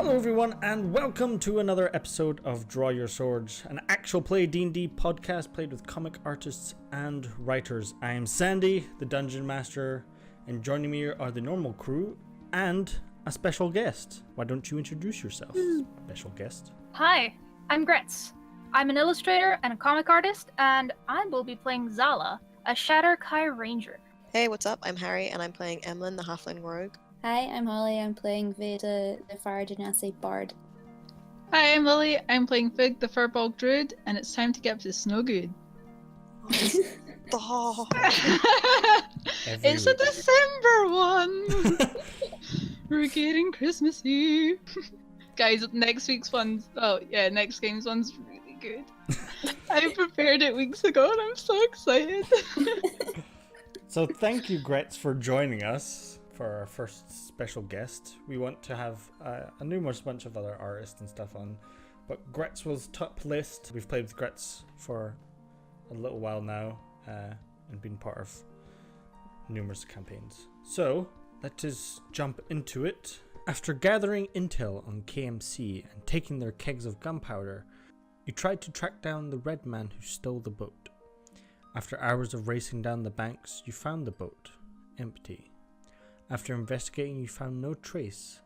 Hello everyone and welcome to another episode of Draw Your Swords, an actual play D&D podcast played with comic artists and writers. I am Sandy, the Dungeon Master, and joining me are the normal crew and a special guest. Why don't you introduce yourself, special guest? Hi, I'm Gretz. I'm an illustrator and a comic artist, and I will be playing Zala, a Shatterkai Ranger. Hey, what's up? I'm Harry, and I'm playing Emlyn, the Halfling Rogue. Hi, I'm Holly. I'm playing Véda, the Fire Genasi Bard. Hi, I'm Lily. I'm playing Fig, the Furbog Druid, and it's time to get up to Snowgood. Stop! It's a December one! We're getting Christmassy. Guys, next game's one's really good. I prepared it weeks ago and I'm so excited. So thank you, Gretz, for joining us. For our first special guest. We want to have a numerous bunch of other artists and stuff on, but Gretz was top list. We've played with Gretz for a little while now and been part of numerous campaigns. So let us jump into it. After gathering intel on KMC and taking their kegs of gunpowder, you tried to track down the red man who stole the boat. After hours of racing down the banks, you found the boat empty. After investigating, you found no trace,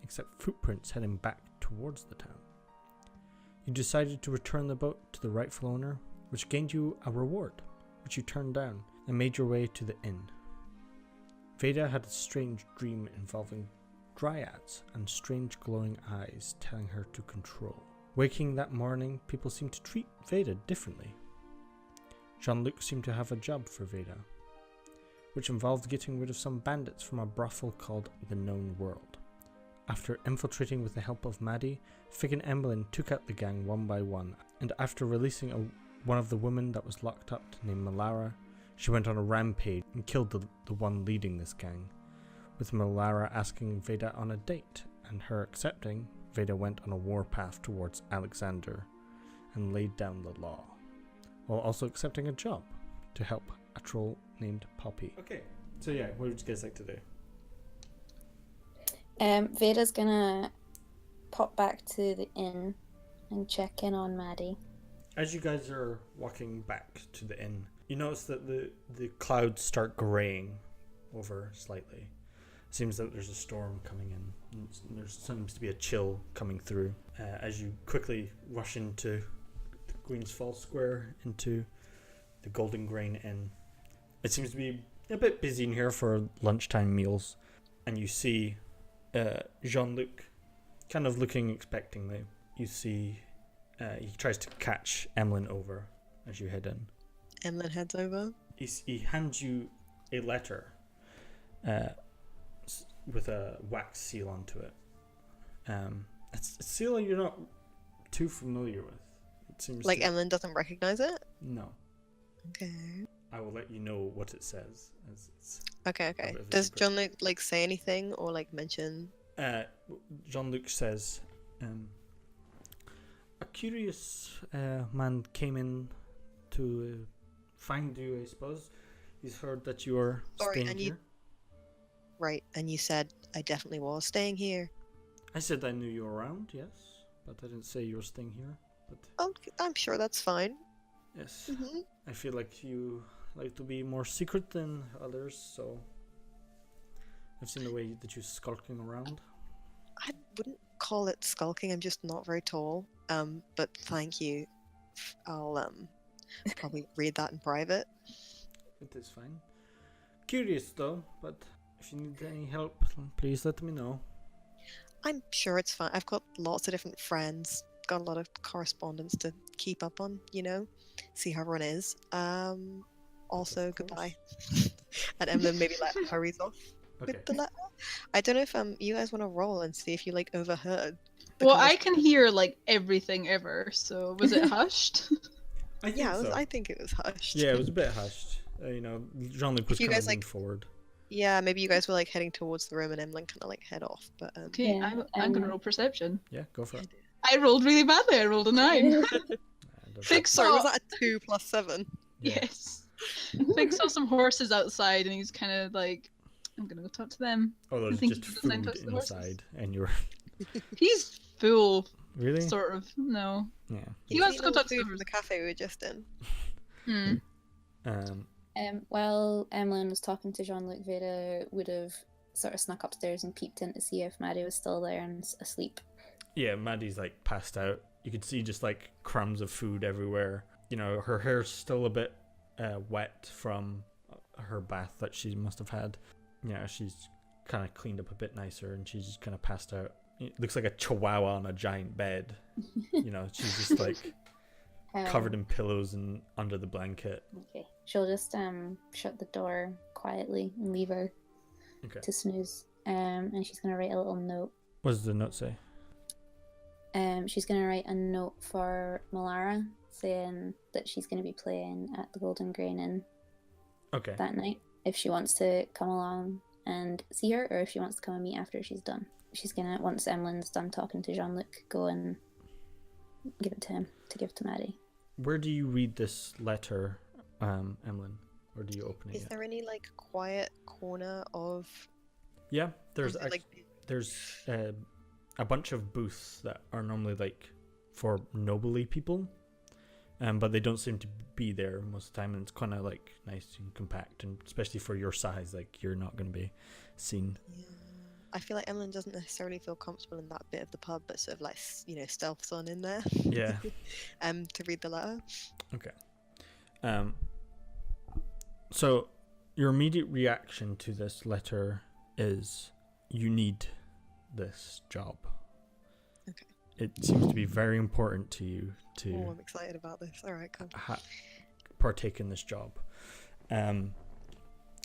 except footprints heading back towards the town. You decided to return the boat to the rightful owner, which gained you a reward, which you turned down, and made your way to the inn. Véda had a strange dream involving dryads and strange glowing eyes telling her to control. Waking that morning, people seemed to treat Véda differently. Jean-Luc seemed to have a job for Véda, which involved getting rid of some bandits from a brothel called the Known World. After infiltrating with the help of Maddie, Fig and Emlyn took out the gang one by one, and after releasing one of the women that was locked up named Melara, she went on a rampage and killed the one leading this gang, with Melara asking Véda on a date, and her accepting. Véda went on a warpath towards Alexander and laid down the law, while also accepting a job to help a troll named Poppy. Okay, so yeah, what would you guys like to do? Veda's gonna pop back to the inn and check in on Maddie. As you guys are walking back to the inn, you notice that the clouds start graying over slightly. It seems that there's a storm coming in. And there seems to be a chill coming through. As you quickly rush into the Queen's Fall Square, into the Golden Grain Inn. It seems to be a bit busy in here for lunchtime meals, and you see Jean-Luc kind of looking expectingly. You see he tries to catch Emlyn over as you head in. Emlyn heads over. He hands you a letter with a wax seal onto it. It's a seal you're not too familiar with. It seems like Emlyn doesn't recognize it? No. Okay. I will let you know what it says. As it's okay. Does Jean-Luc say anything or mention? Jean-Luc says, a curious man came in to find you, I suppose. He's heard that you are staying here. Right, and you said I definitely was staying here. I said I knew you were around, yes, but I didn't say you were staying here. But oh, I'm sure that's fine. Yes. Mm-hmm. I feel like you like to be more secret than others, so I've seen the way that you're skulking around. I wouldn't call it skulking, I'm just not very tall. But thank you. I'll probably read that in private. It is fine. Curious though, but if you need any help, please let me know. I'm sure it's fine. I've got lots of different friends. Got a lot of correspondence to keep up on, see how everyone is. Also, goodbye. And Emlyn maybe hurries off with the letter. I don't know if you guys want to roll and see if you overheard. Well, I can hear everything ever. So was it hushed? I think it was hushed. Yeah, it was a bit hushed. Jean-Luc was kind of leaned forward. Yeah, maybe you guys were heading towards the room and Emlyn kind of head off. But okay, yeah, I'm gonna roll perception. Yeah, go for it. I rolled really badly. I rolled a 9. Sorry, was that a 2 plus 7? Yeah. Yes. Fig saw some horses outside, and he's kind of I'm gonna go talk to them. Oh, there's just food inside, and you're He's full, Really? sort of. No. Yeah. He wants to go Eating all talk the to food from the cafe we were just in. Um. While Emlyn was talking to Jean-Luc, Véda would have sort of snuck upstairs and peeped in to see if Maddie was still there and asleep. Yeah, Maddie's like passed out. You could see just like crumbs of food everywhere. You know, her hair's still a bit wet from her bath that she must have had. Yeah, she's kind of cleaned up a bit nicer, and she's just kind of passed out. It looks like a chihuahua on a giant bed. You know, she's just like covered in pillows and under the blanket. Okay. She'll just shut the door quietly and leave her to snooze. And she's gonna write a little note. What does the note say? She's gonna write a note for Malara saying that she's gonna be playing at the Golden Grain Inn that night. If she wants to come along and see her, or if she wants to come and meet after she's done. She's gonna, once Emlyn's done talking to Jean-Luc, go and give it to him to give to Maddie. Where do you read this letter, Emlyn? Or do you open it? Is there any like quiet corner of? Yeah, there's like a bunch of booths that are normally like for nobly people, but they don't seem to be there most of the time, and it's kind of like nice and compact, and especially for your size, like you're not going to be seen. Yeah. I feel like Emlyn doesn't necessarily feel comfortable in that bit of the pub, but sort of like, you know, stealths on in there. Yeah. To read the letter. Okay. So your immediate reaction to this letter is you need this job. Okay. It seems to be very important to you to I'm excited about this. All right, cool. partake in this job. And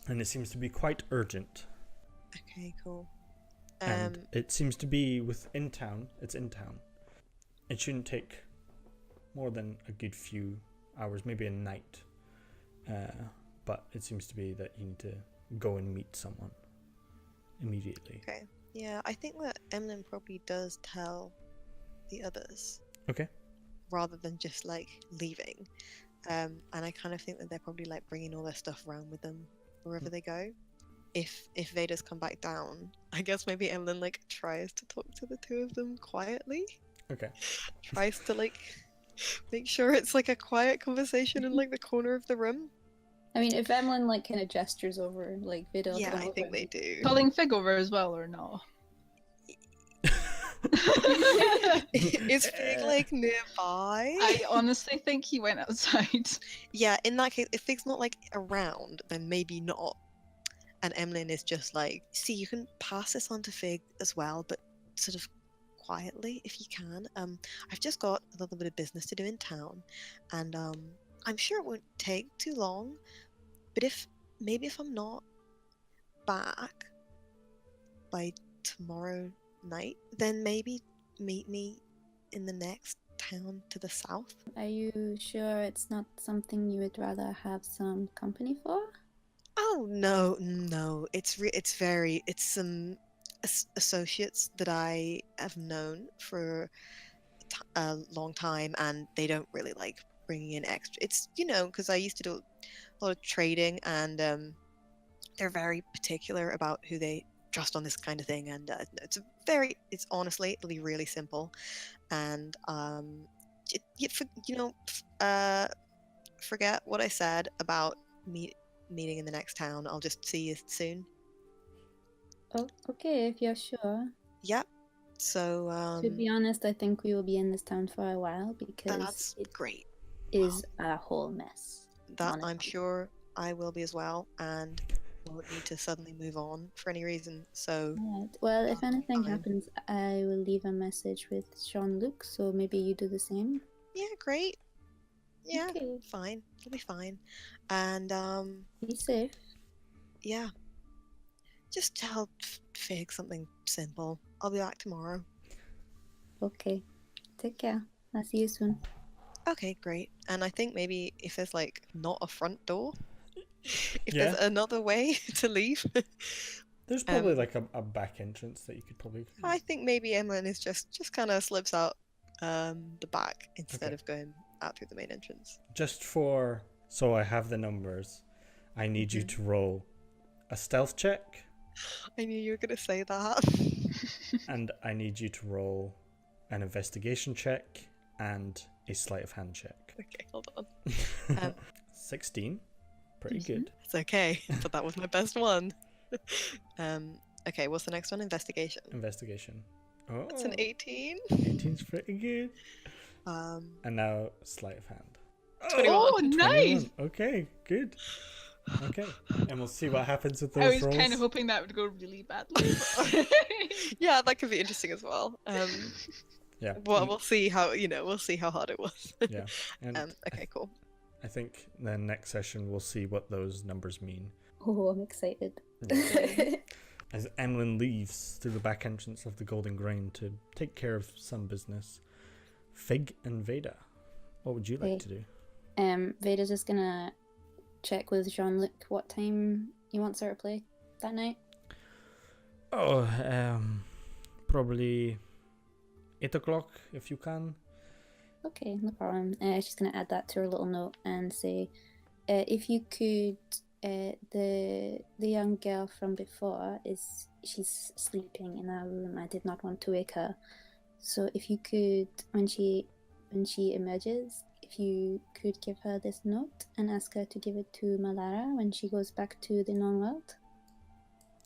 it seems to be quite urgent. Okay, cool. And it seems to be within town. It's in town. It shouldn't take more than a good few hours, maybe a night. But it seems to be that you need to go and meet someone immediately. Okay. Yeah, I think that Emlyn probably does tell the others. Okay. Rather than just like leaving. And I kind of think that they're probably like bringing all their stuff around with them wherever they go. If Veda's come back down, I guess maybe Emlyn like tries to talk to the two of them quietly. Okay. Tries to like make sure it's like a quiet conversation in like the corner of the room. I mean, if Emlyn like kind of gestures over, like Véda. Yeah, I think they do. Calling Fig over as well, or no? Is Fig like nearby? I honestly think he went outside. Yeah, in that case, if Fig's not like around, then maybe not. And Emlyn is just like, see, you can pass this on to Fig as well, but sort of quietly if you can. I've just got a little bit of business to do in town, and I'm sure it won't take too long. But if I'm not back by tomorrow night, then maybe meet me in the next town to the south. Are you sure it's not something you would rather have some company for? Oh no, it's some associates that I have known for a long time, and they don't really like bringing in extra. It's, you know, because I used to do a lot of trading, and they're very particular about who they trust on this kind of thing, and it's honestly really simple, and forget what I said about meeting in the next town. I'll just see you soon. Oh, okay, if you're sure. Yep. So to be honest, I think we will be in this town for a while because that's great. Is a whole mess. That honestly. I'm sure I will be as well, and won't need to suddenly move on for any reason. So Right. Well, if anything happens, I will leave a message with Jean-Luc, so maybe you do the same. yeah, great. Yeah, Okay. fine. It'll be fine. And Be safe. yeah, just tell Fig something simple. I'll be back tomorrow. Okay. Take care. I'll see you soon. Okay, great. And I think maybe if there's like not a front door, if Yeah. there's another way to leave, There's probably like a back entrance that you could probably. I think maybe Emlyn is just kind of slips out the back instead Okay. of going out through the main entrance. Just so I have the numbers, I need you to roll a stealth check I knew you were going to say that. And I need you to roll an investigation check and a sleight of hand check. Okay, hold on. 16. Pretty good. It's okay, but that was my best one. Okay, what's the next one? Investigation. Investigation. Oh, That's an 18. 18's pretty good. Um, And now sleight of hand. 21. Oh, nice! 21. Okay, good. Okay, and we'll see what happens with I those was rolls. kind of hoping that would go really badly. But... Yeah, that could be interesting as well. Yeah. Well, we'll see how hard it was. Yeah. And Okay, cool. I think the next session we'll see what those numbers mean. Oh, I'm excited. As Emlyn leaves through the back entrance of the Golden Grain to take care of some business, Fig and Véda, what would you like to do? Veda's just gonna check with Jean-Luc what time he wants her to play that night. Oh, probably 8 o'clock if you can. Okay, no problem. She's gonna add that to her little note and say, if you could, the young girl from before she's sleeping in our room. I did not want to wake her, so if you could, when she emerges, if you could give her this note and ask her to give it to Malara when she goes back to the known world.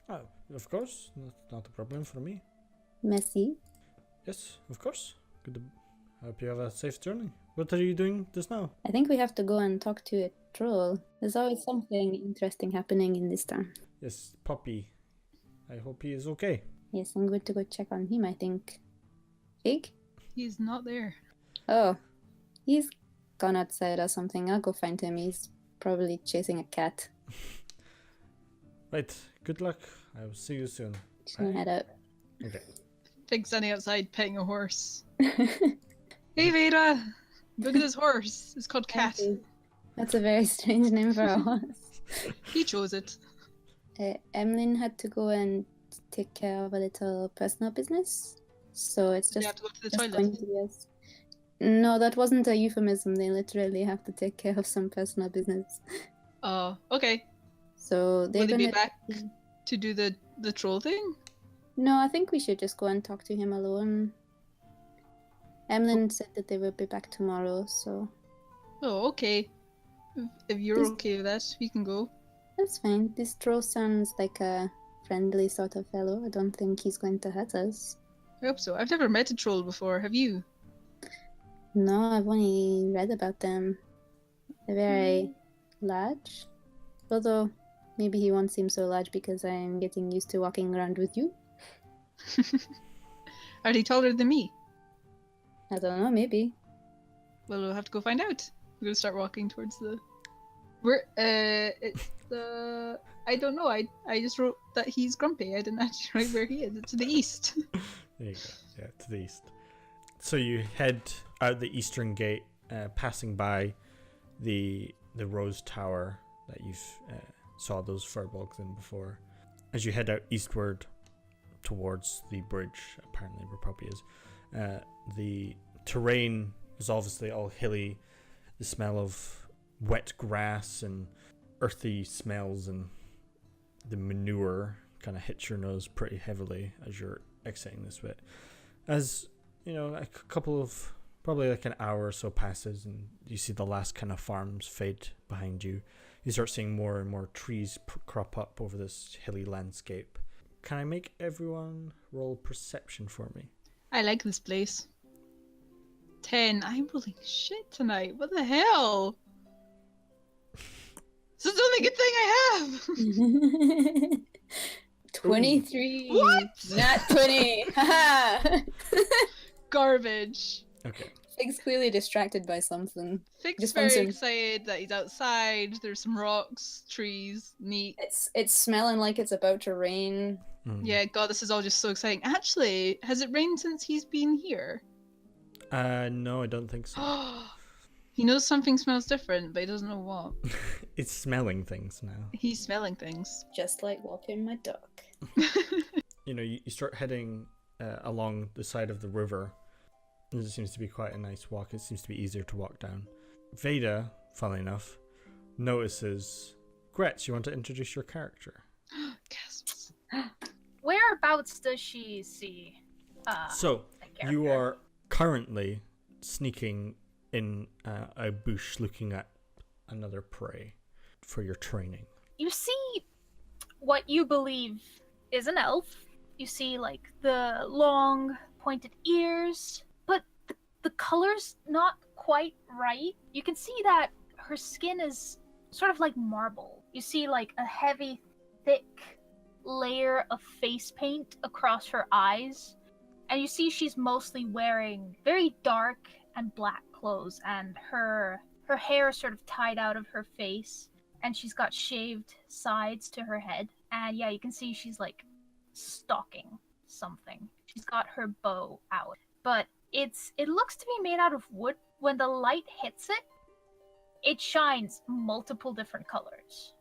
Oh, of course, not a problem for me. Merci. Yes, of course. Good. Hope you have a safe journey. What are you doing just now? I think we have to go and talk to a troll. There's always something interesting happening in this town. Yes, Poppy. I hope he is okay. Yes, I'm going to go check on him, I think. Fig? He's not there. Oh, he's gone outside or something. I'll go find him. He's probably chasing a cat. Right, good luck. I will see you soon. Just gonna head out. Okay. Pig standing outside petting a horse. Hey Véda! Look at this horse. It's called Cat. That's a very strange name for a horse. He chose it. Emlyn had to go and take care of a little personal business. So it's Did just, you have to go to the just toilet? going to be us. No, that wasn't a euphemism. They literally have to take care of some personal business. Oh, okay. So they're Will they gonna be back to do the troll thing? No, I think we should just go and talk to him alone. Emlyn said that they will be back tomorrow, so Oh, okay. If you're This- okay with that, we can go. that's fine. This troll sounds like a friendly sort of fellow. I don't think he's going to hurt us. I hope so. I've never met a troll before. Have you? No, I've only read about them. They're very large. Although, maybe he won't seem so large because I'm getting used to walking around with you. Are they taller than me? I don't know, maybe. Well, we'll have to go find out. We're gonna start walking towards the. It's the. I don't know. I just wrote that he's grumpy. I didn't actually write where he is. It's to the east. There you go. Yeah, to the east. So you head out the eastern gate, passing by the Rose Tower that you've saw those furbolgs in before. As you head out eastward towards the bridge, apparently where Poppy is, the terrain is obviously all hilly. The smell of wet grass and earthy smells and the manure kind of hits your nose pretty heavily as you're exiting this bit. As you know, a couple of probably like an hour or so passes and you see the last kind of farms fade behind you. You start seeing more and more trees crop up over this hilly landscape. Can I make everyone roll perception for me? I like this place. 10. I'm rolling shit tonight. What the hell? This is the only good thing I have. 23. What? Not 20. Haha. Garbage. Okay. Fig's clearly distracted by something. Fig's Just very wants him- excited that he's outside. There's some rocks, trees, neat. It's smelling like it's about to rain. Yeah, God, this is all just so exciting. Actually, has it rained since he's been here? No, I don't think so. He knows something smells different, but he doesn't know what. It's smelling things now. He's smelling things. Just like walking my dog. You know, you start heading along the side of the river. It seems to be quite a nice walk. It seems to be easier to walk down. Véda, funnily enough, notices... Gretz, you want to introduce your character? Gasps. whereabouts does she see? So a you character? are currently sneaking in a bush, looking at another prey for your training. You see what you believe is an elf. You see like the long pointed ears, but the color's not quite right. You can see that her skin is sort of like marble. You see like a heavy, thick layer of face paint across her eyes. And you see she's mostly wearing very dark and black clothes, and her hair is sort of tied out of her face, and she's got shaved sides to her head. And yeah, you can see she's like stalking something. She's got her bow out. But it looks to be made out of wood. When the light hits it, it shines multiple different colors.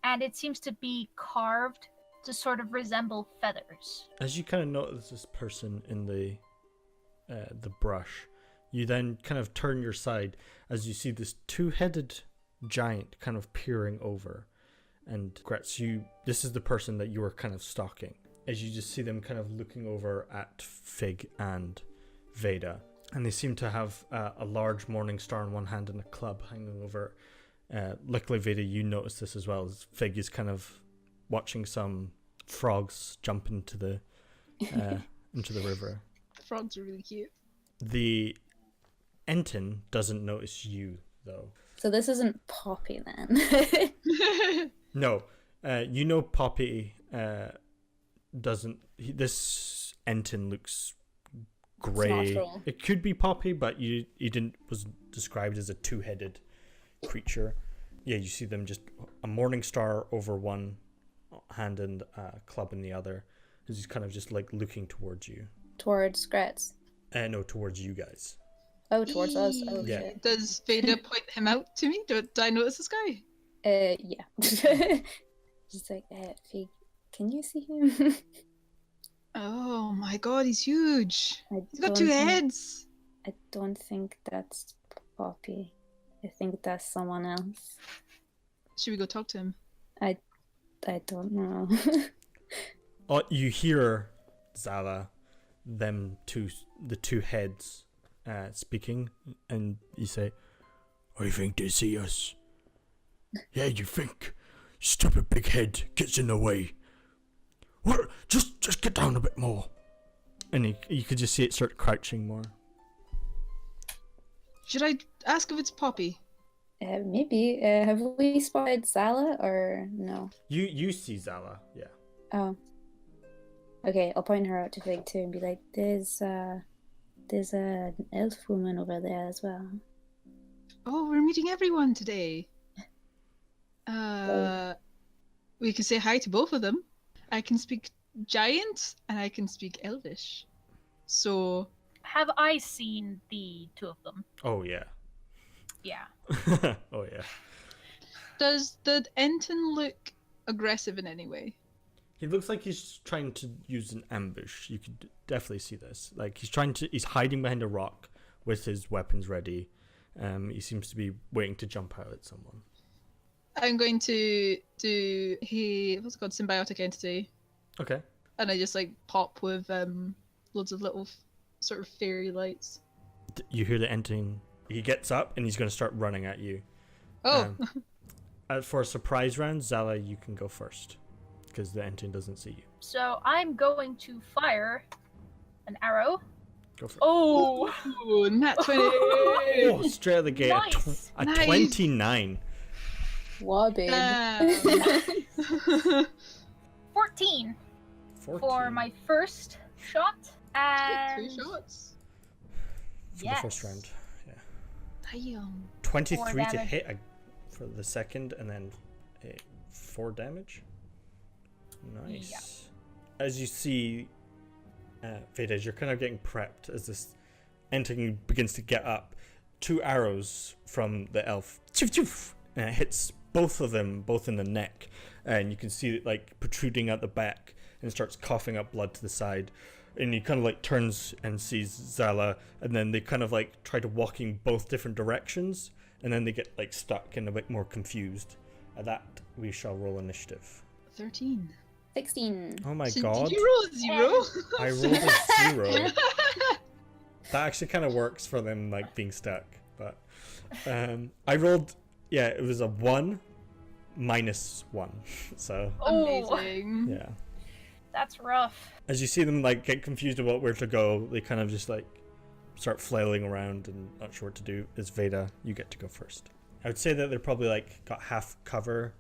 And it seems to be carved to sort of resemble feathers. As you kind of notice this person in the brush, you then kind of turn your side as you see this two-headed giant kind of peering over. And Gretz, this is the person that you were kind of stalking. As you just see them kind of looking over at Fig and Véda. And they seem to have a large morning star in one hand and a club hanging over. Luckily, Véda, you notice this as well, as Fig is kind of watching some frogs jump into the river. Frogs are really cute. The Enton doesn't notice you, though. So this isn't Poppy then. No, you know Poppy doesn't. This Enton looks grey. It could be Poppy, but you didn't was described as a two-headed creature. Yeah, you see them just a morning star over one hand and a club in the other. He's kind of just like looking towards you. Towards Gretz? No, towards you guys. Oh, towards us. Oh, Yeah. shit. Does Véda point him out to me? Do I notice this guy? Yeah. Just like, Fig, can you see him? Oh my god, he's huge. He's got don't two think- heads. I don't think that's Poppy. I think that's someone else. Should we go talk to him? I don't know. You hear Zala, the two heads speaking, and you say, "I think they see us." "Yeah, you think? Stupid big head gets in the way. What? Just get down a bit more." And you could just see it start crouching more. Should I ask if it's Poppy? Maybe. Have we spotted Zala or no? You see Zala, yeah. Oh. Okay, I'll point her out to Fig too and be like, there's an elf woman over there as well. Oh, we're meeting everyone today. We can say hi to both of them. I can speak giant and I can speak elvish. So Have I seen the two of them? Oh yeah. Yeah. Oh yeah. does the Enton look aggressive in any way? He looks like he's trying to use an ambush. You could definitely see this. Like he's hiding behind a rock with his weapons ready. He seems to be waiting to jump out at someone. I'm going to do what's it called, symbiotic entity, Okay. and I just like pop with loads of little sort of fairy lights. You hear the Enton. He gets up and he's going to start running at you. Oh, For a surprise round, Zala, you can go first because the Enton doesn't see you. So I'm going to fire an arrow. Go for it. Oh! Ooh, nat 20. Oh, straight out of the gate, Nice. a Nice. 29. Wow, babe. 14 for my first shot. And Two shots. for yes. the first round. Yeah. Damn. 23 to damage. hit for the second, and then 4 damage. Nice. Yeah. As you see, Véda, as you're kind of getting prepped as this Enton begins to get up, 2 arrows from the elf and it hits both of them, both in the neck, and you can see it like protruding out the back, and it starts coughing up blood to the side. And he kind of like turns and sees Zala, and then they kind of like try to walk in both different directions, and then they get like stuck and a bit more confused. At that, we shall roll initiative. 13. 16. Oh my So god. Did you roll a 0? I rolled a 0. That actually kind of works for them like being stuck. But I rolled, yeah, it was a 1 minus 1. So Amazing. yeah. That's rough. As you see them like get confused about where to go, they kind of just like start flailing around and not sure what to do. As Véda, you get to go first. I would say that they're probably like got half cover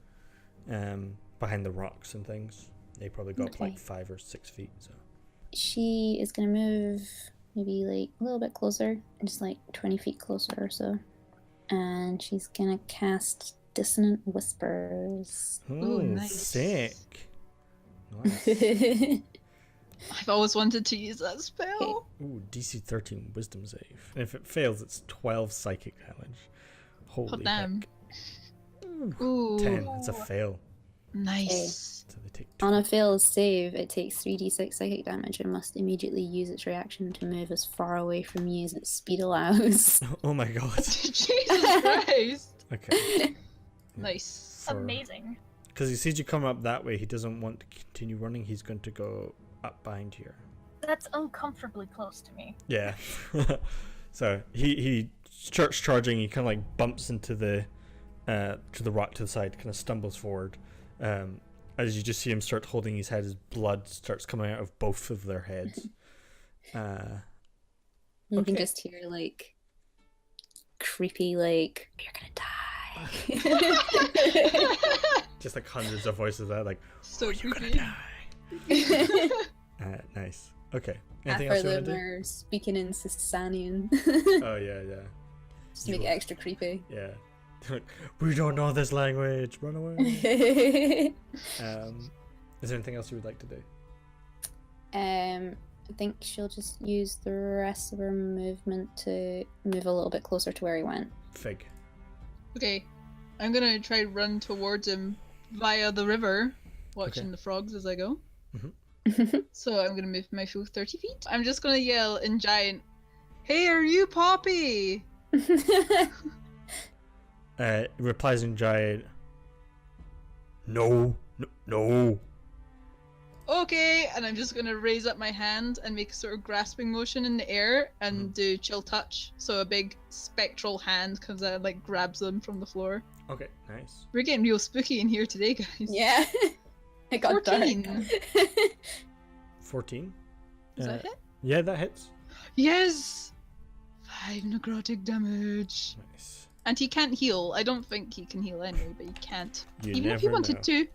behind the rocks and things. They probably got up like 5 or 6 feet. So She is gonna move maybe like a little bit closer, just like 20 feet closer or so. And she's gonna cast Dissonant Whispers. ooh, nice. Sick. Nice. I've always wanted to use that spell. Ooh, DC 13 Wisdom save. And if it fails, it's 12 psychic damage. Holy Oh, damn. heck. Ooh. 10. It's a fail. Nice. So they take On a failed save, it takes 3d6 psychic damage and must immediately use its reaction to move as far away from you as its speed allows. Oh my god. Jesus Christ. Okay. Nice. Amazing. Because he sees you come up that way, he doesn't want to continue running, he's going to go up behind here. That's uncomfortably close to me. Yeah. So he starts charging, he kind of like bumps into the rock to the side, kind of stumbles forward. As you just see him start holding his head, his blood starts coming out of both of their heads. You can just hear like creepy, like, you're gonna die. Just like hundreds of voices there, like, So you're gonna creepy. die. Nice. Okay. Half Anything of else you want them to do? are speaking in Sasanian. Oh yeah. Just to make it extra creepy. Yeah. We don't know this language. Run away. Is there anything else you would like to do? I think she'll just use the rest of her movement to move a little bit closer to where he went. Fig. Okay. I'm gonna try to run towards him via the river, watching Okay. the frogs as I go. Mm-hmm. So I'm gonna move my full 30 feet. I'm just gonna yell in giant, "Hey, are you Poppy?" Replies in giant. No. Okay, and I'm just gonna raise up my hand and make a sort of grasping motion in the air and do chill touch. So a big spectral hand comes out and like grabs them from the floor. Okay, nice. We're getting real spooky in here today, guys. Yeah. It got 14. dark. 14. Is that hit? Yeah, that hits. Yes! 5 necrotic damage. Nice. And he can't heal. I don't think he can heal anyway, but he can't. You Even if he never wanted know. to.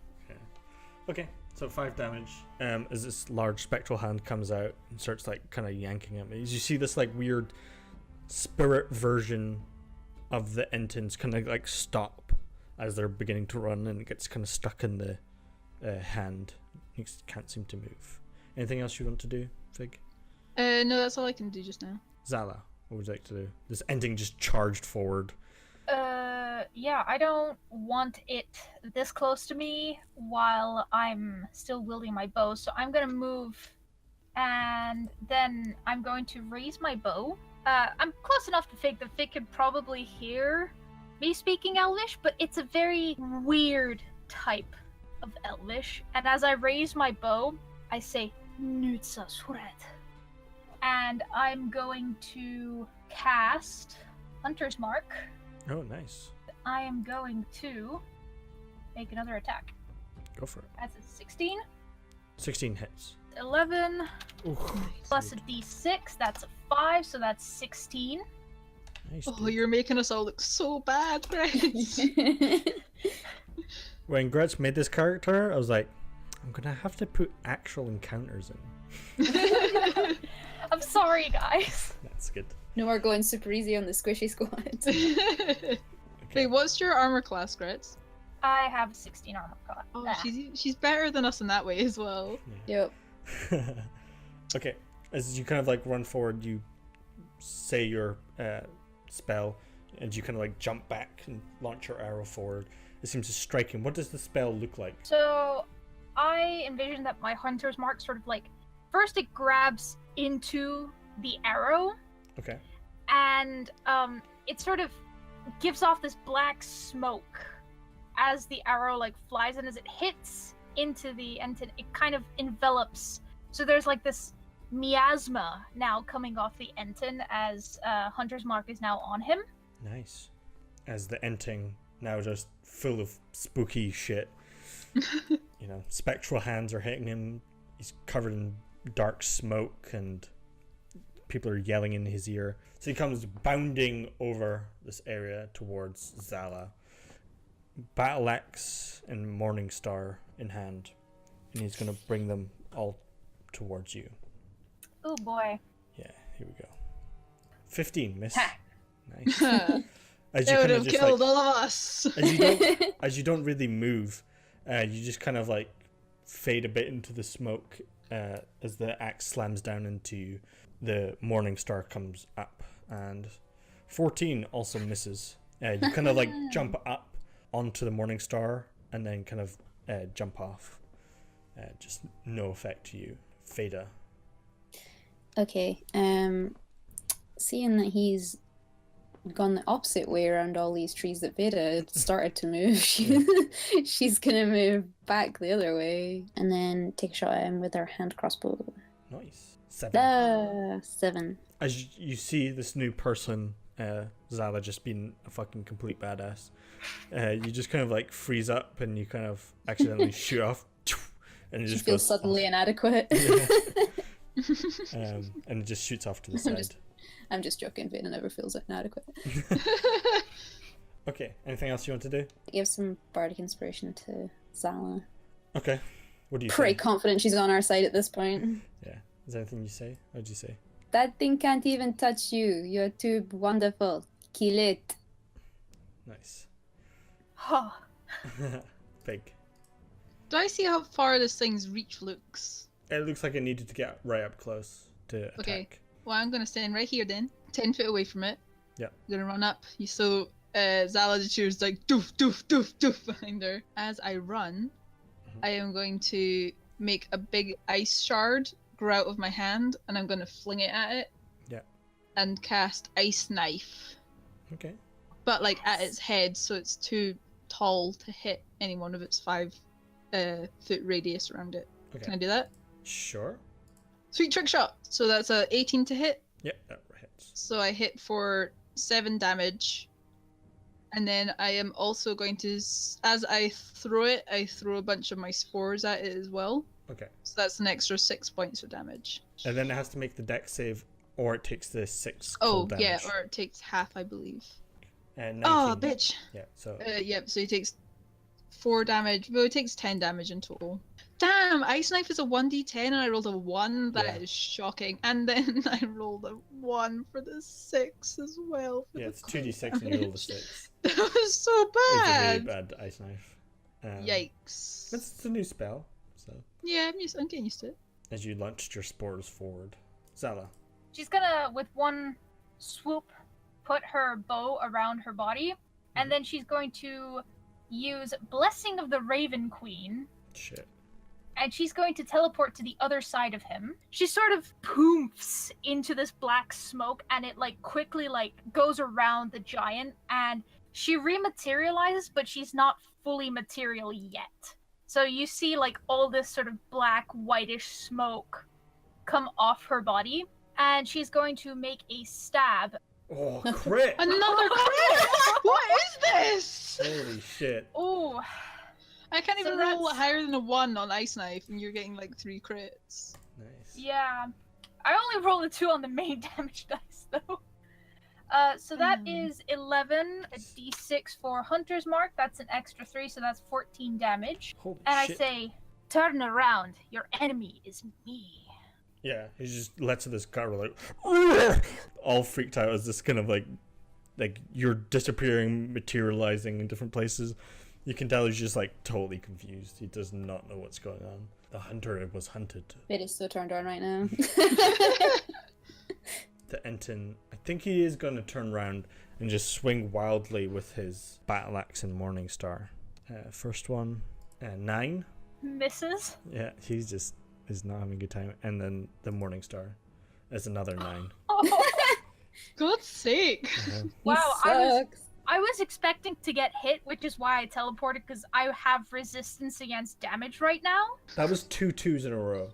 Okay, so 5 damage. As this large spectral hand comes out and starts like kind of yanking at me. As you see this like weird spirit version of the Entons kind of like stop as they're beginning to run, and it gets kind of stuck in the hand. He can't seem to move. Anything else you want to do, Fig? No, that's all I can do just now. Zala, what would you like to do? This ending just charged forward. Yeah, I don't want it this close to me while I'm still wielding my bow, so I'm gonna move, and then I'm going to raise my bow. I'm close enough to Fig that Fig could probably hear me speaking Elvish, but it's a very weird type of Elvish, and as I raise my bow, I say, Nutsa Suret. And I'm going to cast Hunter's Mark. Oh, nice. I am going to make another attack. Go for it. That's a 16, 16 hits. 11, Ooh, plus a d6, that's a 5, so that's 16. nice. Oh, Dude. you're making us all look so bad, Grace. When Gretz made this character, I was like, I'm gonna have to put actual encounters in. I'm sorry, guys. That's good. No more going super easy on the squishy squad. Okay. Wait, what's your armor class, Gretz? I have 16 armor class. Oh, she's better than us in that way as well. Yep. Okay, as you kind of like run forward, you say your spell, and you kind of like jump back and launch your arrow forward. It seems to strike him. What does the spell look like? So, I envision that my Hunter's Mark sort of like, first it grabs into the arrow, Okay. and it sort of gives off this black smoke as the arrow like flies, and as it hits, into the Enten, it kind of envelops. So there's like this miasma now coming off the Enten as Hunter's Mark is now on him. Nice. As the Enting now just full of spooky shit. You know, spectral hands are hitting him. He's covered in dark smoke and people are yelling in his ear. So he comes bounding over this area towards Zala. Battle axe and Morningstar in hand. And he's going to bring them all towards you. Oh boy. Yeah, here we go. 15, miss. Nice. As you would have killed all of us. As you don't really move, you just kind of like fade a bit into the smoke as the axe slams down into you. The Morningstar comes up, and 14 also misses. You kind of like jump up onto the Morningstar and then kind of jump off. Just no effect to you. Véda. Okay. Seeing that he's gone the opposite way around all these trees that Véda had started to move, she's gonna move back the other way and then take a shot at him with her hand crossbow. Nice. 7. 7. As you see this new person, Zala, just being a fucking complete badass, you just kind of like freeze up and you kind of accidentally shoot off, and it just feels goes suddenly inadequate. And it just shoots off to the side. I'm just joking. Véda never feels inadequate. Okay. Anything else you want to do? Give some bardic inspiration to Zala. Okay. What do you Pretty say? confident she's on our side at this point. Yeah. Is there anything you say? What'd you say? That thing can't even touch you. You're too wonderful. Kill it. Nice. Oh. Big. Do I see how far this thing's reach looks? It looks like it needed to get right up close to attack. Okay. Well, I'm gonna stand right here then, 10 feet away from it. Yeah. I'm gonna run up. Zala the cheers like doof doof doof doof behind her. As I run, I am going to make a big ice shard grow out of my hand, and I'm gonna fling it at it. Yeah. And cast Ice Knife. Okay. But like at its head, so it's too tall to hit any one of its 5 foot radius around it. Okay. Can I do that? Sure. Sweet trick shot. So that's a 18 to hit. Yep, that hits. So I hit for 7 damage. And then I am also going to, as I throw it, I throw a bunch of my spores at it as well. Okay. So that's an extra 6 points of damage. And then it has to make the dex save, or it takes the 6 Oh, cold damage. yeah, or it takes half, I believe. And Oh, bitch. Yeah, so... Yep, so he takes 4 damage. Well, it takes 10 damage in total. Damn, Ice Knife is a 1d10 and I rolled a 1. That is shocking. And then I rolled a 1 for the 6 as well. Yeah, it's 2d6 and you rolled a 6. That was so It's a bad. really bad ice knife. Yikes. It's a new spell, so... Yeah, I'm getting used to it. As you launched your spores forward. Zala. She's gonna, with one swoop, put her bow around her body, and then she's going to use Blessing of the Raven Queen. Shit. And she's going to teleport to the other side of him. She sort of poofs into this black smoke, and it like quickly like goes around the giant, and she rematerializes, but she's not fully material yet. So you see like all this sort of black whitish smoke come off her body, and she's going to make a stab. Oh, crit! Another crit! What is this? Holy shit. Oh. I can't even So roll that's- higher than a 1 on Ice Knife, and you're getting like 3 crits. Nice. Yeah. I only rolled a 2 on the main damage dice, though. So that is 11, a d6 for Hunter's Mark. That's an extra 3, so that's 14 damage. Holy And shit. I say, turn around. Your enemy is me. Yeah, he just lets this guy like "Ugh!" all freaked out as this kind of like you're disappearing, materializing in different places. You can tell he's just like totally confused. He does not know what's going on. The hunter was hunted. It is so turned on right now. The Enton, I think he is going to turn around and just swing wildly with his battle axe and Morningstar. First one, 9. Misses. Yeah, he's not having a good time. And then the Morningstar is another 9. Oh, God's sake. Uh-huh. wow, He sucks. I was expecting to get hit, which is why I teleported, because I have resistance against damage right now. That was 2 2s in a row.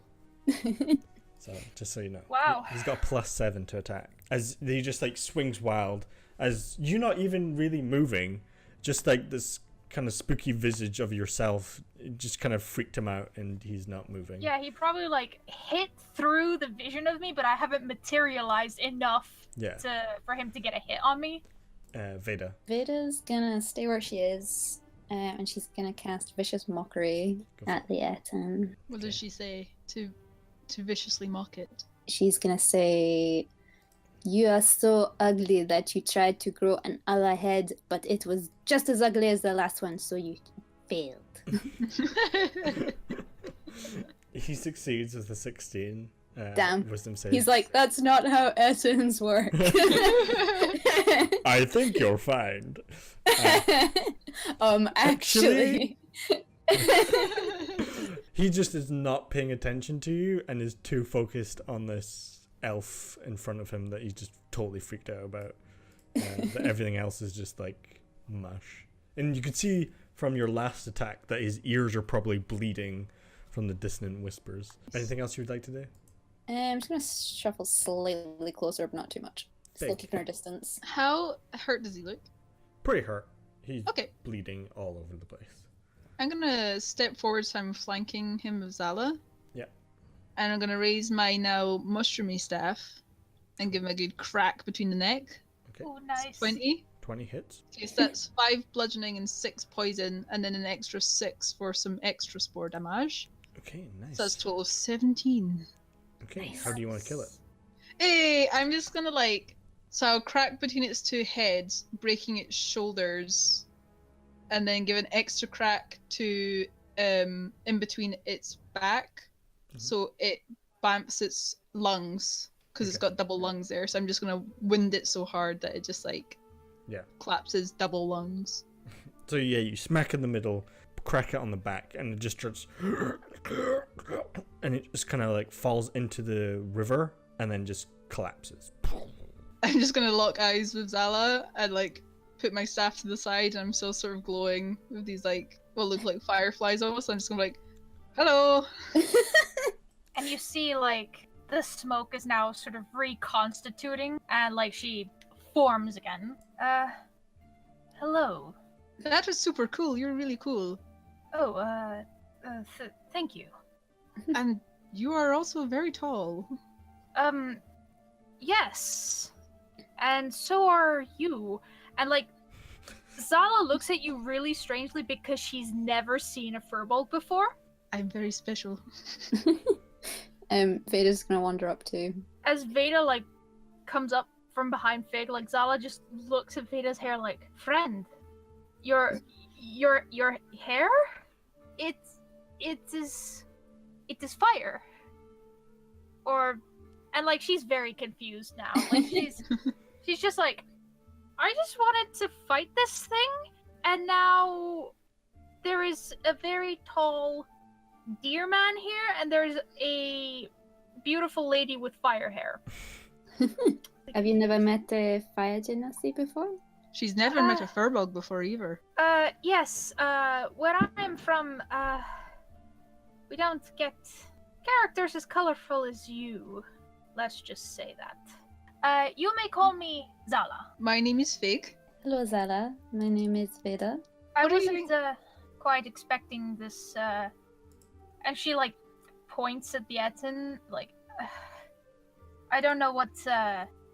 So, just so you know. Wow. He's got +7 to attack. As he just like swings wild, as you not even really moving, just like this kind of spooky visage of yourself, it just kind of freaked him out and he's not moving. Yeah, he probably like hit through the vision of me, but I haven't materialized enough for him to get a hit on me. Véda. Veda's gonna stay where she is, and she's gonna cast Vicious Mockery at the Etten. What does she say to viciously mock it? She's gonna say, "You are so ugly that you tried to grow an other head, but it was just as ugly as the last one, so you failed." He succeeds with a 16. Damn. Wisdom save. He's like, "That's not how Ettens work." I think you're fine. Actually. He just is not paying attention to you and is too focused on this elf in front of him that he's just totally freaked out about. That everything else is just like mush. And you can see from your last attack that his ears are probably bleeding from the dissonant whispers. Anything else you'd like to do? I'm just gonna shuffle slightly closer, but not too much. Still keeping our distance. How hurt does he look? Pretty hurt. He's okay. Bleeding all over the place. I'm gonna step forward so I'm flanking him with Zala. Yeah. And I'm gonna raise my now mushroomy staff and give him a good crack between the neck. Okay. Oh, nice. 20. 20 hits. Okay, so that's 5 bludgeoning and 6 poison, and then an extra 6 for some extra spore damage. Okay, nice. So that's a total of 17. Okay, Nice. how do you want to kill it? Hey, I'm just gonna so I'll crack between its 2 heads, breaking its shoulders, and then give an extra crack to in between its back, so it bamps its lungs, because it's got double lungs there. So I'm just gonna wind it so hard that it just collapses double lungs. So yeah, you smack in the middle, crack it on the back, and it just starts, and it just kind of like falls into the river and then just collapses. I'm just gonna lock eyes with Zala and put my staff to the side, and I'm still sort of glowing with these what look like fireflies almost. I'm just gonna be like, hello. And you see the smoke is now sort of reconstituting, and she forms again. Hello. That was super cool. You're really cool. Oh, thank you. And you are also very tall. Yes. And so are you. And Zala looks at you really strangely because she's never seen a furbolg before. I'm very special. Veda's gonna wander up too. As Véda comes up from behind Fig, Zala just looks at Veda's hair friend, your hair? It is fire. And she's very confused now. She's just I just wanted to fight this thing, and now there is a very tall deer man here, and there's a beautiful lady with fire hair. Have you never met a fire genasi before? She's never met a furbolg before either. Yes. Where I'm from, we don't get characters as colorful as you. Let's just say that. You may call me Zala. My name is Fig. Hello, Zala. My name is Véda. I wasn't quite expecting this. And she points at the Etten, I don't know what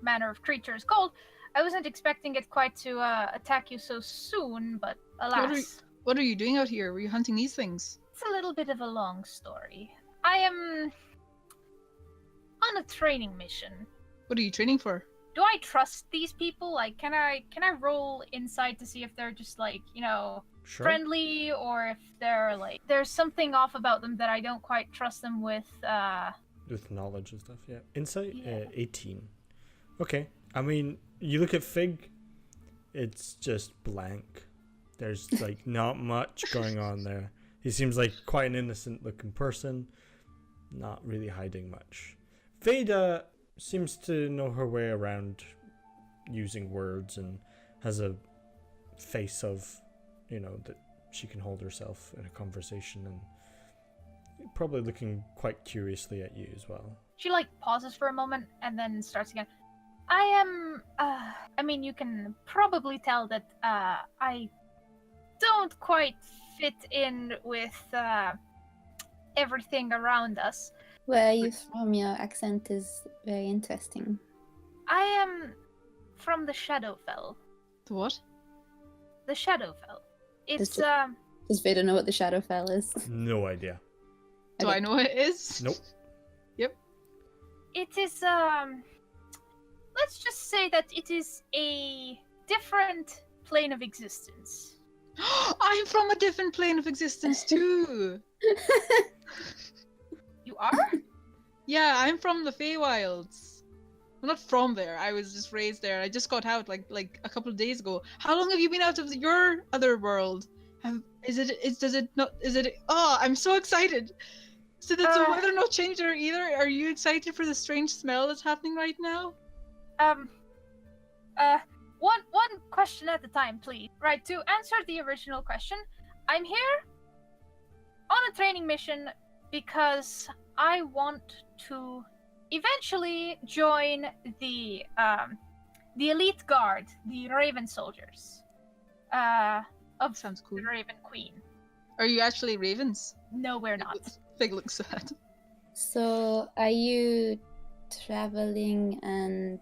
manner of creature is called. I wasn't expecting it quite to attack you so soon, but alas. What are you doing out here? Were you hunting these things? It's a little bit of a long story. I am on a training mission. What are you training for? Do I trust these people? Can I roll insight to see if they're just Sure. friendly, or if they're there's something off about them that I don't quite trust them with knowledge and stuff, yeah. Insight, Yeah. 18. Okay. I mean, you look at Fig, it's just blank. There's not much going on there. He seems like quite an innocent looking person, not really hiding much. Véda seems to know her way around using words and has a face of, that she can hold herself in a conversation, and probably looking quite curiously at you as well. She pauses for a moment and then starts again. You can probably tell that I don't quite fit in with everything around us. Where are you from? Your accent is very interesting. I am from the Shadowfell. The what? The Shadowfell. It's Does Véda know what the Shadowfell is? No idea. Do I know what it is? Nope. Yep. It is let's just say that it is a different plane of existence. I'm from a different plane of existence too. You are? Yeah, I'm from the Feywilds. I'm not from there. I was just raised there. I just got out like a couple of days ago. How long have you been out of your other world? Oh, I'm so excited. So did the weather not change there either? Are you excited for the strange smell that's happening right now? One question at a time, please. Right, to answer the original question, I'm here on a training mission because I want to eventually join the elite guard, the Raven soldiers. Of Sounds cool. the Raven Queen. Are you actually ravens? No, we're not. Fig looks sad. So, are you traveling and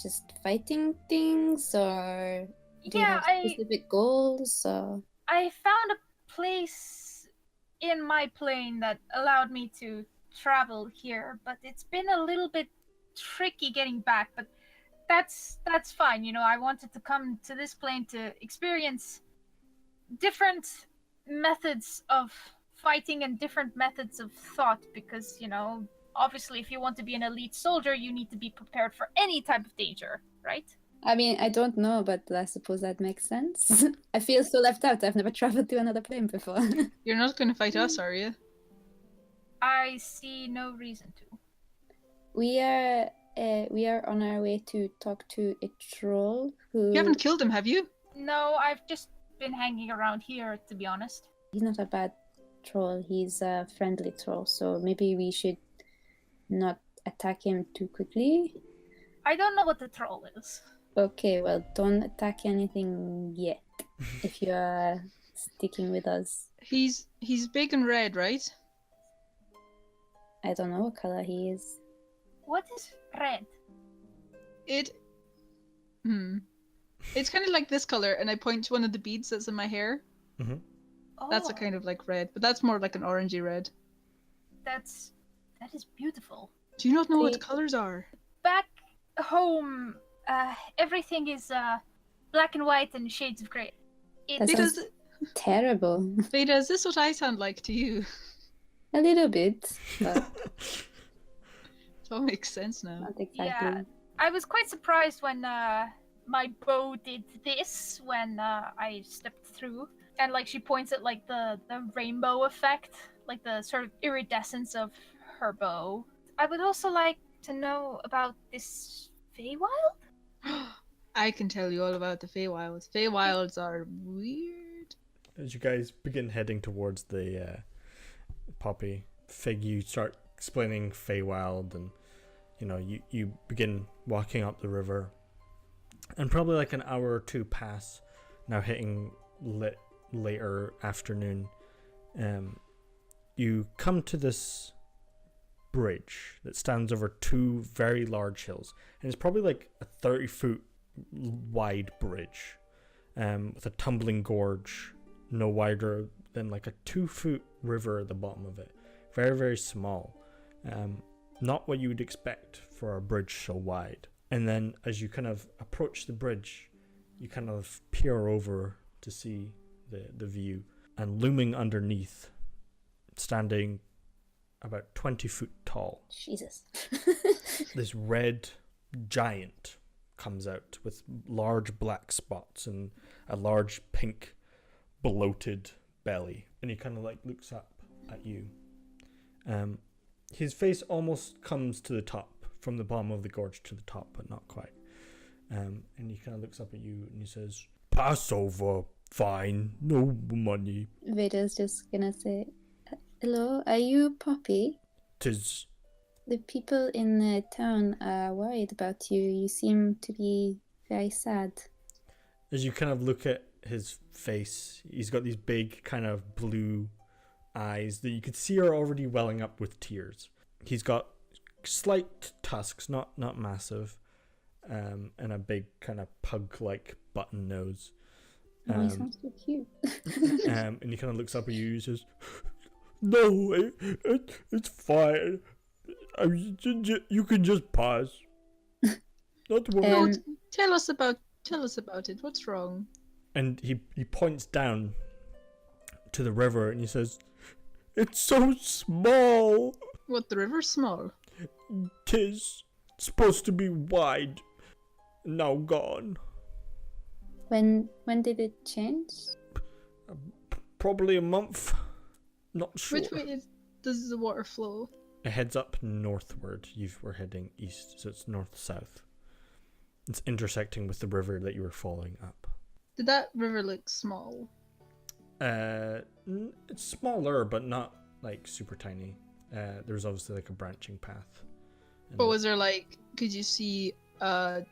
just fighting things, or do you have specific goals? Or... I found a place in my plane that allowed me to travel here, but it's been a little bit tricky getting back, but that's fine. I wanted to come to this plane to experience different methods of fighting and different methods of thought, because obviously if you want to be an elite soldier, you need to be prepared for any type of danger, right? I mean, I don't know, but I suppose that makes sense. I feel so left out. I've never traveled to another plane before. You're not going to fight us, are you? I see no reason to. We are on our way to talk to a troll who... You haven't killed him, have you? No, I've just been hanging around here, to be honest. He's not a bad troll. He's a friendly troll, so maybe we should not attack him too quickly. I don't know what the troll is. Okay, well, don't attack anything yet, if you are sticking with us. He's big and red, right? I don't know what color he is. What is red? It's kind of like this color, and I point to one of the beads that's in my hair. Mm-hmm. Oh, that's a kind of like red, but that's more like an orangey red. That is beautiful. Do you not know what the colors are? Back home, everything is black and white and shades of grey. That sounds terrible. Véda, is this what I sound like to you? A little bit, but it all makes sense now. not exactly. Yeah, I was quite surprised when my bow did this when I stepped through, and she points at the rainbow effect, the sort of iridescence of her bow. I would also like to know about this Feywild. I can tell you all about the Feywilds. Feywilds are weird. As you guys begin heading towards the poppy, Fig, you start explaining Feywild, and you begin walking up the river, and probably an hour or two pass, now hitting later afternoon. You come to this bridge that stands over two very large hills, and it's probably a 30-foot wide bridge, with a tumbling gorge no wider than a 2-foot river at the bottom of it. Very, very small. Not what you would expect for a bridge so wide. And then as you kind of approach the bridge, you kind of peer over to see the view, and looming underneath, standing about 20 foot tall, Jesus. this red giant comes out with large black spots and a large pink bloated belly, and he kind of looks up at you. His face almost comes to the top, from the bottom of the gorge to the top, but not quite. And he kind of looks up at you and he says, pass over. Fine, no money. Veda's just gonna say, hello, are you Poppy? 'Tis. The people in the town are worried about you. You seem to be very sad. As you kind of look at his face, he's got these big kind of blue eyes that you could see are already welling up with tears. He's got slight tusks, not massive, and a big kind of pug-like button nose. Oh, he sounds so cute. And he kind of looks up at you and says, "No, it's fine. You can just pass. Not worry." Tell us about it. What's wrong? And he points down to the river and he says, "It's so small. What, the river's small? 'Tis supposed to be wide. Now gone. When did it change? Probably a month. Not sure." Which way does the water flow? It heads up northward. We're heading east, so it's north-south. It's intersecting with the river that you were following up. Did that river look small? It's smaller, but not like super tiny. There's obviously like a branching path. But was there like, could you see a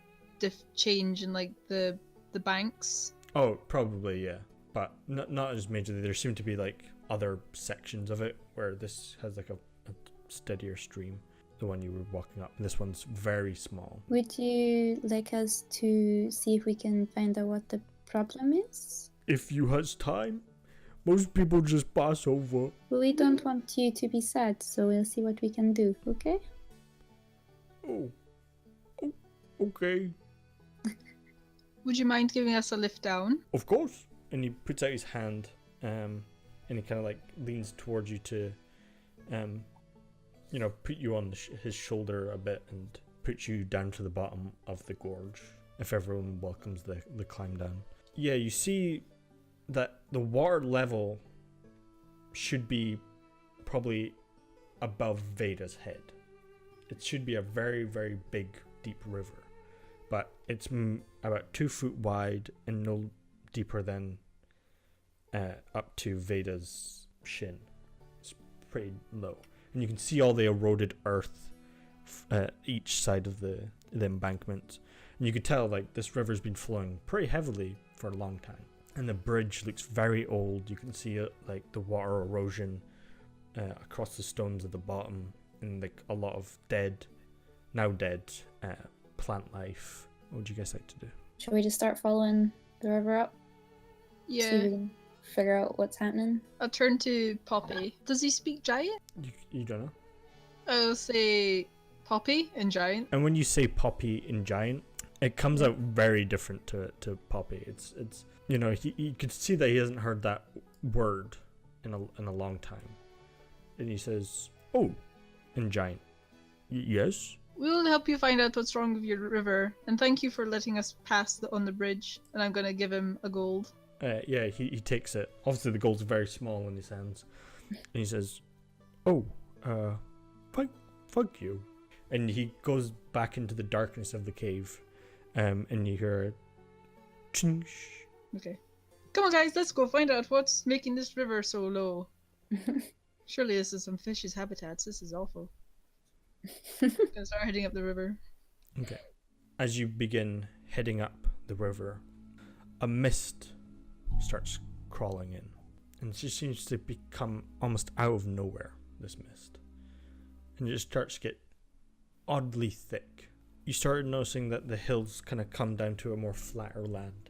change in like the banks? Oh, probably, yeah. But not as majorly. There seem to be like other sections of it where this has like a steadier stream. The one you were walking up. This one's very small. Would you like us to see if we can find out what the problem is? If you has time, most people just pass over. We don't want you to be sad, so we'll see what we can do, okay? Oh, okay. Would you mind giving us a lift down? Of course. And he puts out his hand, and he kind of like leans towards you to, put you on his shoulder a bit and put you down to the bottom of the gorge. If everyone welcomes the climb down. Yeah, you see that the water level should be probably above Veda's head. It should be a very, very big, deep river. But it's about 2 foot wide and no deeper than up to Veda's shin. It's pretty low. And you can see all the eroded earth each side of the embankment. And you could tell like this river's been flowing pretty heavily for a long time. And the bridge looks very old. You can see like the water erosion across the stones at the bottom, and like a lot of now dead plant life. What would you guys like to do? Shall we just start following the river up? See if we Yeah. can figure out what's happening. I'll turn to Poppy. Does he speak giant? You don't know. I'll say Poppy and giant. And when you say Poppy in giant, it comes out very different to Poppy. It's you could see that he hasn't heard that word in a long time. And he says, "Oh, in giant. Yes?" We'll help you find out what's wrong with your river, and thank you for letting us pass on the bridge. And I'm gonna give him a gold. Yeah, he takes it. Obviously, the gold's very small in his hands. And he says, "Oh, fuck you." And he goes back into the darkness of the cave. And you hear a chinch. Okay. Come on, guys, let's go find out what's making this river so low. Surely this is some fish's habitats. This is awful. Gonna start heading up the river. Okay. As you begin heading up the river, a mist starts crawling in. And it just seems to become almost out of nowhere, this mist. And it just starts to get oddly thick. You started noticing that the hills kind of come down to a more flatter land.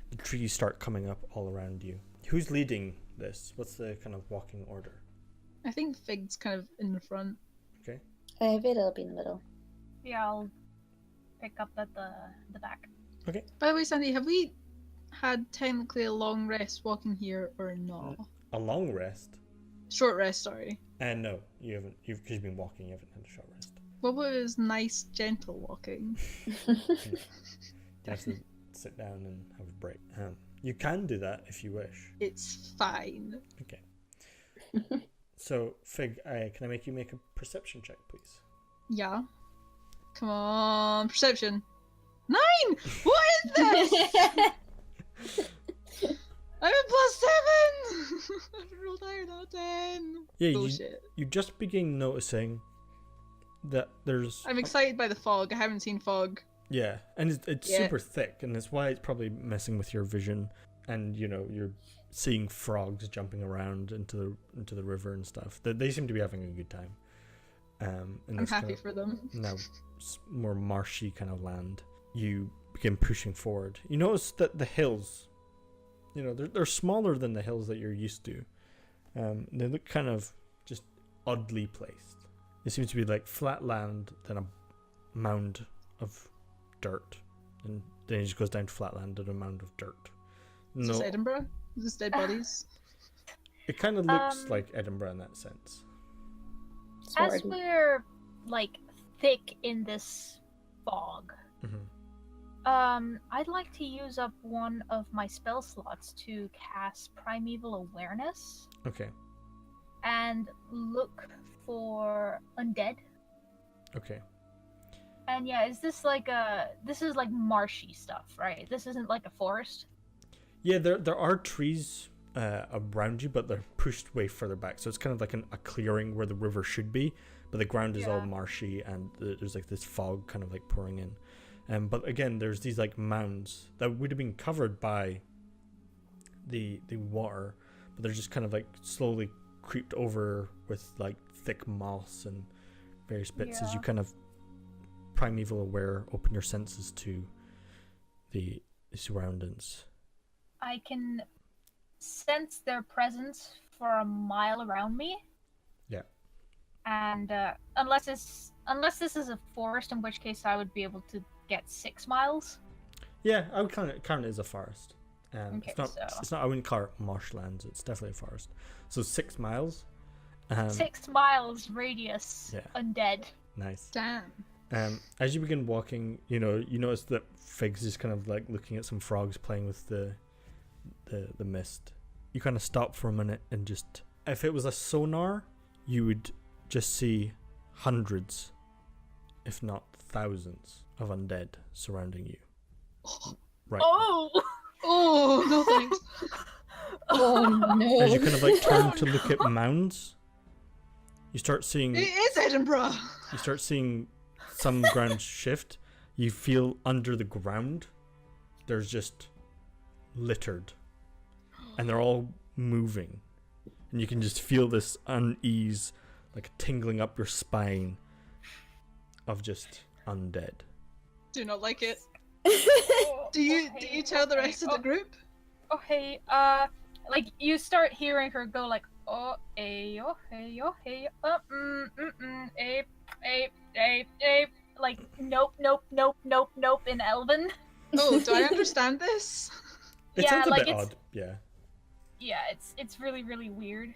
The trees start coming up all around you. Who's leading this? What's the kind of walking order? I think Fig's kind of in the front. Okay. Veda will be in the middle. Yeah, I'll pick up at the back. Okay. By the way, Sandy, have we had technically a long rest walking here or not? A long rest? Short rest, sorry. No, you haven't. Because you've been walking, you haven't had a short rest. What about his nice, gentle walking? You have to sit down and have a break. You can do that if you wish. It's fine. Okay. So, Fig, can I make you make a perception check, please? Yeah. Come on, perception. 9! What is this? I'm a +7! I rolled higher out of 10. Yeah, Bullshit. you just begin noticing that there's... I'm excited by the fog. I haven't seen fog. Yeah, and it's Yeah. super thick, and that's why it's probably messing with your vision. And, you know, you're seeing frogs jumping around into the river and stuff. They seem to be having a good time. I'm happy for them. Now, more marshy kind of land. You begin pushing forward. You notice that the hills, you know, they're smaller than the hills that you're used to. They look kind of just oddly placed. It seems to be like flat land, then a mound of dirt, and then it just goes down to flat land and a mound of dirt. Is this Edinburgh? Is this dead bodies? It kind of looks like Edinburgh in that sense. As we're like thick in this fog, I'd like to use up one of my spell slots to cast Primeval Awareness. Okay. And look for undead. Okay. And yeah, this is like marshy stuff, right? This isn't like a forest. Yeah, there are trees around you, but they're pushed way further back. So it's kind of like a clearing where the river should be, but the ground is all marshy, and there's like this fog kind of like pouring in. But again, there's these like mounds that would have been covered by the water, but they're just kind of like slowly creeped over with like thick moss and various bits as you kind of primeval aware, open your senses to the surroundings. I can sense their presence for a mile around me. Yeah. And unless this is a forest, in which case I would be able to get 6 miles. Yeah, I would count it as a forest. Okay, it's not. I wouldn't call it marshlands. It's definitely a forest. So 6 miles. 6 miles radius. Yeah. Undead. Nice. Damn. As you begin walking, you notice that Fig's just kind of like looking at some frogs playing with the mist. You kind of stop for a minute and just, if it was a sonar, you would just see hundreds, if not thousands, of undead surrounding you. Right. Oh, no thanks. Oh no. As you kind of like turn to look at mounds, you start seeing. It is Edinburgh. You start seeing some ground shift. You feel under the ground, there's just littered, and they're all moving, and you can just feel this unease, like tingling up your spine, of just undead. Do not like it. Do you tell the rest of the group? Okay, like you start hearing her go like, oh hey, like nope in Elven. Oh, do I understand this? It sounds a bit odd, yeah. Yeah, it's really, really weird.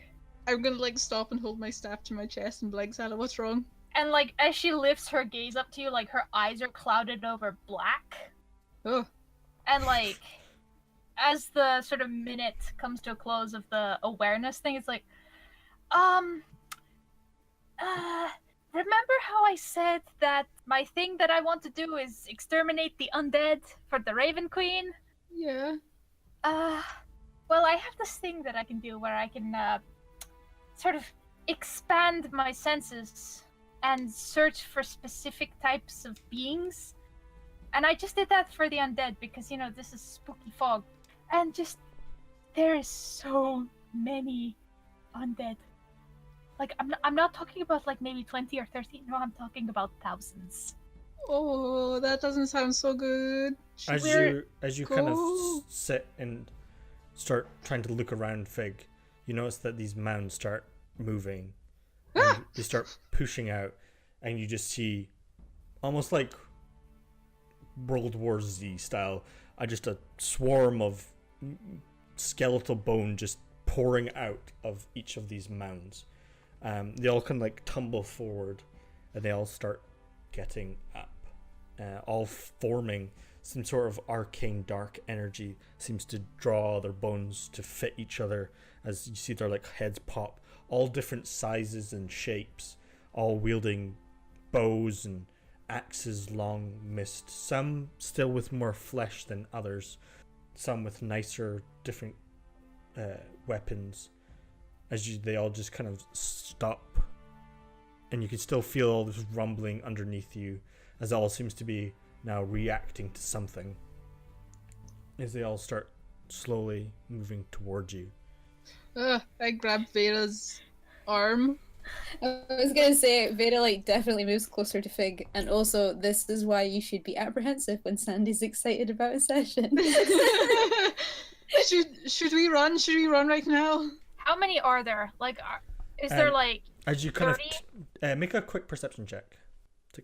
I'm gonna like stop and hold my staff to my chest and be like, Santa, what's wrong? And like as she lifts her gaze up to you, like her eyes are clouded over black. Oh. And like as the sort of minute comes to a close of the awareness thing, it's like, remember how I said that my thing that I want to do is exterminate the undead for the Raven Queen? Yeah. Well, I have this thing that I can do where I can sort of expand my senses and search for specific types of beings. And I just did that for the undead because, you know, this is spooky fog. And just, there is so many undead. Like, I'm not talking about like maybe 20 or 30. No, I'm talking about thousands. Oh, that doesn't sound so good. As you kind of sit and start trying to look around Fig, you notice that these mounds start moving. And they start pushing out, and you just see almost like World War Z style, just a swarm of skeletal bone just pouring out of each of these mounds. They all kind of like tumble forward, and they all start getting up, all forming some sort of arcane dark energy. Seems to draw their bones to fit each other as you see their like heads pop, all different sizes and shapes, all wielding bows and axes long missed, some still with more flesh than others. some with nicer, different weapons, they all just kind of stop, and you can still feel all this rumbling underneath you, as it all seems to be now reacting to something, as they all start slowly moving towards you. I grab Véda's arm. I was gonna say, Véda definitely moves closer to Fig, and also this is why you should be apprehensive when Sandy's excited about a session. Should we run? Should we run right now? How many are there? Is there as you kind 30? of make a quick perception check.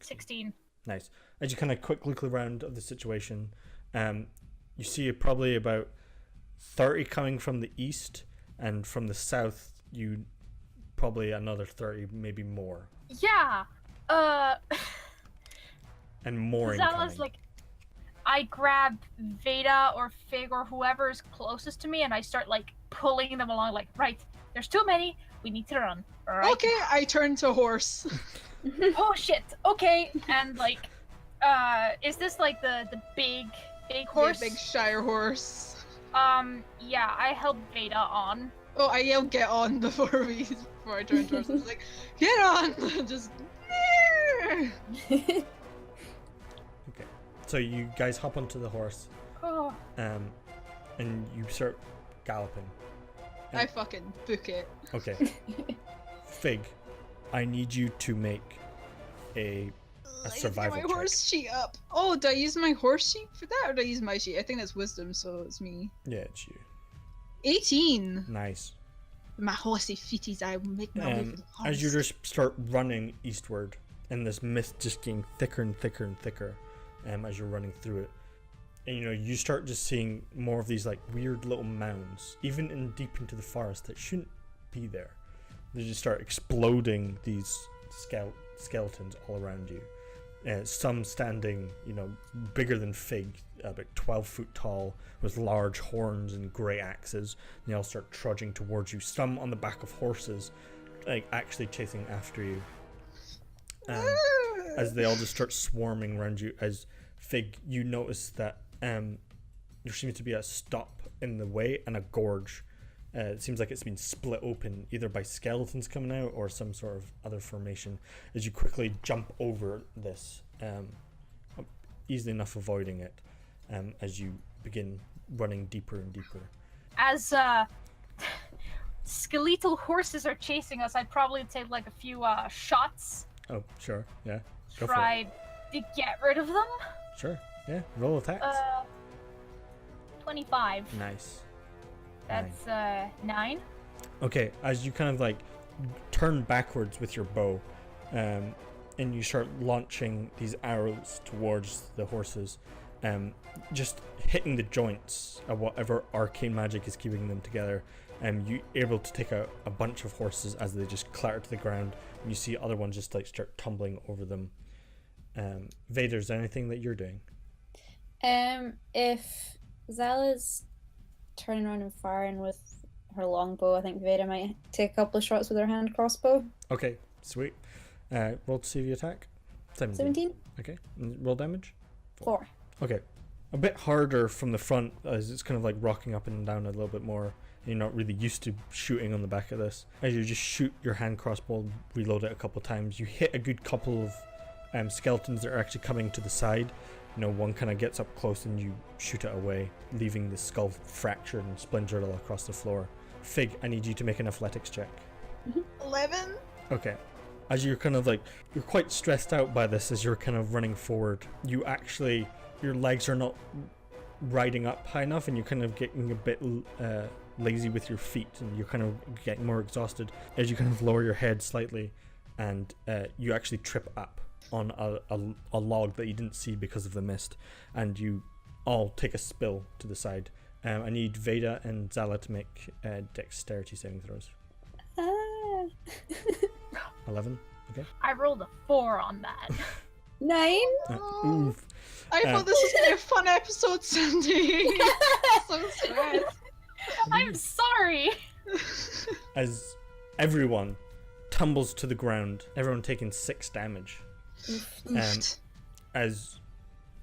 16. Nice. As you kind of quick look around of the situation, you see probably about 30 coming from the east, and from the south you probably another 30, maybe more. Yeah. And more Zala's incoming. I grab Véda or Fig or whoever is closest to me, and I start pulling them along. Right, there's too many. We need to run. Right? Okay, I turn to horse. Oh shit. Okay, and is this the big horse? Yeah, big Shire horse. Yeah, I help Véda on. Oh, I yell "get on" before I turn to horse. I was like, "Get on!" Just. Okay. So you guys hop onto the horse, Oh. and you start galloping. I fucking book it. Okay. Fig, I need you to make a survival Get my check. horse sheet up. Oh, do I use my horse sheet for that, or do I use my sheet? I think that's wisdom, so it's me. Yeah, it's you. 18. Nice. My horsey feeties, I will make my way for the horse. As you just start running eastward, and this mist just getting thicker and thicker and thicker, as you're running through it, and you start just seeing more of these weird little mounds, even in deep into the forest, that shouldn't be there. They just start exploding these skeletons all around you. Some standing, bigger than Fig, about 12 foot tall, with large horns and grey axes. And they all start trudging towards you. Some on the back of horses, actually chasing after you. As they all just start swarming around you. As Fig, you notice that there seems to be a stop in the way and a gorge. It seems like it's been split open either by skeletons coming out or some sort of other formation, as you quickly jump over this, easily enough avoiding it, as you begin running deeper and deeper. As skeletal horses are chasing us, I'd probably take a few shots. Oh, sure, yeah. Go Try to get rid of them. Sure, yeah. Roll attacks. 25. Nice. That's 9. Okay, as you kind of turn backwards with your bow, and you start launching these arrows towards the horses, just hitting the joints of whatever arcane magic is keeping them together, and you're able to take out a bunch of horses as they just clatter to the ground, and you see other ones just start tumbling over them. Véda, is there anything that you're doing? If Zala's turning around and firing with her longbow, I think Véda might take a couple of shots with her hand crossbow. Okay, sweet. Roll to see the attack. 17. Okay, and roll damage. 4. Okay, a bit harder from the front, as it's kind of rocking up and down a little bit more. You're not really used to shooting on the back of this. As you just shoot your hand crossbow, reload it a couple times, you hit a good couple of skeletons that are actually coming to the side. One kind of gets up close and you shoot it away, leaving the skull fractured and splintered all across the floor. Fig, I need you to make an athletics check. 11. Okay. As you're kind of you're quite stressed out by this as you're kind of running forward. Your legs are not riding up high enough, and you're kind of getting a bit lazy with your feet, and you're kind of getting more exhausted as you kind of lower your head slightly, and you actually trip up on a log that you didn't see because of the mist, and you all take a spill to the side. I need Véda and Zala to make dexterity saving throws. 11. Okay. I rolled a 4 on that. 9. Oof. I thought this was gonna be a fun episode, Sandy. So stressed. I'm sorry. As everyone tumbles to the ground, everyone taking 6 damage. As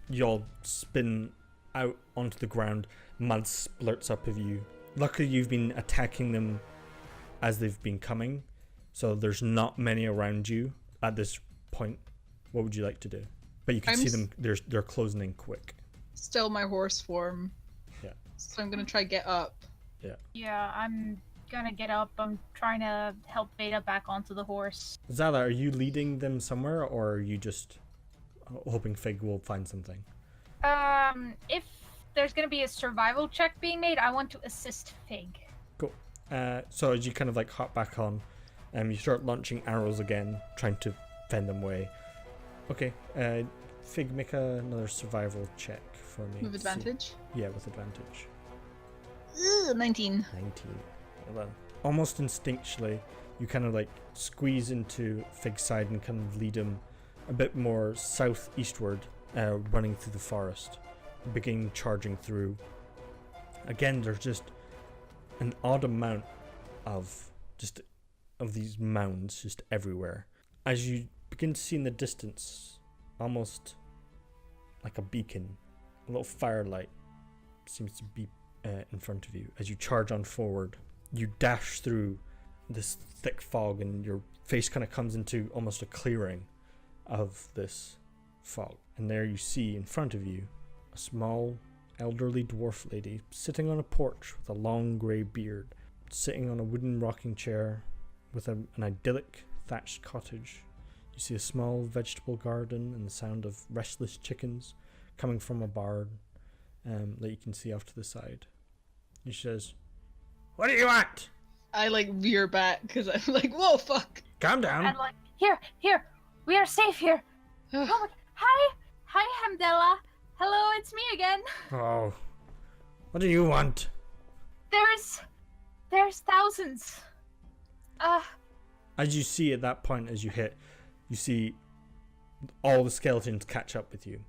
y'all spin out onto the ground, mud splurts up of you. Luckily, you've been attacking them as they've been coming, so there's not many around you at this point. What would you like to do? But you can see them, they're closing in quick. Still my horse form. Yeah. So I'm gonna try get up. Yeah, I'm gonna get up. I'm trying to help Véda back onto the horse. Zala, are you leading them somewhere, or are you just hoping Fig will find something? If there's gonna be a survival check being made, I want to assist Fig. Cool. So as you kind of like hop back on, you start launching arrows again, trying to fend them away. Okay. Fig, make another survival check for me. With advantage? Yeah, with advantage. 19. 19. Well, almost instinctually, you kind of like squeeze into Fig's side and kind of lead him a bit more southeastward, running through the forest, begin charging through. Again, there's just an odd amount of these mounds just everywhere. As you begin to see in the distance, almost like a beacon, a little firelight seems to be in front of you. As you charge on forward, you dash through this thick fog, and your face kind of comes into almost a clearing of this fog. And there you see in front of you a small elderly dwarf lady sitting on a porch with a long grey beard, sitting on a wooden rocking chair with an idyllic thatched cottage. You see a small vegetable garden and the sound of restless chickens coming from a barn that you can see off to the side. And she says, "What do you want?" I like veer back because I'm like, whoa, fuck. Calm down. And like, here, we are safe here. Oh my, hi, Hamdella. Hello, it's me again. Oh, what do you want? There's thousands. As you see at that point, as you hit, you see all the skeletons catch up with you,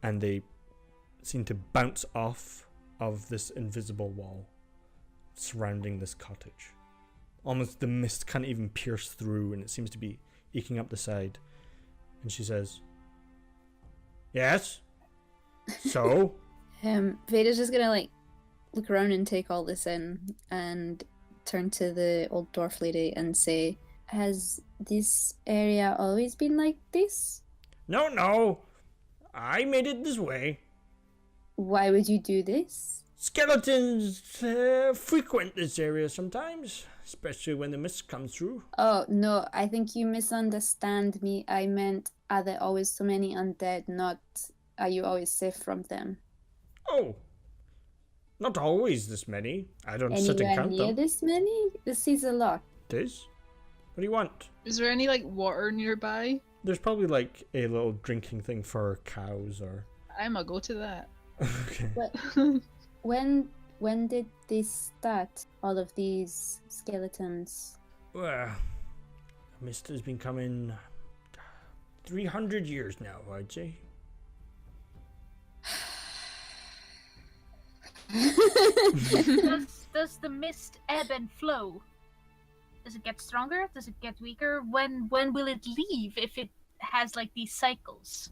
and they seem to bounce off of this invisible wall surrounding this cottage. Almost the mist can't even pierce through, and it seems to be eking up the side. And she says, "Yes? So?" Véda's just gonna like look around and take all this in and turn to the old dwarf lady and say, "Has this area always been like this?" No. I made it this way. Why would you do this? Skeletons frequent this area sometimes, especially when the mist comes through. Oh, no, I think you misunderstand me. I meant, are there always so many undead, not are you always safe from them? Oh, not always this many. I don't sit and Anywhere count near them. this many? This is a lot. It is? What do you want? Is there any like water nearby? There's probably like a little drinking thing for cows or... I'ma go to that. Okay. But when did this start, all of these skeletons? Well, the mist has been coming 300 years now, I'd say. Does the mist ebb and flow? Does it get stronger? Does it get weaker? When will it leave if it has like these cycles?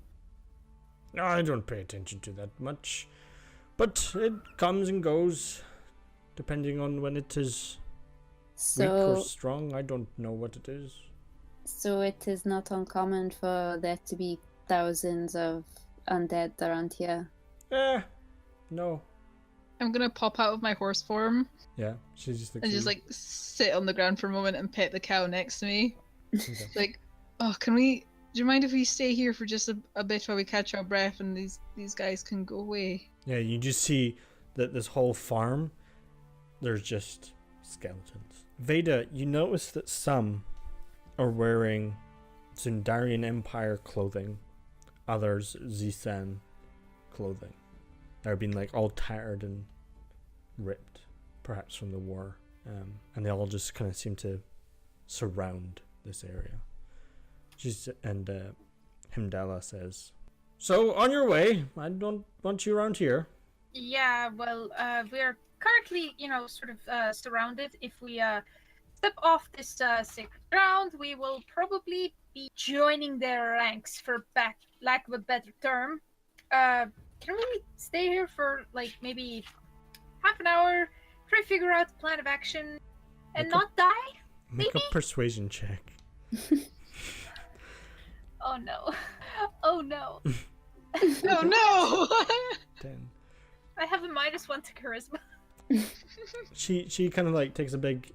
No, I don't pay attention to that much. But it comes and goes, depending on when it is weak or strong. I don't know what it is. So it is not uncommon for there to be thousands of undead around here? No. I'm gonna pop out of my horse form Yeah, she's just like... and just like sit on the ground for a moment and pet the cow next to me. Okay. Like, oh, do you mind if we stay here for just a bit while we catch our breath and these guys can go away? Yeah, you just see that this whole farm, there's just skeletons. Véda, you notice that some are wearing Zundarian Empire clothing, others Zisan clothing. They're being like all tattered and ripped, perhaps from the war, and they all just kind of seem to surround this area. Himdala says, "So on your way. I don't want you around here." Yeah, well, we're currently, sort of surrounded. If we step off this sacred ground, we will probably be joining their ranks, for lack of a better term. Can we stay here for like maybe half an hour, try to figure out the plan of action, and Make not die? Make Maybe? a persuasion check. Oh no. Oh no. Oh no! 10. I have a -1 to charisma. She kind of like takes a big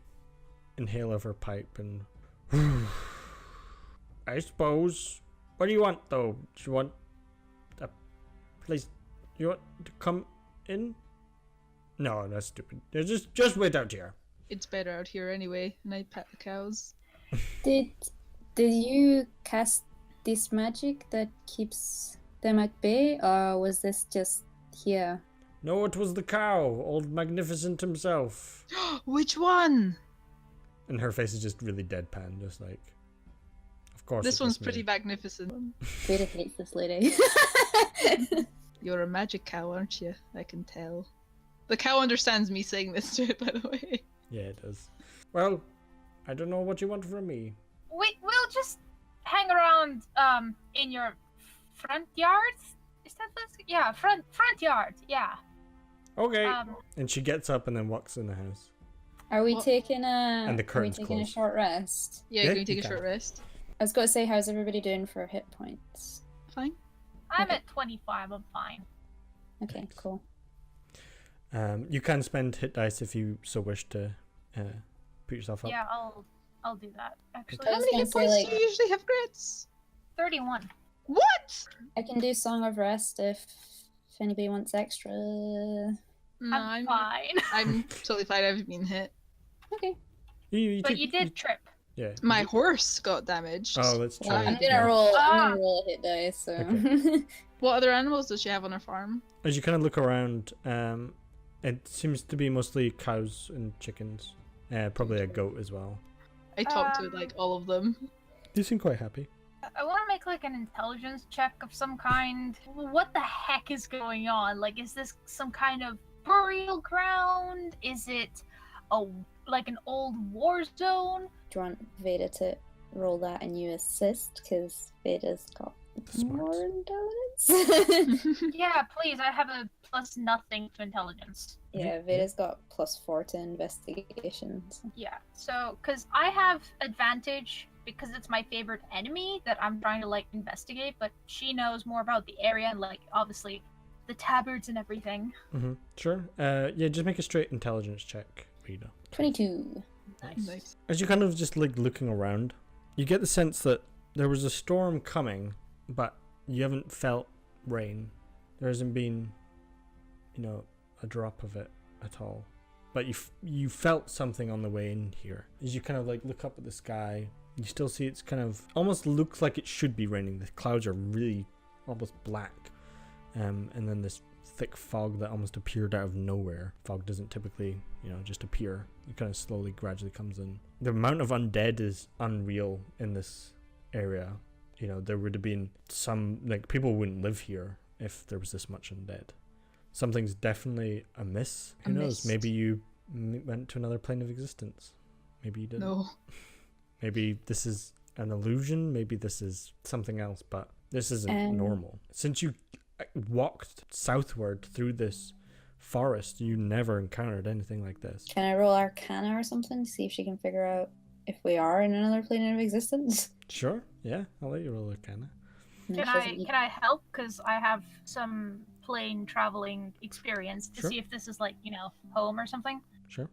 inhale of her pipe and I suppose. What do you want though? Do you want a place? You want to come in? No, that's stupid. Just wait out here. It's better out here anyway, and I pet the cows. Did you cast this magic that keeps them at bay, or was this just here? No, it was the cow, old Magnificent himself. Which one? And her face is just really deadpan, just like. Of course. This it was one's pretty me. magnificent. Véda hates this lady. You're a magic cow, aren't you? I can tell. The cow understands me saying this to it, by the way. Yeah, it does. Well, I don't know what you want from me. We'll just hang around in your front yard. Is that what's... Yeah, front yard. Yeah. Okay. And she gets up and then walks in the house. Are we What? taking And the a curtains a closed. short rest? Yeah, Yeah, can we take you a can. short rest? I was going to say, how's everybody doing for hit points? Fine. I'm Okay. at 25. I'm fine. Okay, Thanks. cool. You can spend hit dice if you so wish to put yourself up. Yeah, I'll do that. Actually, I How was many gonna hit say, points like- do you usually have, Grits? 31. What? I can do Song of Rest if anybody wants extra. No, I'm fine. I'm totally fine. I haven't been hit. Okay. But take- you did trip. Yeah. My horse got damaged. Oh, that's true. Well, I'm Yeah. gonna roll a hit dice, so. Okay. What other animals does she have on her farm? As you kind of look around, it seems to be mostly cows and chickens. Probably a goat as well. I talked to like all of them. You seem quite happy. I want to make like an intelligence check of some kind. What the heck is going on? Like, is this some kind of burial ground? Is it like an old war zone? Do you want Véda to roll that and you assist? Because Veda's got Smart. more intelligence. Yeah, please. I have a +0 to intelligence. Yeah, Veda's got +4 to investigation. So. Yeah. So, because I have advantage because it's my favorite enemy that I'm trying to like investigate, but she knows more about the area and like obviously the tabards and everything. Mm-hmm. Sure. Yeah, just make a straight intelligence check, Véda. 22. Nice. As you're kind of just like looking around, you get the sense that there was a storm coming, but you haven't felt rain. There hasn't been, a drop of it at all. But you felt something on the way in here. As you kind of like look up at the sky, you still see it's kind of almost looks like it should be raining. The clouds are really almost black, and then this thick fog that almost appeared out of nowhere. Fog doesn't typically, just appear. It kind of slowly, gradually comes in. The amount of undead is unreal in this area. There would have been some, like, people wouldn't live here if there was this much undead. Something's definitely amiss. Who knows? Amiss. Maybe you went to another plane of existence. Maybe you didn't. No. Maybe this is an illusion. Maybe this is something else, but this isn't normal. Since you walked southward through this forest, you never encountered anything like this. Can I roll Arcana or something to see if she can figure out if we are in another plane of existence? Sure. Yeah, I'll let you roll Arcana. No, Can she doesn't I help? Because I have some plane traveling experience to Sure. see if this is like home or something. Sure.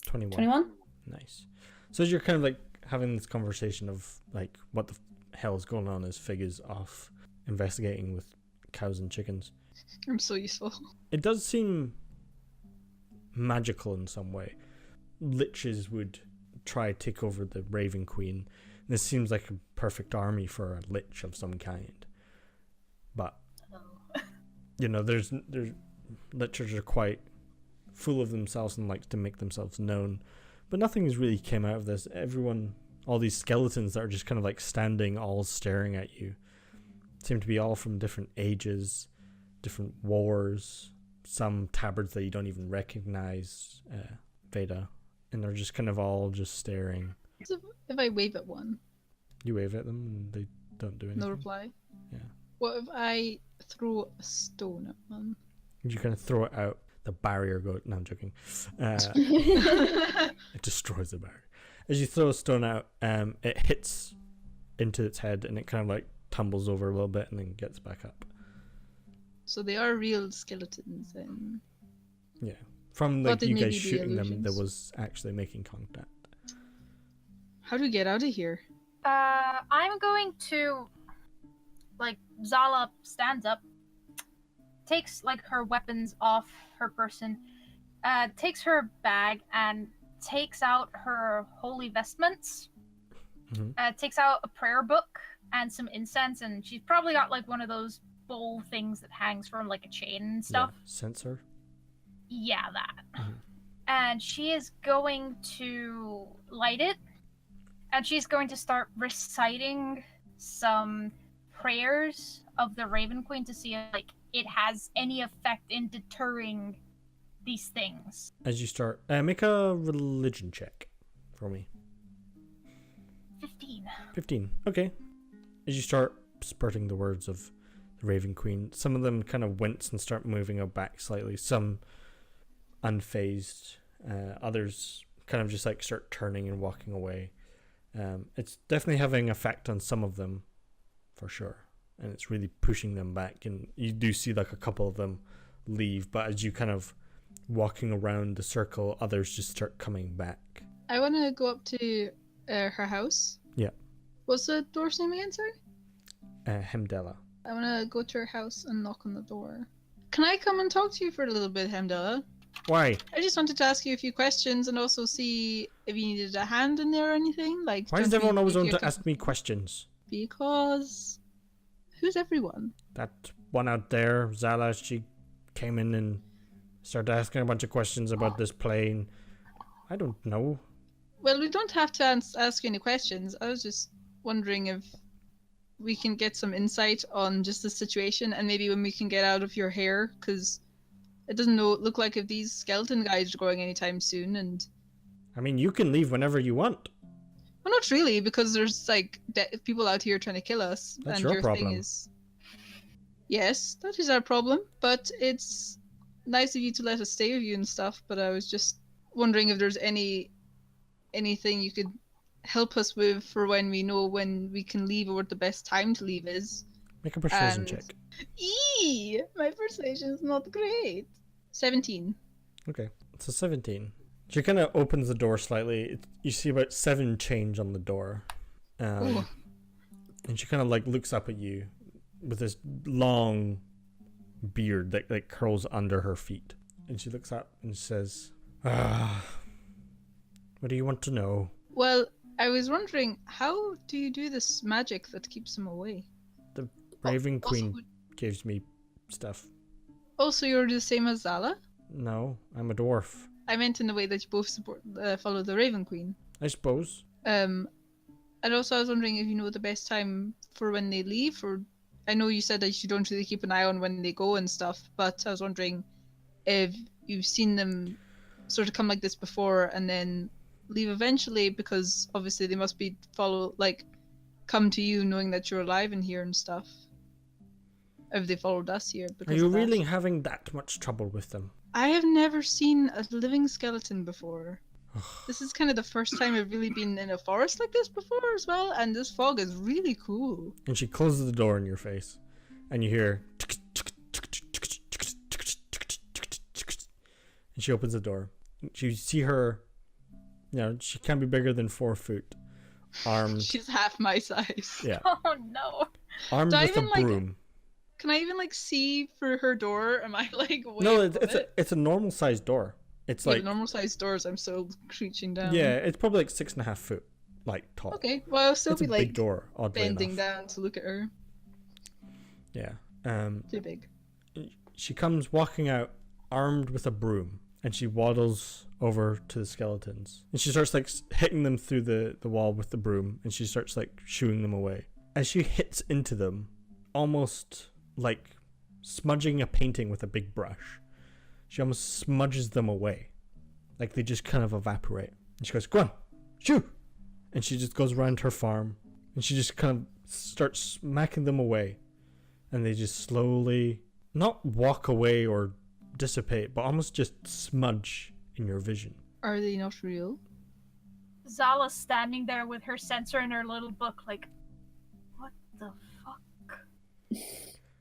21. 21? Nice. So as you're kind of like having this conversation of like what the hell is going on as Fig off investigating with cows and chickens, I'm so useful. it does seem magical in some way. Liches would try to take over the Raven Queen. This seems like a perfect army for a lich of some kind. But Oh. there's lichers are quite full of themselves and like to make themselves known. But nothing has really came out of this. All these skeletons that are just kind of like standing, all staring at you, seem to be all from different ages, different wars, some tabards that you don't even recognize, Véda, and they're just kind of all just staring. So if I wave at one, You wave at them and they don't do anything. no reply. Yeah. What if I throw a stone at one? You kind of throw it out. The barrier goes. No, I'm joking. It destroys the barrier. As you throw a stone out, it hits into its head and it kind of like tumbles over a little bit and then gets back up. So they are real skeletons then. Yeah. From like you guys shooting them, there illusions. was actually making contact. How do we get out of here? I'm going to, like, Zala stands up, takes like her weapons off her person, takes her bag and takes out her holy vestments, takes out a prayer book and some incense, and she's probably got like one of those bowl things that hangs from like a chain and stuff. Yeah, sensor. Yeah, that. And she is going to light it, and she's going to start reciting some prayers of the Raven Queen to see if like it has any effect in deterring these things. As you start, make a religion check for me. 15. Okay. As you start spurting the words of the Raven Queen, some of them kind of wince and start moving back slightly. Some unfazed, others kind of just like start turning and walking away. It's definitely having effect on some of them, for sure, and it's really pushing them back. And you do see like a couple of them leave, but as you kind of walking around the circle, others just start coming back. I want to go up to her house. Yeah. What's the door's name again, sorry? Hemdella. I want to go to her house and knock on the door. Can I come and talk to you for a little bit, Hemdella? Why? I just wanted to ask you a few questions and also see if you needed a hand in there or anything. Like, why does everyone always want to ask me questions? Because who's everyone? That one out there, Zala, she came in and started asking a bunch of questions about this plane. I don't know. Well, we don't have to ask you any questions. I was just wondering if we can get some insight on just the situation and maybe when we can get out of your hair, because it doesn't look like if these skeleton guys are going anytime soon. And I mean, you can leave whenever you want. well, not really, because there's like people out here trying to kill us. That's and your problem. Thing is, yes, that is our problem. But it's nice of you to let us stay with you and stuff. But I was just wondering if there's anything you could help us with for when we know when we can leave or what the best time to leave is. Make a persuasion check. My persuasion is not great. 17. Okay, so 17. She kind of opens the door slightly. You see about 7 change on the door. And she kind of like looks up at you with this long beard that like curls under her feet. And she looks up and says, what do you want to know? Well, I was wondering, how do you do this magic that keeps them away? The Raven Queen gives me stuff. Also, you're the same as Zala? No, I'm a dwarf. I meant in the way that you both follow the Raven Queen. I suppose. And also I was wondering if you know the best time for when they leave, or I know you said that you don't really keep an eye on when they go and stuff, but I was wondering if you've seen them sort of come like this before and then leave eventually, because obviously they must be come to you knowing that you're alive in here and stuff. If they followed us here. Are you really having that much trouble with them? I have never seen a living skeleton before. This is kind of the first time I've really been in a forest like this before as well, and this fog is really cool. And she closes the door in your face, and you hear, and she opens the door. You see her, she can't be bigger than 4 foot, armed. She's half my size. Yeah. Oh no. Armed with a broom. Can I even see through her door? Am I way No, it's a normal sized door. It's like normal sized doors. I'm still creeping down. Yeah, it's probably like 6.5 foot, tall. Okay, well, I'll still it's be a big door, bending down to look at her. Yeah. Too big. She comes walking out, armed with a broom, and she waddles over to the skeletons, and she starts hitting them through the wall with the broom, and she starts shooing them away. As she hits into them, almost like smudging a painting with a big brush, she almost smudges them away, like they just kind of evaporate. And she goes, "Go on, shoot!" And she just goes around her farm, and she just kind of starts smacking them away, and they just slowly not walk away or dissipate, but almost just smudge in your vision. Are they not real? Zala's standing there with her sensor in her little book, like, what the fuck?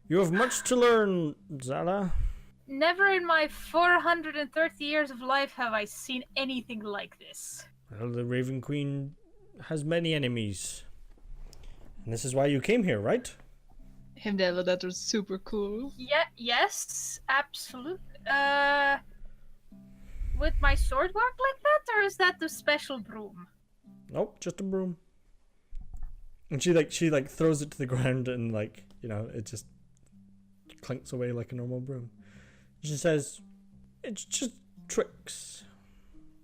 You have much to learn, Zala. Never in my 430 years of life have I seen anything like this. Well, the Raven Queen has many enemies. And this is why you came here, right? Himdela, that was super cool. Yeah, yes, absolutely. Would my sword work like that, or is that the special broom? Nope, just a broom. And she throws it to the ground and it just clinks away like a normal broom. She says, it's just tricks.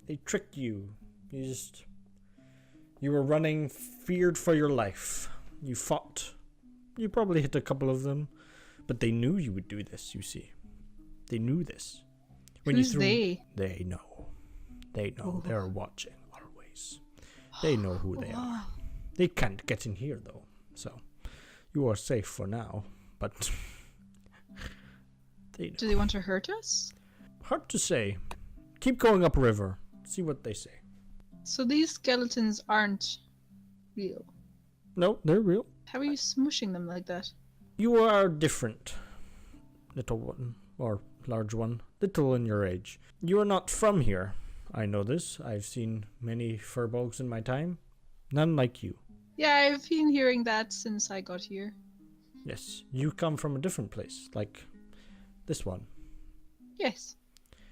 They trick you. You were running, feared for your life. You fought. You probably hit a couple of them. But they knew you would do this, you see. They knew this. Who's they? They know. They know. They're watching, always. They know who they are. They can't get in here, though. So, you are safe for now. But... they know. Do they want to hurt us? Hard to say. Keep going upriver. See what they say. So these skeletons aren't real? No, they're real. How are you smushing them like that? You are different, little one, or large one, little in your age. You are not from here. I know this. I've seen many furbolgs in my time. None like you. Yeah, I've been hearing that since I got here. Yes, you come from a different place, like this one. Yes,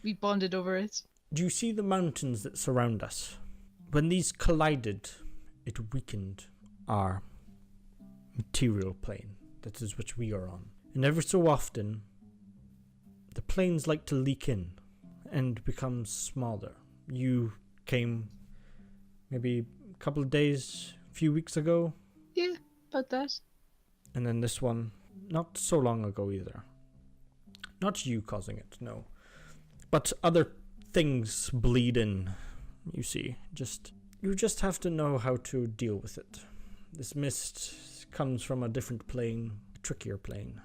we bonded over it. Do you see the mountains that surround us? When these collided, it weakened our material plane, that is which we are on. And every so often, the planes like to leak in and become smaller. You came maybe a couple of days, a few weeks ago. Yeah, about that. And then this one, not so long ago either. Not you causing it, no. But other things bleed in, you see. You just have to know how to deal with it. This mist comes from a different plane, a trickier plane.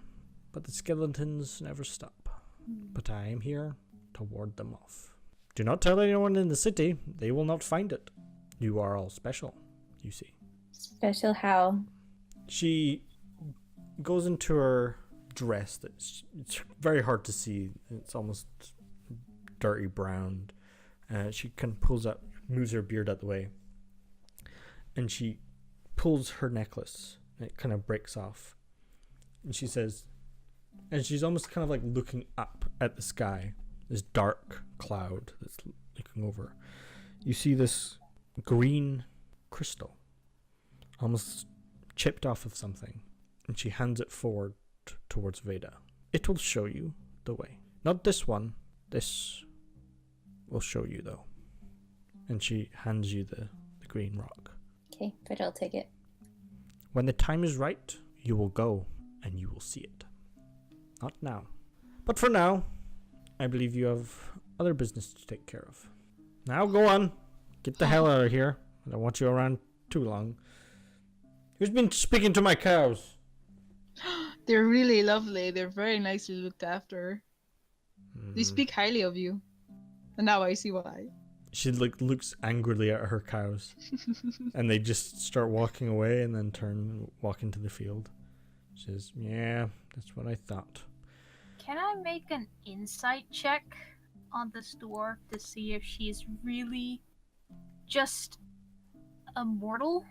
But the skeletons never stop. But I am here to ward them off. Do not tell anyone in the city. They will not find it. You are all special, you see. Special how? She goes into her dress. It's very hard to see. It's almost dirty brown. She kind of moves her beard out the way. And she pulls her necklace. And it kind of breaks off. And she says... And she's almost kind of like looking up at the sky. This dark cloud that's looking over. You see this green crystal. Almost chipped off of something. And she hands it forward towards Véda. It will show you the way. Not this one. This will show you though. And she hands you the green rock. Okay, but I'll take it. When the time is right, you will go and you will see it. Not now. But for now, I believe you have other business to take care of. Now go on. Get the hell out of here. I don't want you around too long. Who's been speaking to my cows? They're really lovely. They're very nicely looked after. They speak highly of you. And now I see why. She looks angrily at her cows. And they just start walking away and then walk into the field. She says, yeah, that's what I thought. Can I make an insight check on this dwarf to see if she's really just a mortal?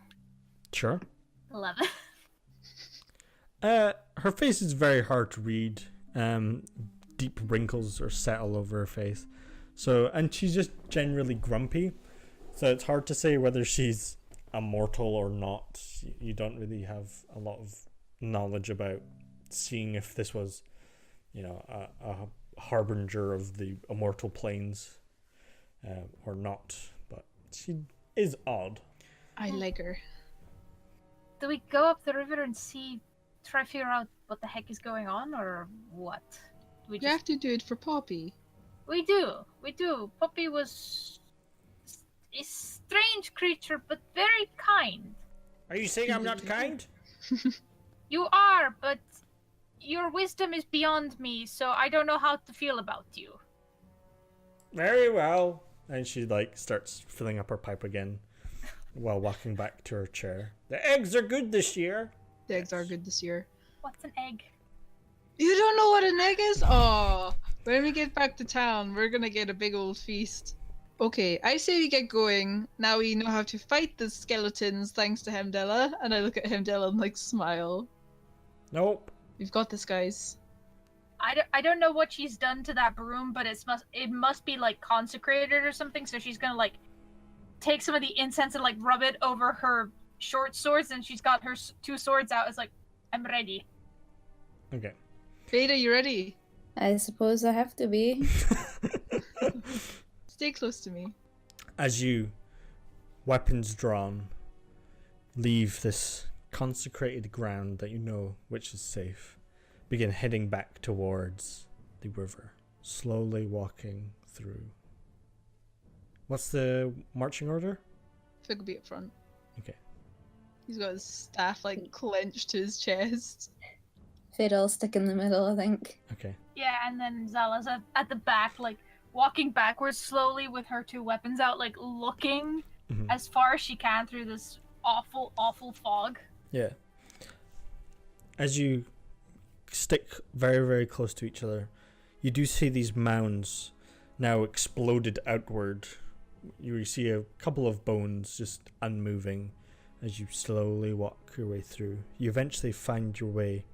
Sure. 11. Her face is very hard to read. Deep wrinkles are set all over her face. And she's just generally grumpy. So it's hard to say whether she's a mortal or not. You don't really have a lot of knowledge about seeing if this was, a harbinger of the immortal planes or not. But she is odd. I like her. Do we go up the river and try to figure out what the heck is going on, or what? You have to do it for Poppy. We do. Poppy was a strange creature, but very kind. Are you saying I'm not kind? You are, but Your wisdom is beyond me, so I don't know how to feel about you. Very well. And she starts filling up her pipe again while walking back to her chair. The eggs are good this year. The eggs are good this year. What's an egg? You don't know what an egg is? Oh, when we get back to town, we're gonna get a big old feast. Okay, I say we get going. Now we know how to fight the skeletons thanks to Hemdella. And I look at Hemdella and smile. Nope. We've got this, guys. I don't know what she's done to that broom, but it must be consecrated or something. So she's gonna take some of the incense and rub it over her short swords, and she's got her 2 swords out. It's I'm ready. Okay. Véda, you ready? I suppose I have to be. Stay close to me. As you, weapons drawn, leave this consecrated ground that you know which is safe, begin heading back towards the river, slowly walking through. What's the marching order? Fig will be up front. Okay. He's got his staff clenched to his chest. Fiddle stick in the middle, I think. Okay. Yeah, and then Zala's at the back, walking backwards slowly with her 2 weapons out, looking as far as she can through this awful, awful fog. Yeah. As you stick very, very close to each other, you do see these mounds now exploded outward. You see a couple of bones just unmoving as you slowly walk your way through. You eventually find your way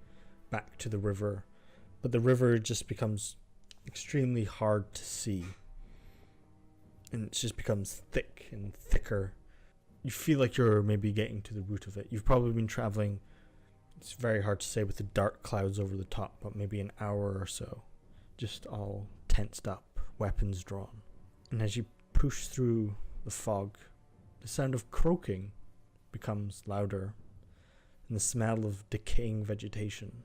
back to the river, but the river just becomes extremely hard to see, and it just becomes thick and thicker. You feel like you're maybe getting to the root of it. You've probably been traveling, it's very hard to say with the dark clouds over the top, but maybe an hour or so, just all tensed up, weapons drawn. And as you push through the fog, the sound of croaking becomes louder, and the smell of decaying vegetation.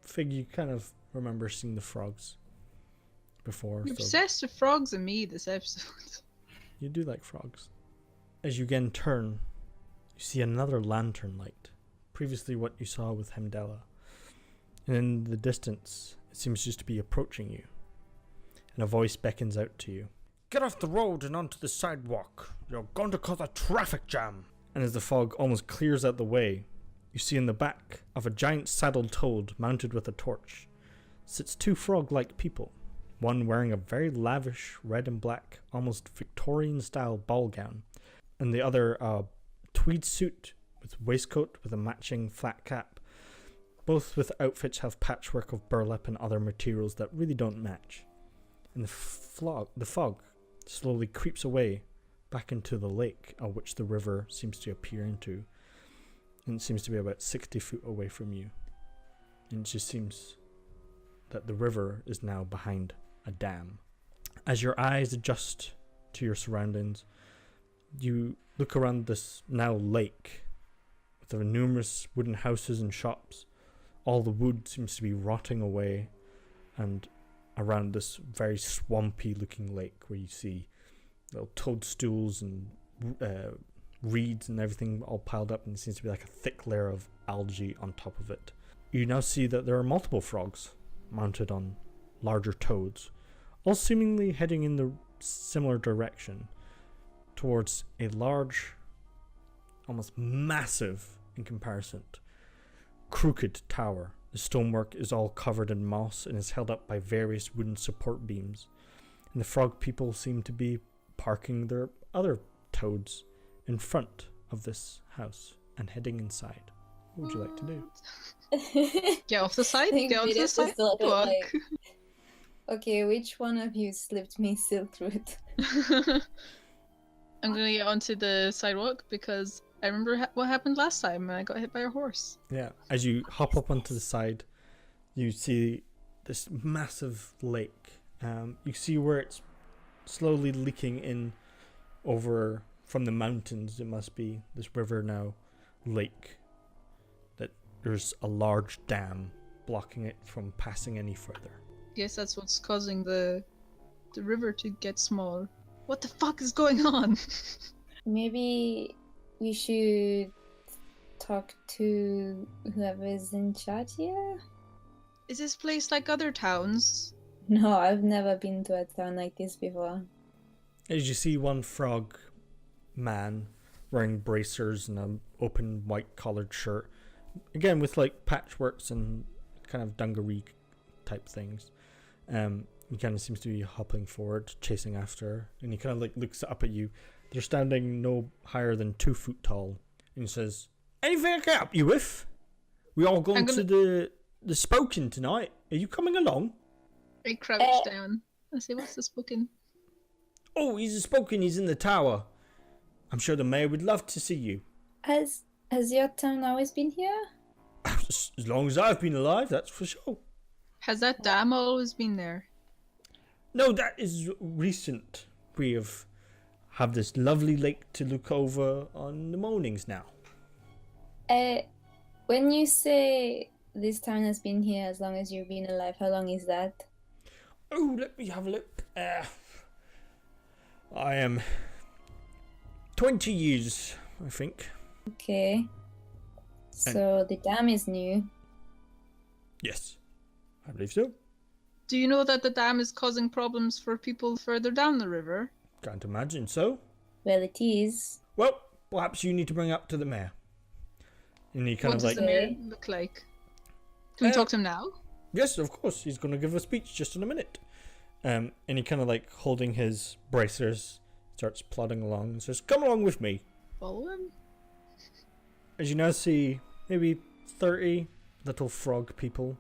Fig, you kind of remember seeing the frogs before. You're so obsessed with frogs and me this episode. you do like frogs. As you again turn, you see another lantern light, previously what you saw with Hemdella. And in the distance, it seems just to be approaching you, and a voice beckons out to you. Get off the road and onto the sidewalk. You're going to cause a traffic jam. And as the fog almost clears out the way, you see in the back of a giant saddled toad mounted with a torch sits 2 frog-like people, one wearing a very lavish red and black, almost Victorian-style ball gown, and the other a tweed suit with waistcoat with a matching flat cap. Both with outfits have patchwork of burlap and other materials that really don't match. And the fog slowly creeps away back into the lake, of which the river seems to appear into. And it seems to be about 60 feet away from you. And it just seems that the river is now behind a dam. As your eyes adjust to your surroundings, you look around this now lake with the numerous wooden houses and shops. All the wood seems to be rotting away, and around this very swampy looking lake where you see little toadstools and reeds and everything all piled up, and it seems to be like a thick layer of algae on top of it. You now see that there are multiple frogs mounted on larger toads, all seemingly heading in the similar direction towards a large, almost massive in comparison, crooked tower. The stonework is all covered in moss and is held up by various wooden support beams, and the frog people seem to be parking their other toads in front of this house and heading inside. What would you like to do? Get off the side. think Get onto the Véda's just a little bit sidewalk. like, okay, which one of you slipped me silk route? I'm gonna get onto the sidewalk because I remember what happened last time when I got hit by a horse. Yeah, as you hop up onto the side, you see this massive lake. You see where it's slowly leaking in over from the mountains. It must be this river now, lake, that there's a large dam blocking it from passing any further. Guess that's what's causing the river to get small. What the fuck is going on? Maybe we should talk to whoever is in charge here? Is this place like other towns? No, I've never been to a town like this before. As you see one frog man wearing bracers and an open white collared shirt, again with like patchworks and kind of dungaree type things. He kind of seems to be hopping forward, chasing after her, and he kind of like looks up at you. They're standing no higher than 2 foot tall, and he says, "Anything I can help you with? We all going to the spoken tonight. Are you coming along?" I crouch down. I say, "What's the spoken?" "Oh, he's a spoken. He's in the tower. I'm sure the mayor would love to see you." Has your town always been here? As long as I've been alive, that's for sure. Has that dam always been there? No, that is recent. We have this lovely lake to look over on the mornings now. When you say this town has been here as long as you've been alive, how long is that? Oh, let me have a look. I am 20 years, I think. Okay. So the dam is new. Yes, I believe so. Do you know that the dam is causing problems for people further down the river? Can't imagine so. Well, it is. Well, perhaps you need to bring it up to the mayor. And he kind What of does like... the mayor look like? Can we talk to him now? Yes, of course. He's going to give a speech just in a minute. And he kind of like holding his bracers, starts plodding along and says, "Come along with me." Follow him? As you now see maybe 30 little frog people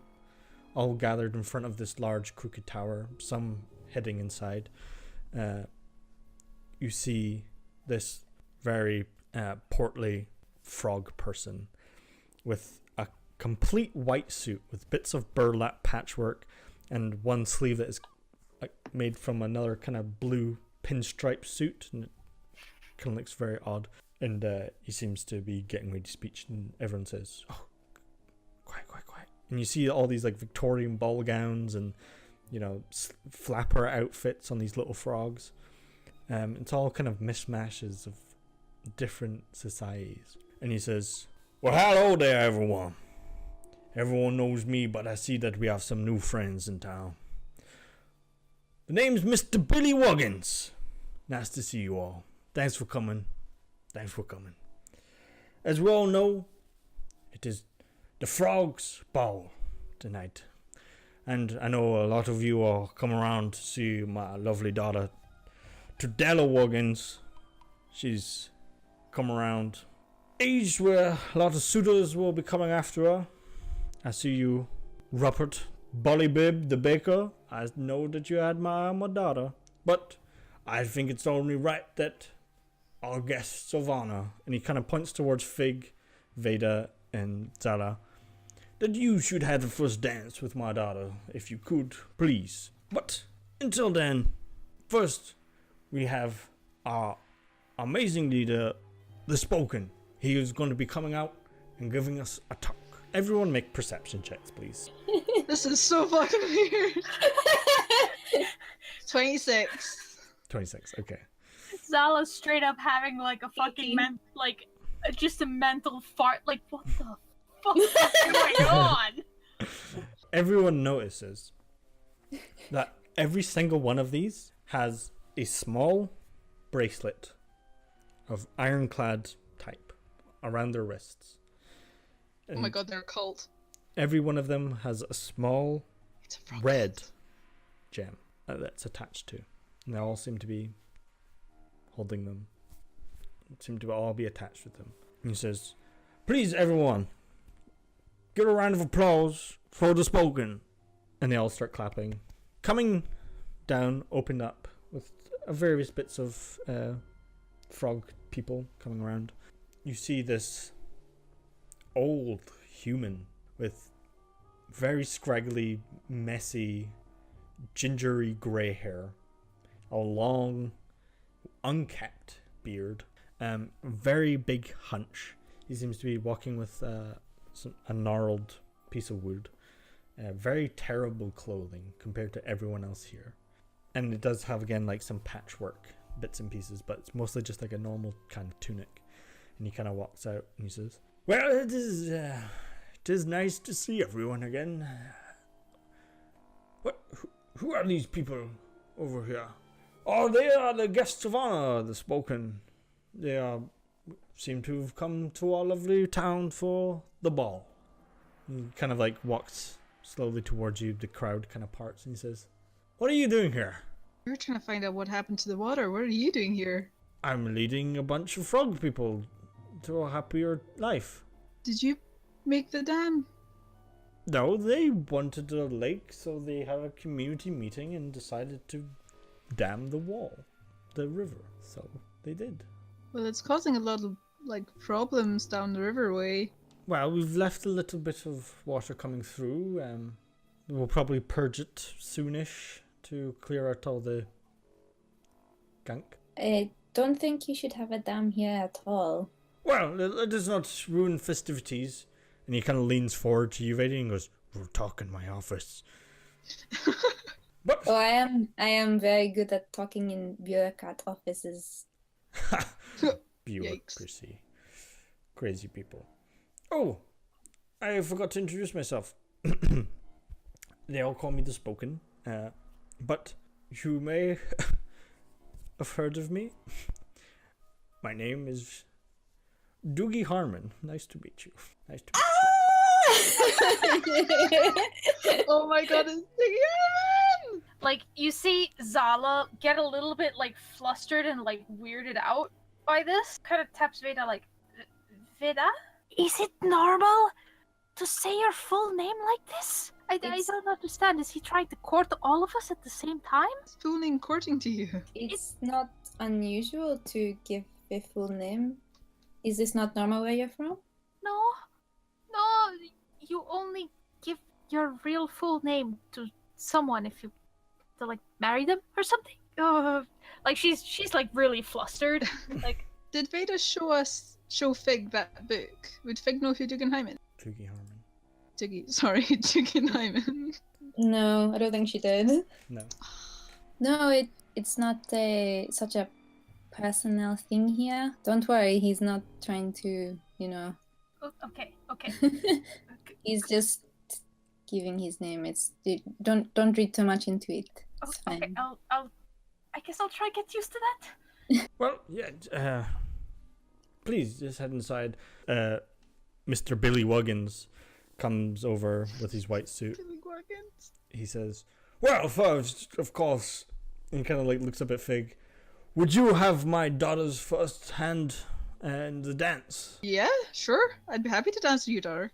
all gathered in front of this large crooked tower, some heading inside. You see this very portly frog person with a complete white suit with bits of burlap patchwork and one sleeve that is made from another kind of blue pinstripe suit, and it kind of looks very odd. And he seems to be getting ready to speech, and everyone says, "Oh, quiet, quiet, quiet." And you see all these like Victorian ball gowns and, you know, flapper outfits on these little frogs. It's all kind of mishmashes of different societies. And he says, "Well, hello there, everyone. Everyone knows me, but I see that we have some new friends in town. The name's Mr. Billy Wuggins. Nice to see you all. Thanks for coming. Thanks for coming. As we all know, it is the Frogs' Ball tonight. And I know a lot of you all come around to see my lovely daughter, Tudela Wuggins. She's come around age where a lot of suitors will be coming after her. I see you, Rupert Bullybib the baker. I know that you admire my daughter, but I think it's only right that our guests of honor," and he kind of points towards Fig, Véda, and Zala, "that you should have the first dance with my daughter, if you could, please. But until then, first we have our amazing leader, the Spoken. He is going to be coming out and giving us a talk. Everyone make perception checks, please." This is so fucking weird. 26. 26, okay. Zala's straight up having like a fucking just a mental fart. Like, what the fuck is going on? Everyone notices that every single one of these has a small bracelet of ironclad type around their wrists. Oh my god, they're a cult. Every one of them has a small red gem that's attached to. And they all seem to be holding them. Seem to all be attached with them. And he says, "Please, everyone, give a round of applause for the Spoken." And they all start clapping. Coming down, opened up with various bits of frog people coming around. You see this old human with very scraggly, messy, gingery grey hair, a long, unkept beard, very big hunch. He seems to be walking with a gnarled piece of wood, very terrible clothing compared to everyone else here. And it does have, again, like some patchwork bits and pieces, but it's mostly just like a normal kind of tunic. And he kind of walks out and he says, "Well, it is nice to see everyone again. Who are these people over here? Oh, they are the guests of honor, the spoken. They seem to have come to our lovely town for the ball. He kind of like walks slowly towards you. The crowd kind of parts, and he says, "What are you doing here?" We're trying to find out what happened to the water. What are you doing here? I'm leading a bunch of frog people to a happier life. Did you make the dam? No, they wanted a lake, so they had a community meeting and decided to dam the wall, the river. So they did. Well, it's causing a lot of problems down the riverway. Well, we've left a little bit of water coming through. We'll probably purge it soonish to clear out all the gunk. I don't think you should have a dam here at all. Well, it does not ruin festivities. And he kind of leans forward to you, Véda, and goes, "We'll talk in my office." But Oh, I am very good at talking in bureaucrat offices. bureaucracy. Crazy people. Oh, I forgot to introduce myself. They all call me the Spoken, but you may have heard of me. My name is Doogie Harmon. Nice to meet you. Nice to meet you. Oh my god, it's Digimon! Like, you see Zala get a little bit, flustered and, weirded out by this. Kind of taps Véda, Véda? Is it normal to say your full name like this? I don't understand. Is he trying to court all of us at the same time? It's full name courting to you. It's not unusual to give a full name. Is this not normal where you're from? No, you only give your real full name to someone if you marry them or something. She's really flustered. Did Véda show Fig that book? Would Fig know who Dugenheimen? Doogie Harmon. Dugenheimen. No, I don't think she did. No. No, it's not such a personal thing here. Don't worry, he's not trying to, Okay. He's just giving his name. Don't read too much into it. It's Okay, fine. I guess I'll try to get used to that. Well, yeah. Please just head inside. Mr. Billy Wuggins comes over with his white suit. Billy Workins. He says, "Well, first, of course," and kind of looks up at Fig. "Would you have my daughter's first hand in the dance?" Yeah, sure. I'd be happy to dance with you, daughter.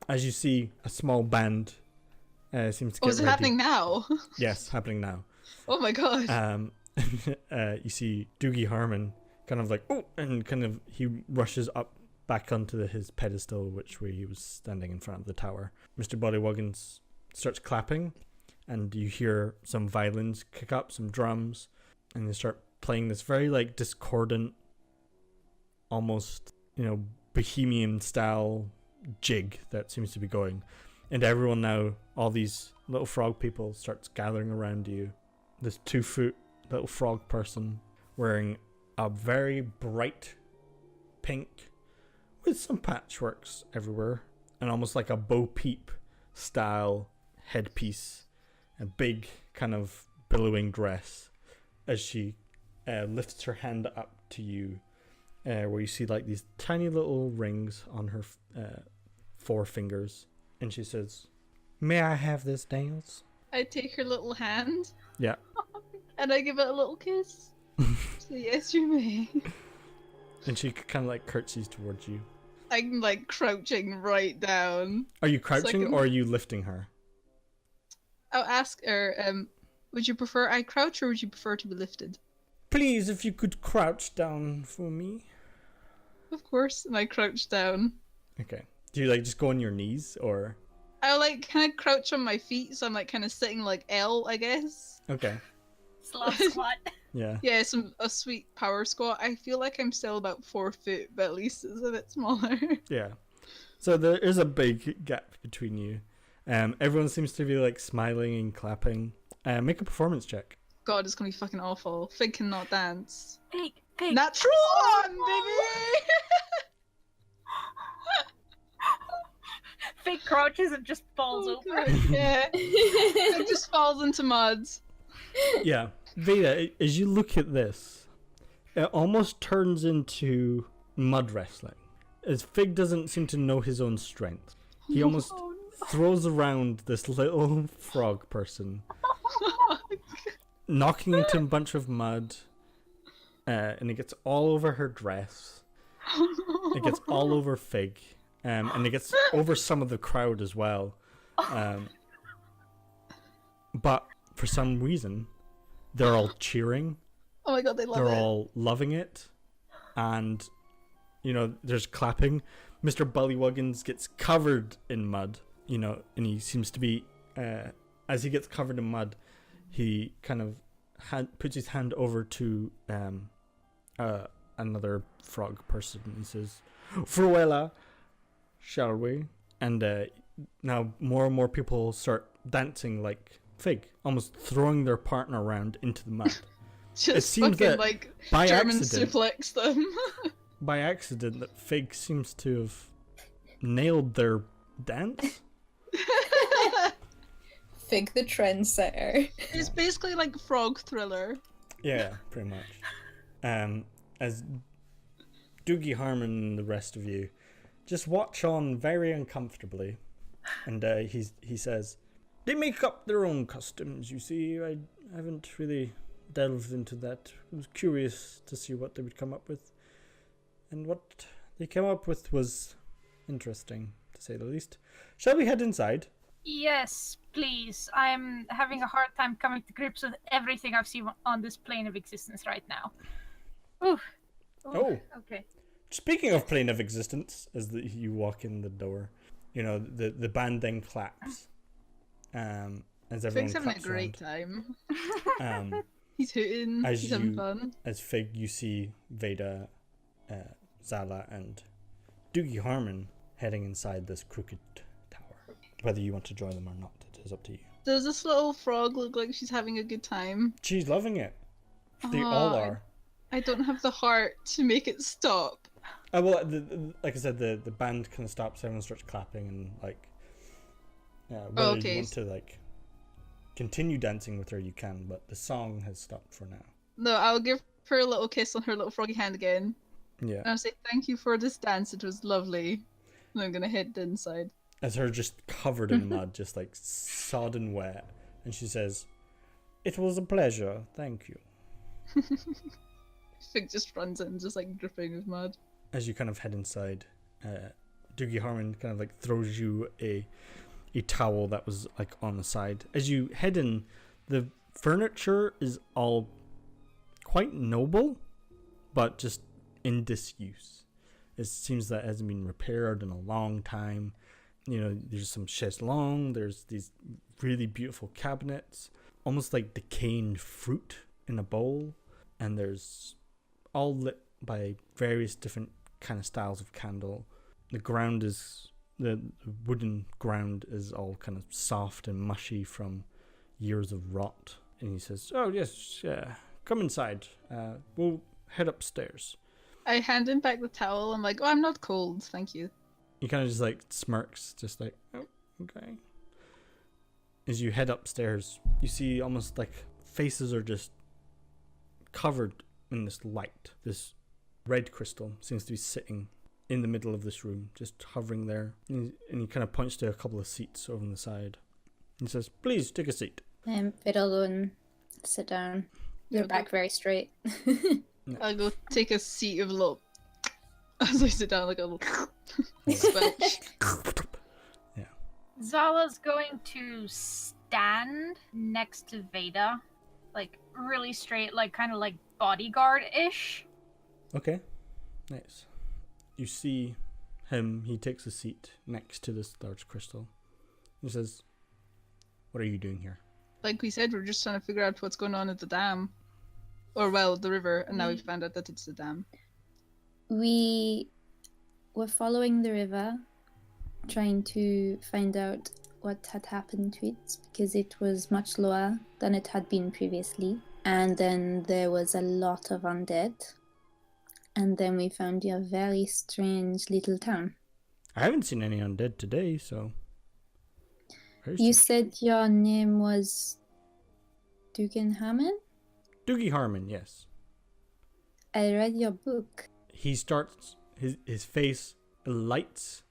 As you see, a small band seems to get Is it ready. happening now? Yes, happening now. Oh my god. You see Doogie Harmon kind of and he rushes up back onto his pedestal, where he was standing in front of the tower. Mr. Bodywuggins starts clapping, and you hear some violins kick up, some drums, and they start playing this very discordant, almost bohemian style jig that seems to be going. And everyone now, all these little frog people, starts gathering around you. This 2-foot little frog person wearing a very bright pink with some patchworks everywhere, and almost like a Bo Peep style headpiece, a big kind of billowing dress, as she lifts her hand up to you, where you see these tiny little rings on her 4 fingers, and she says, "May I have this dance?" I take her little hand. Yeah. And I give it a little kiss. So yes, you may. And she kind of curtsies towards you. I'm crouching right down. Are you crouching I'm- or are you lifting her? I'll ask her, would you prefer I crouch or would you prefer to be lifted? Please, if you could crouch down for me. Of course, and I crouch down. Okay. Do you just go on your knees or? I kind of crouch on my feet, so I'm kind of sitting L, I guess. Okay. Slap squat. Yeah. Yeah, a sweet power squat. I feel like I'm still about 4 foot, but at least it's a bit smaller. Yeah. So there is a big gap between you. Everyone seems to be smiling and clapping. Make a performance check. God, it's gonna be fucking awful. Fig cannot dance. Pig. Natural one, baby! Fig crouches and just falls over. God, yeah. It just falls into mud. Yeah. Véda, as you look at this, it almost turns into mud wrestling. As Fig doesn't seem to know his own strength. He almost throws around this little frog person, knocking into a bunch of mud, and it gets all over her dress. It gets all over Fig, and it gets over some of the crowd as well. But for some reason, they're all cheering. Oh my god, they love it. They're all loving it, and there's clapping. Mr. Bullywuggins gets covered in mud, and he seems to be, as he gets covered in mud, he kind of puts his hand over to another frog person. He says, "Fruella, shall we?" And now more and more people start dancing like Fig, almost throwing their partner around into the mud. Just it seems fucking that like by German accident, suplex them. by accident, that Fig seems to have nailed their dance. Fig the trendsetter. It's basically like Frog Thriller. Yeah, pretty much. As Doogie Harmon and the rest of you just watch on very uncomfortably, and he says, "They make up their own customs, you see. I haven't really delved into that. I was curious to see what they would come up with. And what they came up with was interesting, to say the least. Shall we head inside?" Yes, please. I'm having a hard time coming to grips with everything I've seen on this plane of existence right now. Ooh. Oh. Okay. Speaking of plane of existence, as you walk in the door, the band then claps. As everyone Fig's having a claps great around. time. He's hooting. He's having fun. As Fig, you see Véda, Zala, and Doogie Harmon heading inside this crooked tower. Whether you want to join them or not, it is up to you. Does this little frog look like she's having a good time? She's loving it. They all are. I don't have the heart to make it stop. Well, like I said, the band kind of stops. Everyone starts clapping and whether you want to continue dancing with her, you can. But the song has stopped for now. No, I'll give her a little kiss on her little froggy hand again. Yeah. And I'll say thank you for this dance. It was lovely. And I'm gonna head inside. As her just covered in mud, just like sodden wet, and she says, "It was a pleasure. Thank you." Fig just runs in, just like dripping with mud. As you kind of head inside, Doogie Harmon kind of throws you a towel that was on the side. As you head in, the furniture is all quite noble, but just in disuse. It seems that it hasn't been repaired in a long time. There's some chaiselong, there's these really beautiful cabinets, almost like decaying fruit in a bowl, and there's all lit by various different kind of styles of candle. The wooden ground is all kind of soft and mushy from years of rot. And he says, "Oh yes, come inside. We'll head upstairs." I hand him back the towel. I'm like, "Oh, I'm not cold, thank you." He kind of just smirks, just "Oh, okay." As you head upstairs, you see almost faces are just covered in this light. This red crystal seems to be sitting in the middle of this room, just hovering there. And he kind of points to a couple of seats over on the side. He says, "Please take a seat." Véda go and sit down. Your back very straight. I'll go take a seat of a little. As I sit down, like a little sponge. Yeah. Zala's going to stand next to Véda, really straight, kind of bodyguard-ish. Okay. Nice. You see him, he takes a seat next to this large crystal. He says, "What are you doing here?" Like we said, we're just trying to figure out what's going on at the dam. Or, the river, and now we've found out that it's the dam. We were following the river, trying to find out what had happened to it, because it was much lower than it had been previously. And then there was a lot of undead. And then we found your very strange little town. I haven't seen any undead today, so. You said your name was Dugan Hammond? Doogie Harmon, yes. I read your book. He starts, his face lights,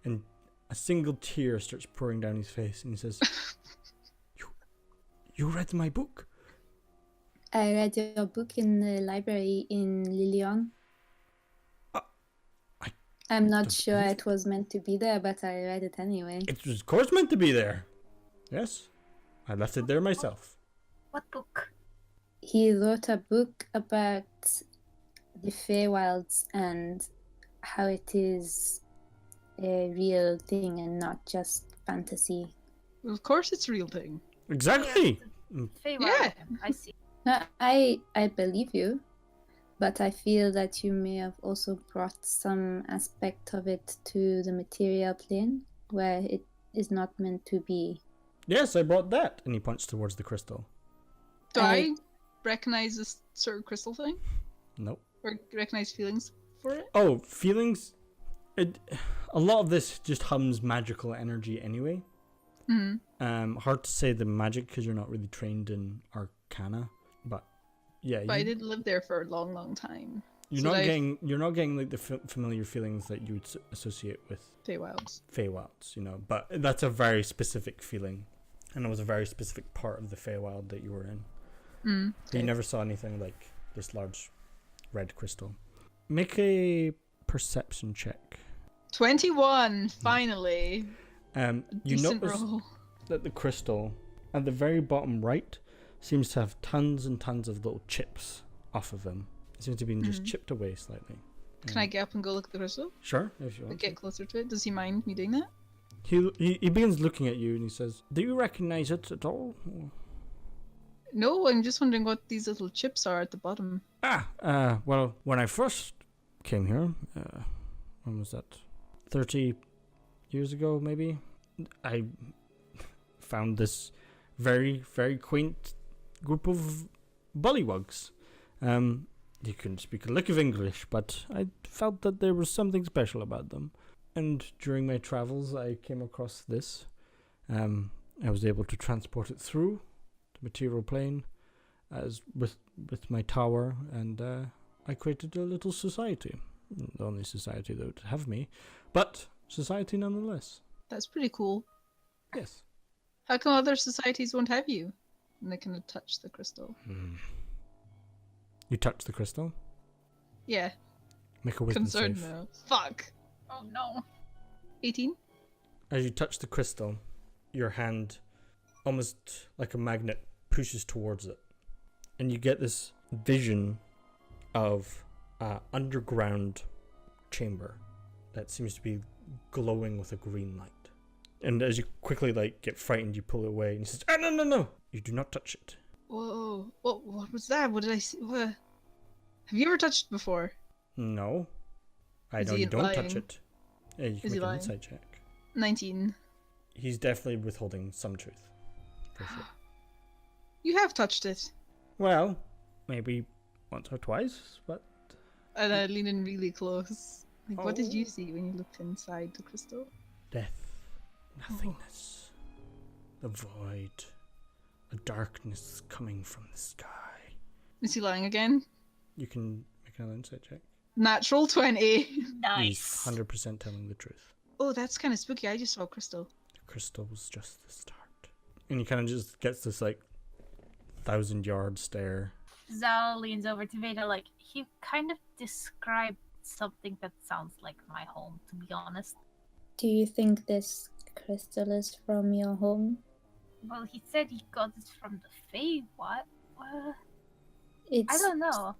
and a single tear starts pouring down his face, and he says, You read my book? I read your book in the library in Lilian. I'm not sure it was meant to be there, but I read it anyway. It was, of course, meant to be there. Yes. I left it there myself. What book? He wrote a book about the Feywilds and how it is a real thing and not just fantasy. Of course it's a real thing. Exactly. Feywild. Yeah. I see. I believe you, but I feel that you may have also brought some aspect of it to the material plane where it is not meant to be. Yes, I brought that. And he points towards the crystal. Do I recognize this sort of crystal thing? Nope. Or recognize feelings for it? Oh, feelings? A lot of this just hums magical energy anyway. Mm-hmm. Hard to say the magic because you're not really trained in Arcana, but yeah. But I did live there for a long, long time. You're not getting like the familiar feelings that you would associate with Feywilds, you know. But that's a very specific feeling, and it was a very specific part of the Feywild that you were in. You never saw anything like this large red crystal. Make a perception check. 21, finally. You notice that the crystal at the very bottom right seems to have tons and tons of little chips off of them. It seems to have been just chipped away slightly. Can I get up and go look at the crystal? Sure, if you want. Get closer to it. Does he mind me doing that? He begins looking at you and he says, "Do you recognize it at all?" No, I'm just wondering what these little chips are at the bottom. Well, when I first came here, when was that? 30 years ago, maybe? I found this very, very quaint group of bullywugs. They couldn't speak a lick of English, but I felt that there was something special about them. And during my travels, I came across this. I was able to transport it through the material plane as with my tower, and I created a little society. The only society that would have me, but society nonetheless. That's pretty cool. Yes. How come other societies won't have you? And they kind of touch the crystal. You touch the crystal? Yeah. Make a wisdom save. Concerned now. Fuck. Oh no. 18? As you touch the crystal, your hand, almost like a magnet, pushes towards it. And you get this vision of an underground chamber that seems to be glowing with a green light. And as you quickly get frightened, you pull it away, and he says, no, you do not touch it. Whoa, what was that? What did I see? What? Have you ever touched it before? No. I Is know he you don't lying? touch it. Yeah, you can Is he make an lying? insight check. 19. He's definitely withholding some truth. For sure. You have touched it. Well, maybe once or twice, but... And I lean in really close. What did you see when you looked inside the crystal? Death. Nothingness. The void. A darkness coming from the sky. Is he lying again? You can make another insight check. Natural 20. He's Nice. 100% telling the truth. Oh, that's kind of spooky. I just saw a crystal. The crystal was just the start. And he kind of just gets this 1,000-yard stare. Zal leans over to Véda like, he kind of described something that sounds like my home, to be honest. Do you think this crystal is from your home? Well, he said he got it from the Fae. What? It's I don't know.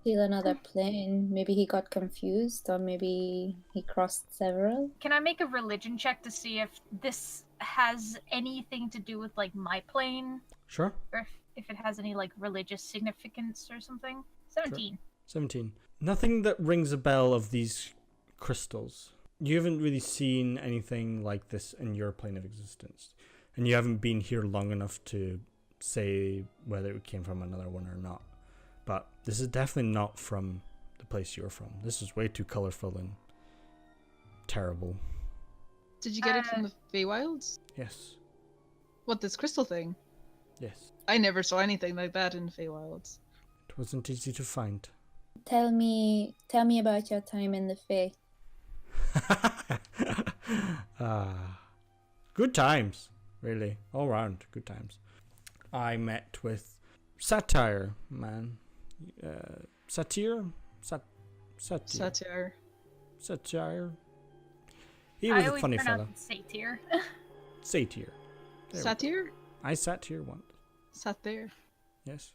still another plane. Maybe he got confused, or maybe he crossed several. Can I make a religion check to see if this has anything to do with my plane, Sure. or if it has any religious significance or something? 17. 17. Nothing that rings a bell of these crystals. You haven't really seen anything like this in your plane of existence. And you haven't been here long enough to say whether it came from another one or not. But this is definitely not from the place you're from. This is way too colorful and terrible. Did you get it from the Feywilds? Yes. What, this crystal thing? Yes. I never saw anything like that in the Feywilds. It wasn't easy to find. Tell me about your time in the Fae. Good times, really. All round, good times. I met with Satire, man. Satire? Satire. Satire. He was a funny fella. Satyr. Satyr. Satire? I sat here once. Sat there. Yes.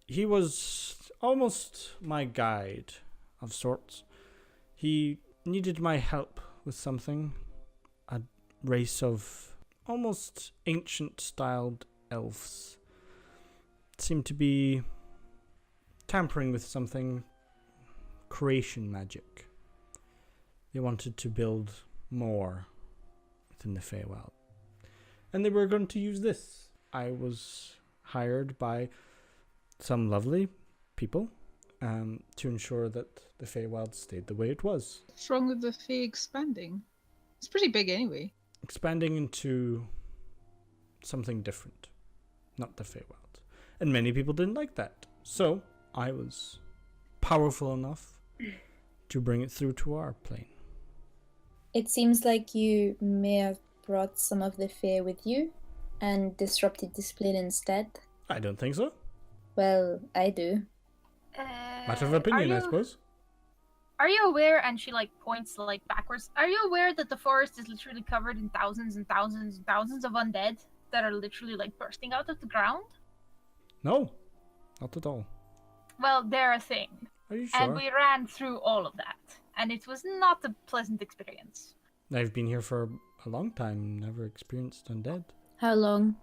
He was almost my guide of sorts. He needed my help with something. A race of almost ancient styled elves seemed to be tampering with something creation magic. They wanted to build more within the Feywild. And they were going to use this. I was hired by some lovely people to ensure that the Feywild stayed the way it was. What's wrong with the Fey expanding? It's pretty big anyway. Expanding into something different. Not the Feywild. And many people didn't like that. So I was powerful enough to bring it through to our plane. It seems like you may have brought some of the Fae with you and disrupted this plane instead. I don't think so. Well, I do. Matter of opinion, I suppose. Are you aware, and she like points like backwards, are you aware that the forest is literally covered in thousands and thousands and thousands of undead that are literally like bursting out of the ground? No, not at all. Well, they're a thing. Are you sure? And we ran through all of that, and it was not a pleasant experience. I've been here for a long time, never experienced undead. How long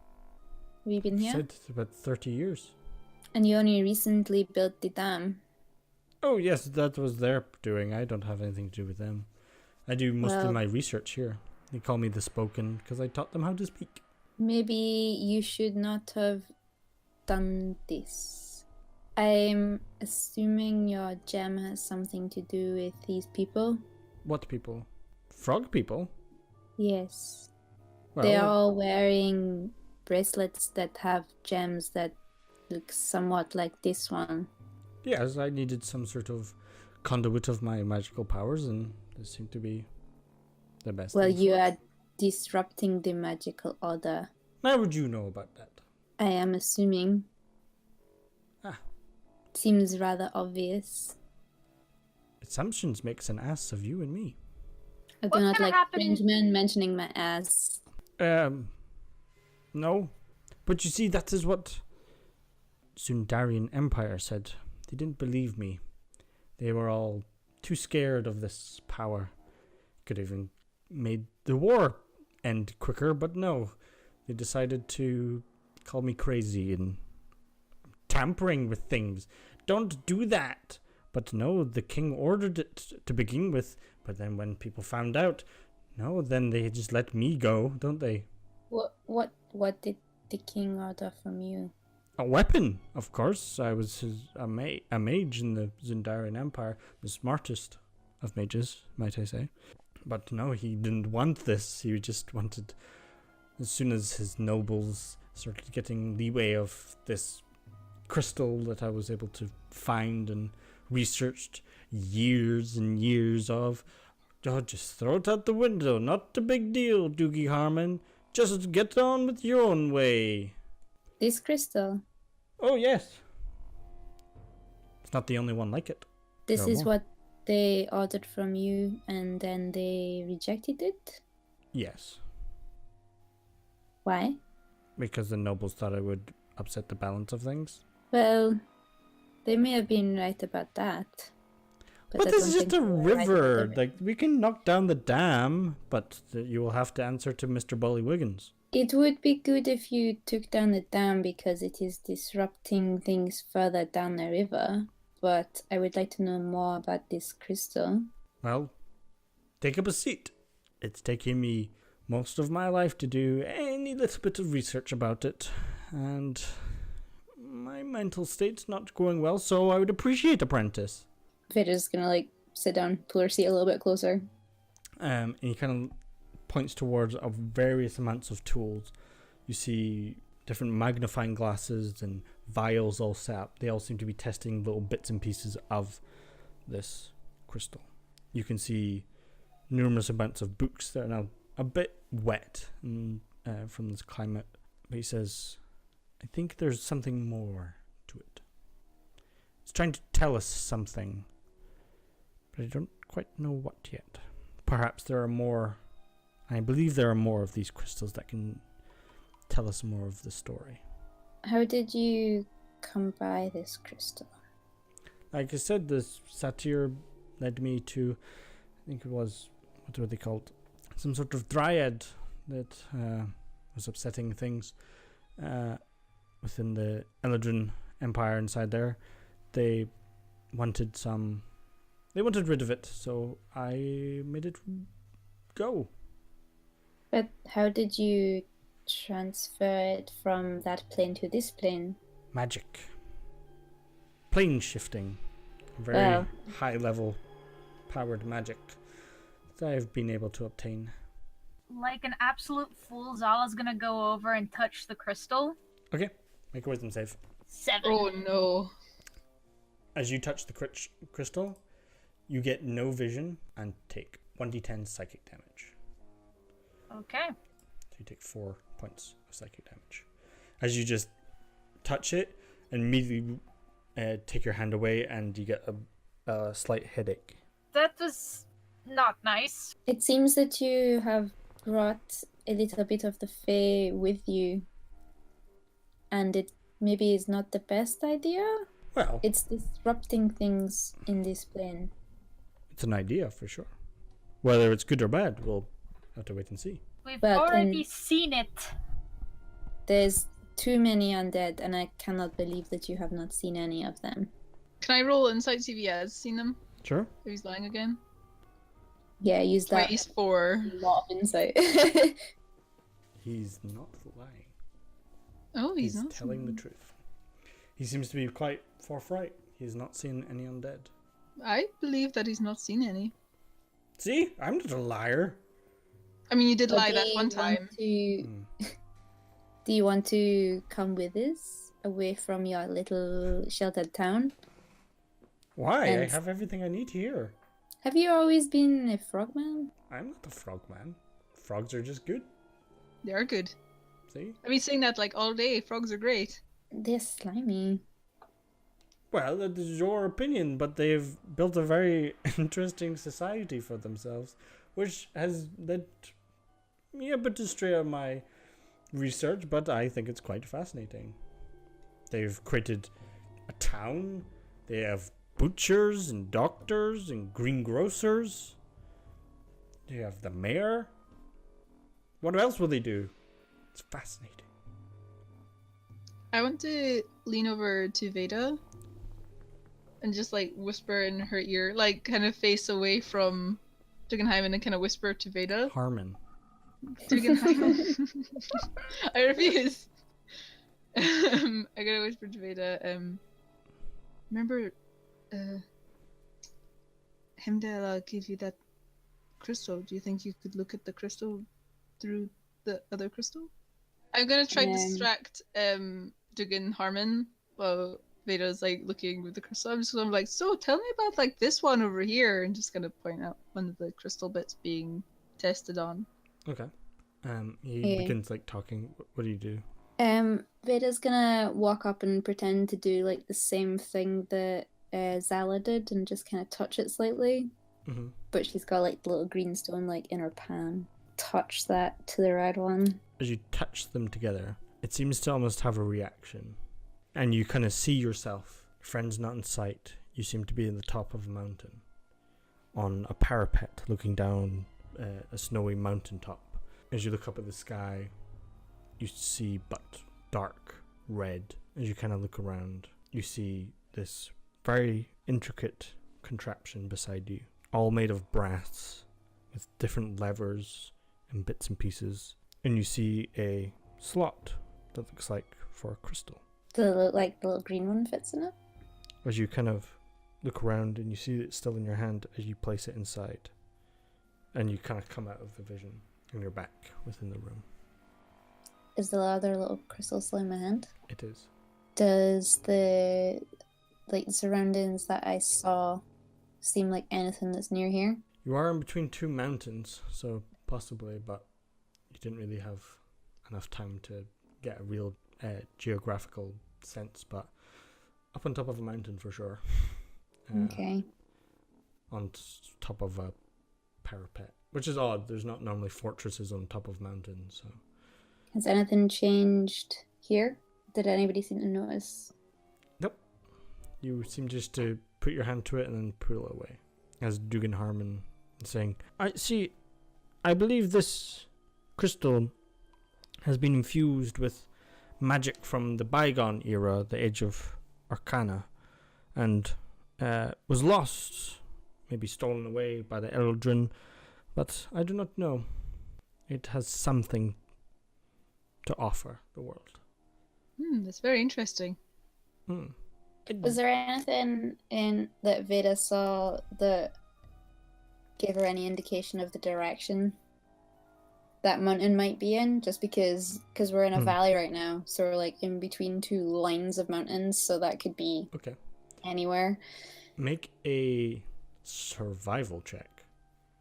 have you been here? Said about 30 years. And you only recently built the dam. Oh yes, that was their doing. I don't have anything to do with them. I do most of my research here. They call me the spoken because I taught them how to speak. Maybe you should not have done this. I'm assuming your gem has something to do with these people. What people? Frog people? Yes. Well, They're all wearing bracelets that have gems that look somewhat like this one. yes, I needed some sort of conduit of my magical powers, and this seemed to be the best. Well, thing you for it. are disrupting the magical order. How would you know about that? I am assuming. Ah. Seems rather obvious. Assumptions makes an ass of you and me. I do What's not gonna like happen- strange men mentioning my ass. No. But you see, that is what Zundarian Empire said. They didn't believe me. They were all too scared of this power. Could have even made the war end quicker, but no. They decided to call me crazy and tampering with things. Don't do that. But no, the king ordered it to begin with. But then when people found out, no, then they just let me go, don't they? What did the king order from you? A weapon, of course. I was a mage in the Zundarian Empire, the smartest of mages, might I say. But no, he didn't want this. He just wanted, as soon as his nobles started getting leeway of this crystal that I was able to find and researched years and years of, oh, just throw it out the window. Not a big deal, Doogie Harmon. Just get on with your own way. This crystal. Oh, yes. It's not the only one like it. This There are is more. what they ordered from you and then they rejected it? Yes, Why? because the nobles thought I would upset the balance of things. Well, they may have been right about that. But I this don't is just think a they were right about river. everything. Like, we can knock down the dam, but you will have to answer to Mr. Bully-Wiggins. It would be good if you took down the dam because it is disrupting things further down the river. But I would like to know more about this crystal. Well, take up a seat. It's taken me most of my life to do any little bit of research about it, and my mental state's not going well, so I would appreciate apprentice. Véda's gonna sit down, pull her seat a little bit closer. And he kind of points towards various amounts of tools. You see different magnifying glasses and vials all set up. They all seem to be testing little bits and pieces of this crystal. You can see numerous amounts of books that are now a bit wet from this climate. But he says, I think there's something more to it. It's trying to tell us something, but I don't quite know what yet. Perhaps there are more. I believe there are more of these crystals that can tell us more of the story. How did you come by this crystal? Like I said, this satyr led me to, I think it was, what were they called? Some sort of dryad that was upsetting things within the Eladrin Empire inside there. They wanted rid of it, so I made it go. But how did you transfer it from that plane to this plane? Magic. Plane shifting. Very high level powered magic that I've been able to obtain. Like an absolute fool, Zala's gonna go over and touch the crystal. Okay, make a wisdom save. 7. Oh no. As you touch the crystal, you get no vision and take 1d10 psychic damage. Okay. So you take 4 points of psychic damage. As you just touch it and immediately take your hand away and you get a slight headache. That was not nice. It seems that you have brought a little bit of the Fae with you, and it maybe is not the best idea. Well, It's disrupting things in this plane. it's an idea for sure. Whether it's good or bad, we'll have to wait and see. We've But already seen it. There's too many undead, and I cannot believe that you have not seen any of them. Can I roll insight see if he has seen them? Sure. If he's lying again? Yeah, use that. 24. A lot of insight. He's not lying. Oh, he's not telling the truth. He seems to be quite forthright. He's not seen any undead. I believe that he's not seen any. See? I'm not a liar. I mean, you did lie Okay, that one time. Do you want to come with us away from your little sheltered town? Why? I And- have everything I need here. Have you always been a frogman? I'm not a frogman. Frogs are just good. They are good. See? I've been saying that like all day. Frogs are great. They're slimy. Well, that is your opinion, but they've built a very interesting society for themselves, which has led me a bit astray on my research, but I think it's quite fascinating. They've created a town. They have butchers and doctors and greengrocers. They have the mayor. What else will they do? It's fascinating. I want to lean over to Véda and just like whisper in her ear, like kind of face away from Tugendheim and then kind of whisper to Véda. Harmon. Tugendheim. I refuse. I gotta whisper to Véda. Remember, Hemdala gave you that crystal. Do you think you could look at the crystal through the other crystal? I'm gonna try to distract Dugan Harmon while Veda's like looking with the crystal. I'm just gonna be like, so tell me about like this one over here, and just gonna point out one of the crystal bits being tested on. Okay. He begins like talking. What do you do? Veda's gonna walk up and pretend to do like the same thing that Zala did and just kind of touch it slightly. Mm-hmm. But she's got like the little green stone like in her pan. Touch that to the red one. As you touch them together, it seems to almost have a reaction. And you kind of see yourself. Your friend's not in sight. You seem to be in the top of a mountain. On a parapet looking down a snowy mountaintop. As you look up at the sky, you see but dark red. As you kind of look around, you see this very intricate contraption beside you. All made of brass with different levers and bits and pieces. And you see a slot that looks like for a crystal. The little green one fits in it. As you kind of look around and you see it still in your hand as you place it inside. and you kind of come out of the vision, and you're back within the room. Is the other little crystal still in my hand? It is. Does the surroundings that I saw seem like anything that's near here? You are in between two mountains, so possibly, but you didn't really have enough time to get a real geographical sense, but up on top of a mountain for sure. Okay. On top of a parapet, which is odd. There's not normally fortresses on top of mountains, so. Has anything changed here? Did anybody seem to notice? Nope. You seem just to put your hand to it and then pull it away. As Dugan Harmon saying, I believe this crystal has been infused with magic from the bygone era, the Age of Arcana, and was lost, maybe stolen away by the Eldrin, but I do not know. It has something to offer the world. That's very interesting. Was there anything in that Véda saw that gave her any indication of the direction that mountain might be in? Just because we're in a valley right now, so we're like in between two lines of mountains, so that could be anywhere. Make a survival check.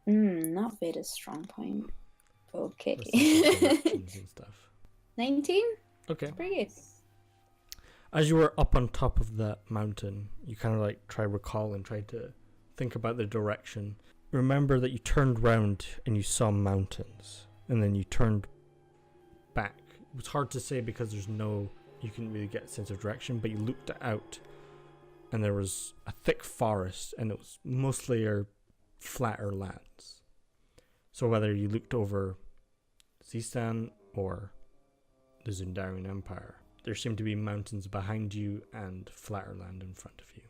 Not Veda's strong point. Okay. Directions and stuff. 19? Okay. Pretty good. As you were up on top of that mountain, you kind of like try recall and try to think about the direction. Remember that you turned round and you saw mountains, and then you turned back. It was hard to say because you couldn't really get a sense of direction, but you looked out and there was a thick forest, and it was mostly flatter lands. So whether you looked over Zistan or the Zundarian Empire, there seemed to be mountains behind you and flatter land in front of you.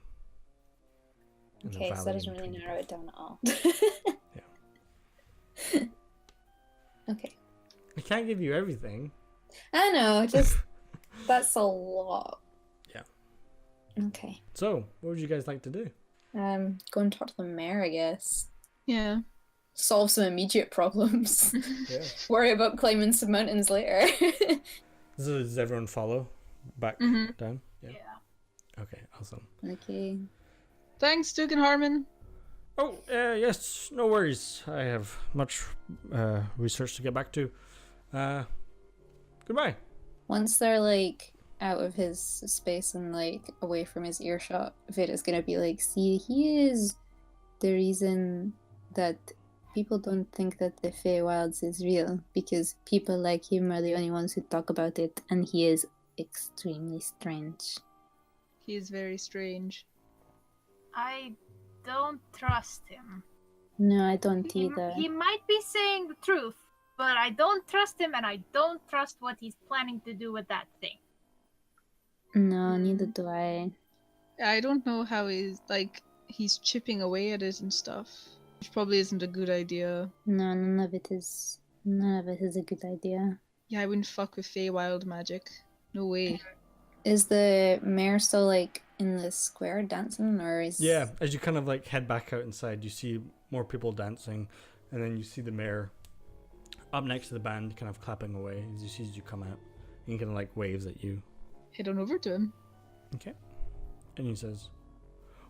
And okay, so that doesn't really narrow it down at all. Yeah. Okay. I can't give you everything. I know, just that's a lot. Yeah. Okay. So, what would you guys like to do? Go and talk to the mayor, I guess. Yeah. Solve some immediate problems. Yeah. Worry about climbing some mountains later. So does everyone follow back down? Yeah. Okay, awesome. Okay. Thanks, Dugan Harmon. Oh, yes, no worries. I have much research to get back to. Goodbye. Once they're like out of his space and like away from his earshot, Véda's gonna be like, see, he is the reason that people don't think that the Feywilds is real, because people like him are the only ones who talk about it, and he is extremely strange. He is very strange. I don't trust him. No, I don't either. He might be saying the truth, but I don't trust him, and I don't trust what he's planning to do with that thing. No, neither do I. I don't know how he's chipping away at it and stuff. Which probably isn't a good idea. No, none of it is a good idea. Yeah, I wouldn't fuck with Feywild magic. No way. Is the mayor still like in the square dancing, or is... Yeah, as you kind of like head back out inside, you see more people dancing, and then you see the mayor up next to the band kind of clapping away as he sees you come out, and he kind of like waves at you. Head on over to him. Okay. And he says,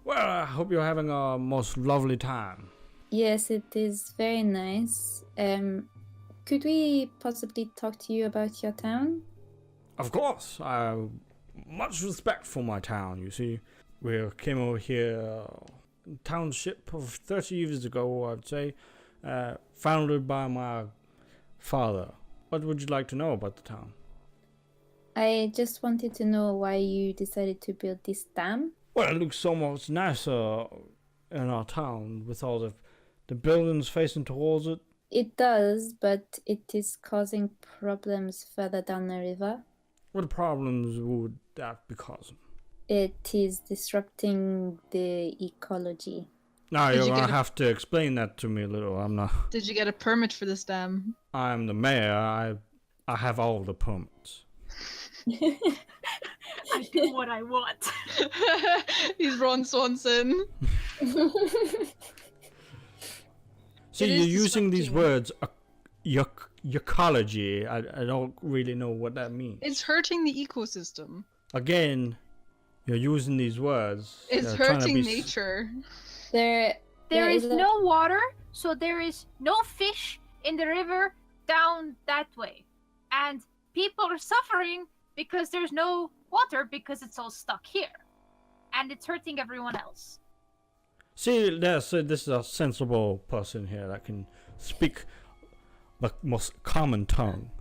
well, I hope you're having a most lovely time. Yes, it is very nice. Could we possibly talk to you about your town? Of course. I have much respect for my town, you see. We came over here, township of 30 years ago, I'd say, founded by my father. What would you like to know about the town? I just wanted to know why you decided to build this dam. Well, it looks so much nicer in our town with all the buildings facing towards it. It does, but it is causing problems further down the river. What problems would that be causing? It is disrupting the ecology. Now you're gonna have to explain that to me a little. I'm not. Did you get a permit for this dam? I'm the mayor. I have all the permits. I do what I want. He's Ron Swanson. So It you're is using these disrupting. words, ecology. I don't really know what that means. It's hurting the ecosystem. Again, you're using these words. It's They're trying to hurting be nature. There is a- no water, so there is no fish in the river down that way. And people are suffering because there's no water because it's all stuck here. And it's hurting everyone else. See, this is a sensible person here that can speak the most common tongue.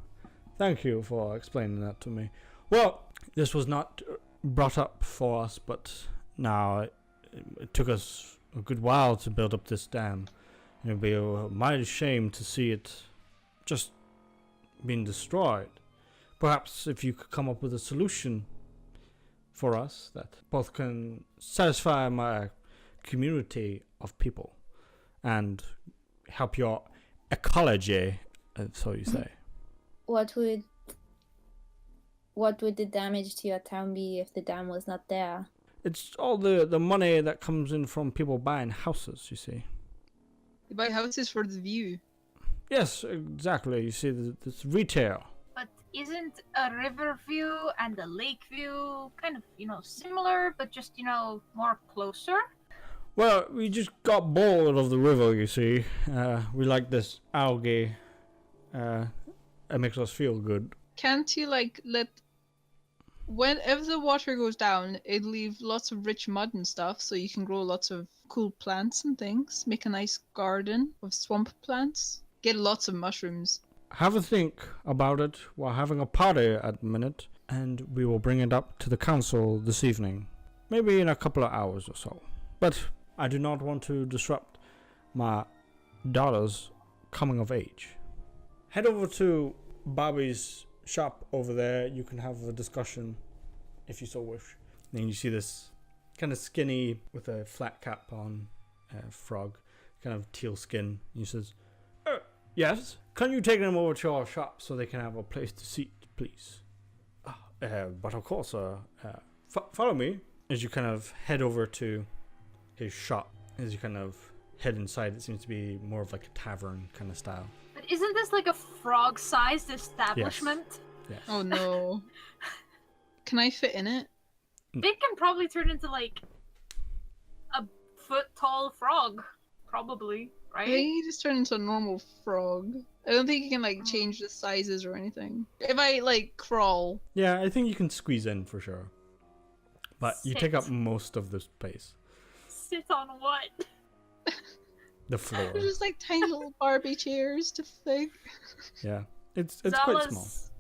Thank you for explaining that to me. Well, this was not brought up for us, but now it took us a good while to build up this dam. And it'd be a mighty shame to see it just being destroyed. Perhaps if you could come up with a solution for us that both can satisfy my community of people and help your ecology, so you say. What would the damage to your town be if the dam was not there? It's all the money that comes in from people buying houses, you see. You buy houses for the view. Yes, exactly. You see, this retail. But isn't a river view and a lake view kind of, similar, but just, more closer? Well, we just got bored of the river, you see. We like this algae. It makes us feel good. Can't you let whenever the water goes down, it leave lots of rich mud and stuff, so you can grow lots of cool plants and things. Make a nice garden of swamp plants. Get lots of mushrooms. Have a think about it. We're having a party at the minute, and we will bring it up to the council this evening. Maybe in a couple of hours or so. But I do not want to disrupt my daughter's coming of age. Head over to Bobby's shop over there. You can have a discussion if you so wish. And you see this kind of skinny with a flat cap on frog, kind of teal skin. He says, yes, can you take them over to our shop so they can have a place to sit, please? But of course, follow me. As you kind of head over to his shop, as you kind of head inside, it seems to be more of like a tavern kind of style. But isn't this like a frog-sized establishment? Yes. Oh no. Can I fit in it? It can probably turn into like a foot-tall frog, probably, I right? think you just turn into a normal frog. I don't think you can change the sizes or anything. If I crawl. Yeah, I think you can squeeze in for sure. But you take up Sit. most of the space. Sit on what? The floor. They're just tiny little Barbie chairs to think. Yeah. It's quite small. Zala's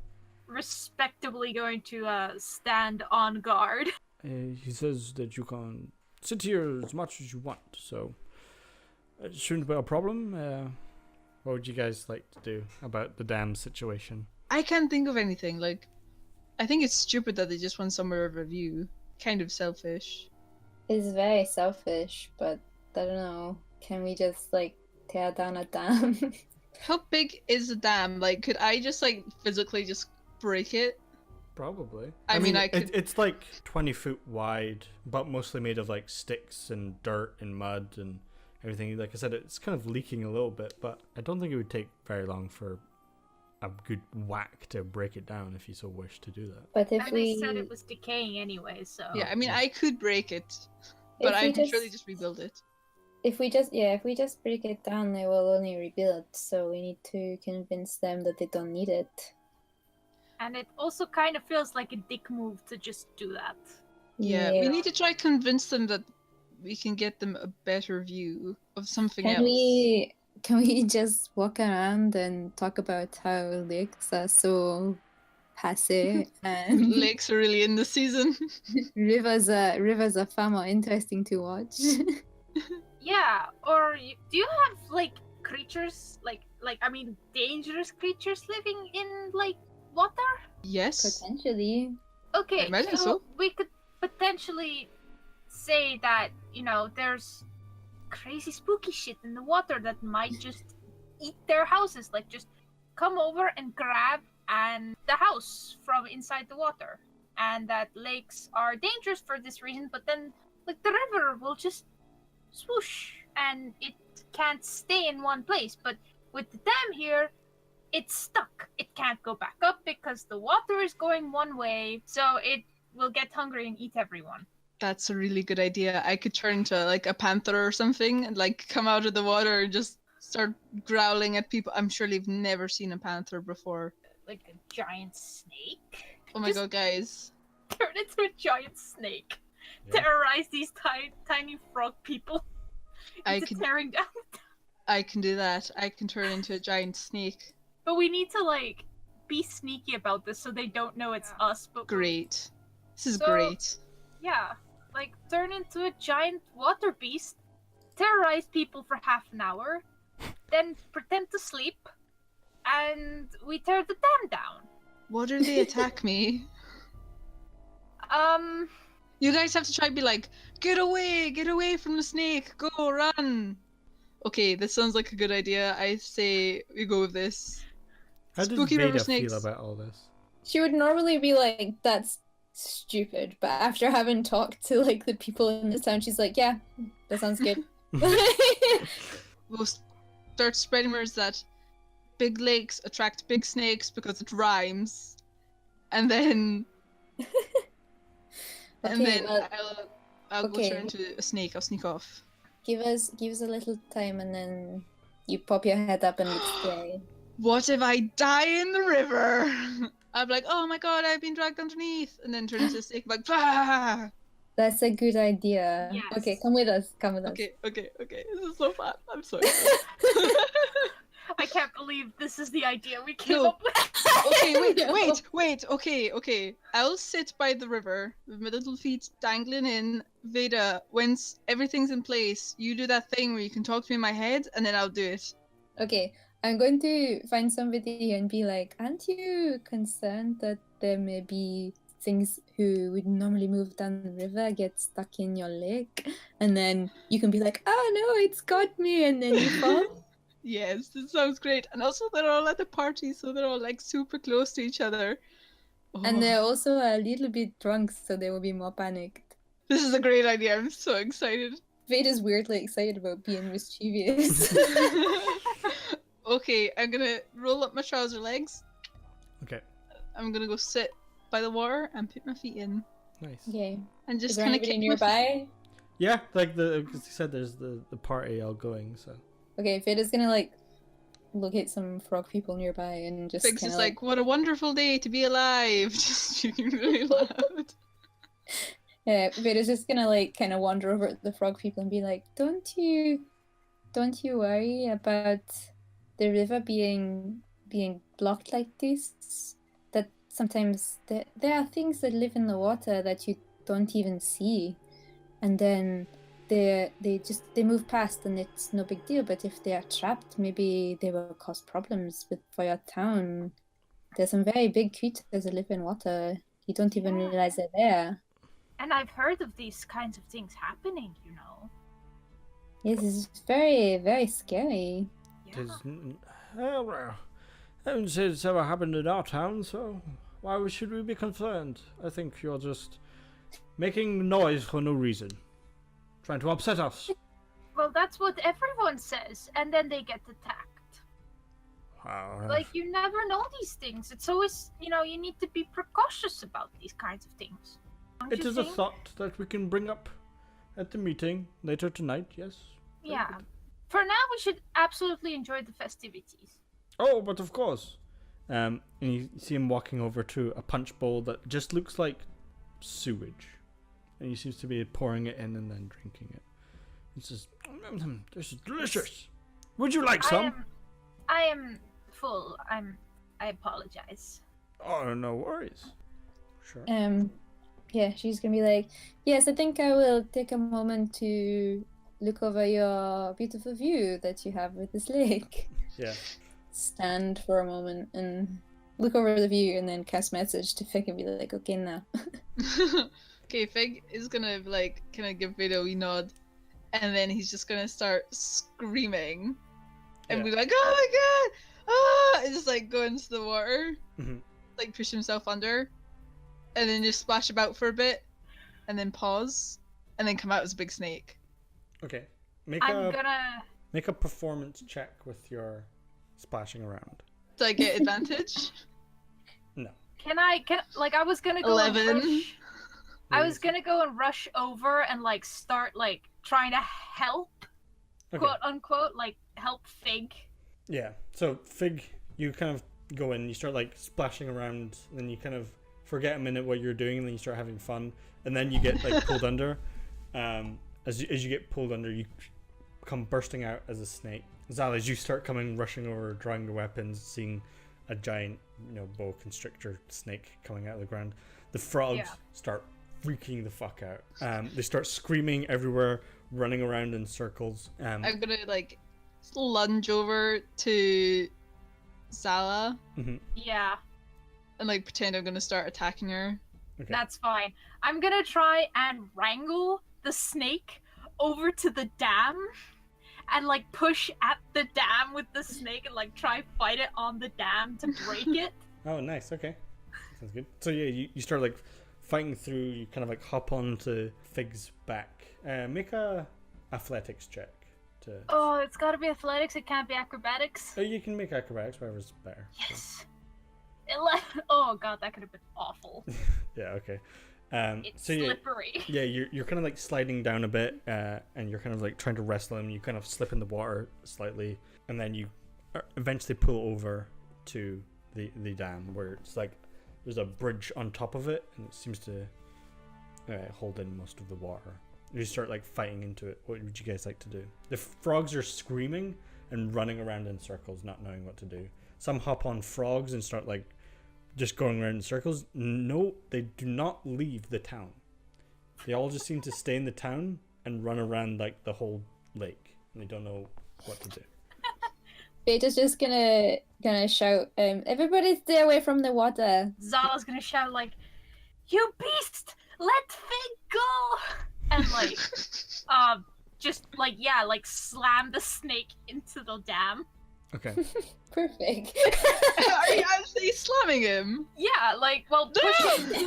respectably going to stand on guard. He says that you can sit here as much as you want, so it shouldn't be a problem. What would you guys like to do about the dam situation? I can't think of anything. I think it's stupid that they just want somewhere of a view. Kind of selfish. It's very selfish, but I don't know. Can we just tear down a dam? How big is the dam? Could I just physically just break it? Probably. I mean, I could. It's 20 foot wide, but mostly made of sticks and dirt and mud and everything. Like I said, it's kind of leaking a little bit, but I don't think it would take very long for a good whack to break it down if you so wish to do that. But if And we they said it was decaying anyway, so... Yeah, I mean, I could break it, but I we can surely just rebuild it. if we just break it down, they will only rebuild. So we need to convince them that they don't need it. And it also kind of feels like a dick move to just do that. Yeah, we need to try convince them that we can get them a better view of something else. Can we just walk around and talk about how lakes are so passe and Lakes are really in the season. rivers are far more interesting to watch? Yeah, or do you have creatures dangerous creatures living in water? Yes. Potentially. Okay, I imagine so. we could potentially say that there's crazy spooky shit in the water that might just eat their houses. Just come over and grab the house from inside the water, and that lakes are dangerous for this reason. But then the river will just swoosh and it can't stay in one place. But with the dam here, it's stuck. It can't go back up because the water is going one way, so it will get hungry and eat everyone. That's a really good idea. I could turn into like a panther or something and like come out of the water and just start growling at people. I'm sure you've never seen a panther before. Like a giant snake. Oh my god, guys. Turn into a giant snake. Yeah. Terrorize these tiny frog people. I can tearing down. I can do that. I can turn into a giant snake. But we need to like be sneaky about this so they don't know it's us. But Great. This is So- great. yeah, like turn into a giant water beast, terrorize people for half an hour, then pretend to sleep, and we tear the dam down. What do they attack me? You guys have to try and be like, get away from the snake, go, run. Okay, this sounds like a good idea. I say we go with this. How does Spooky river Véda snakes. feel about all this? She would normally be like, that's stupid, but after having talked to like the people in this town, she's like, yeah, that sounds good. We'll start spreading rumors that big lakes attract big snakes because it rhymes. And then Okay, well, I'll go okay. turn into a snake. I'll sneak off. give us a little time and then you pop your head up and look scary. What if I die in the river? I'm like, oh my god, I've been dragged underneath, and then turn into a snake. Like, bah! That's a good idea. Yes. Okay, come with us. Come with us. Okay. This is so fun. I'm so excited. I can't believe this is the idea we came No. up with. Okay, No. wait. Okay. I'll sit by the river with my little feet dangling in. Véda, once everything's in place, you do that thing where you can talk to me in my head, and then I'll do it. Okay, I'm going to find somebody and be like, aren't you concerned that there may be things who would normally move down the river get stuck in your leg? And then you can be like, oh no, it's got me, and then you fall. Yes, this sounds great. And also, they're all at the party, so they're all like super close to each other. And Oh, they're also a little bit drunk, so they will be more panicked. this is a great idea. I'm so excited. Veda's weirdly excited about being mischievous. Okay, I'm gonna roll up my trouser legs. Okay, I'm gonna go sit by the water and put my feet in. nice. Okay. And Is just there kind of anybody kick my feet. nearby? Yeah, like because you said there's the party all going, so. Okay, Veda's gonna like locate some frog people nearby and just Biggs kind is of like, what a wonderful day to be alive. Just speaking really loud. yeah, Veda's just gonna like kind of wander over to the frog people and be like, don't you worry about the river being blocked like this? That sometimes there are things that live in the water that you don't even see, and then they move past and it's no big deal. But if they are trapped, maybe they will cause problems for your town. There's some very big creatures that live in water. You don't even realize they're there. And I've heard of these kinds of things happening, you know. Yes, it's very, very scary. Yeah. Well, I haven't said it's ever happened in our town, so why should we be concerned? I think you're just making noise for no reason. Trying to upset us. Well, that's what everyone says, and then they get attacked. Like, you never know these things. It's always, you know, you need to be precautious about these kinds of things. Don't It you is a think? thought that we can bring up at the meeting later tonight, yes? Very Yeah. good. For now, we should absolutely enjoy the festivities. Oh, but of course. And you see him walking over to a punch bowl that just looks like sewage. And he seems to be pouring it in and then drinking it. He says, this is delicious. Would you like some? I am full. I apologize. Oh, no worries. Sure. Yeah, she's gonna be like, yes, I think I will take a moment to look over your beautiful view that you have with this lake. Yeah. Stand for a moment and look over the view and then cast message to Fig and be like, okay, now. Okay, Fig is gonna like kind of give Véda a wee nod, and then he's just gonna start screaming, and Yeah. be like, "Oh my god!" Ah! And just like go into the water, Mhm. like push himself under, and then just splash about for a bit, and then pause, and then come out as a big snake. Okay. Make a performance check with your splashing around. Do I get advantage? No. Can I I was gonna go 11. and rush. I was gonna go and rush over and like start like trying to help, quote unquote, like help Fig. Yeah. So Fig, you kind of go in, you start like splashing around, and then you kind of forget a minute what you're doing, and then you start having fun, and then you get like pulled under. As you get pulled under, you come bursting out as a snake. Zal, as you start coming rushing over, drawing your weapons, seeing a giant, boa constrictor snake coming out of the ground, the frogs start freaking the fuck out. They start screaming everywhere, running around in circles. I'm gonna like lunge over to Zala. Mm-hmm. Yeah. And like pretend I'm gonna start attacking her. Okay. That's fine. I'm gonna try and wrangle the snake over to the dam and like push at the dam with the snake and like try fight it on the dam to break it. Oh, nice. Okay. Sounds good. So yeah, you start like fighting through, you kind of like hop onto Fig's back. Make a athletics check. Oh, it's gotta be athletics, it can't be acrobatics. Oh, you can make acrobatics, whatever's better. Yes. Oh god, that could have been awful. Yeah, okay. It's slippery. Yeah, you're kind of like sliding down a bit, and you're kind of like trying to wrestle him. You kind of slip in the water slightly, and then you eventually pull over to the dam, where it's like there's a bridge on top of it, and it seems to hold in most of the water. You start like fighting into it. What would you guys like to do? The frogs are screaming and running around in circles, not knowing what to do. Some hop on frogs and start like just going around in circles. No, they do not leave the town. They all just seem to stay in the town and run around like the whole lake, and they don't know what to do. Véda's just gonna shout, everybody stay away from the water. Zala's gonna shout like, "You beast! Let Fig go!" And like, just like slam the snake into the dam. Okay. Perfect. Are you actually slamming him? Yeah,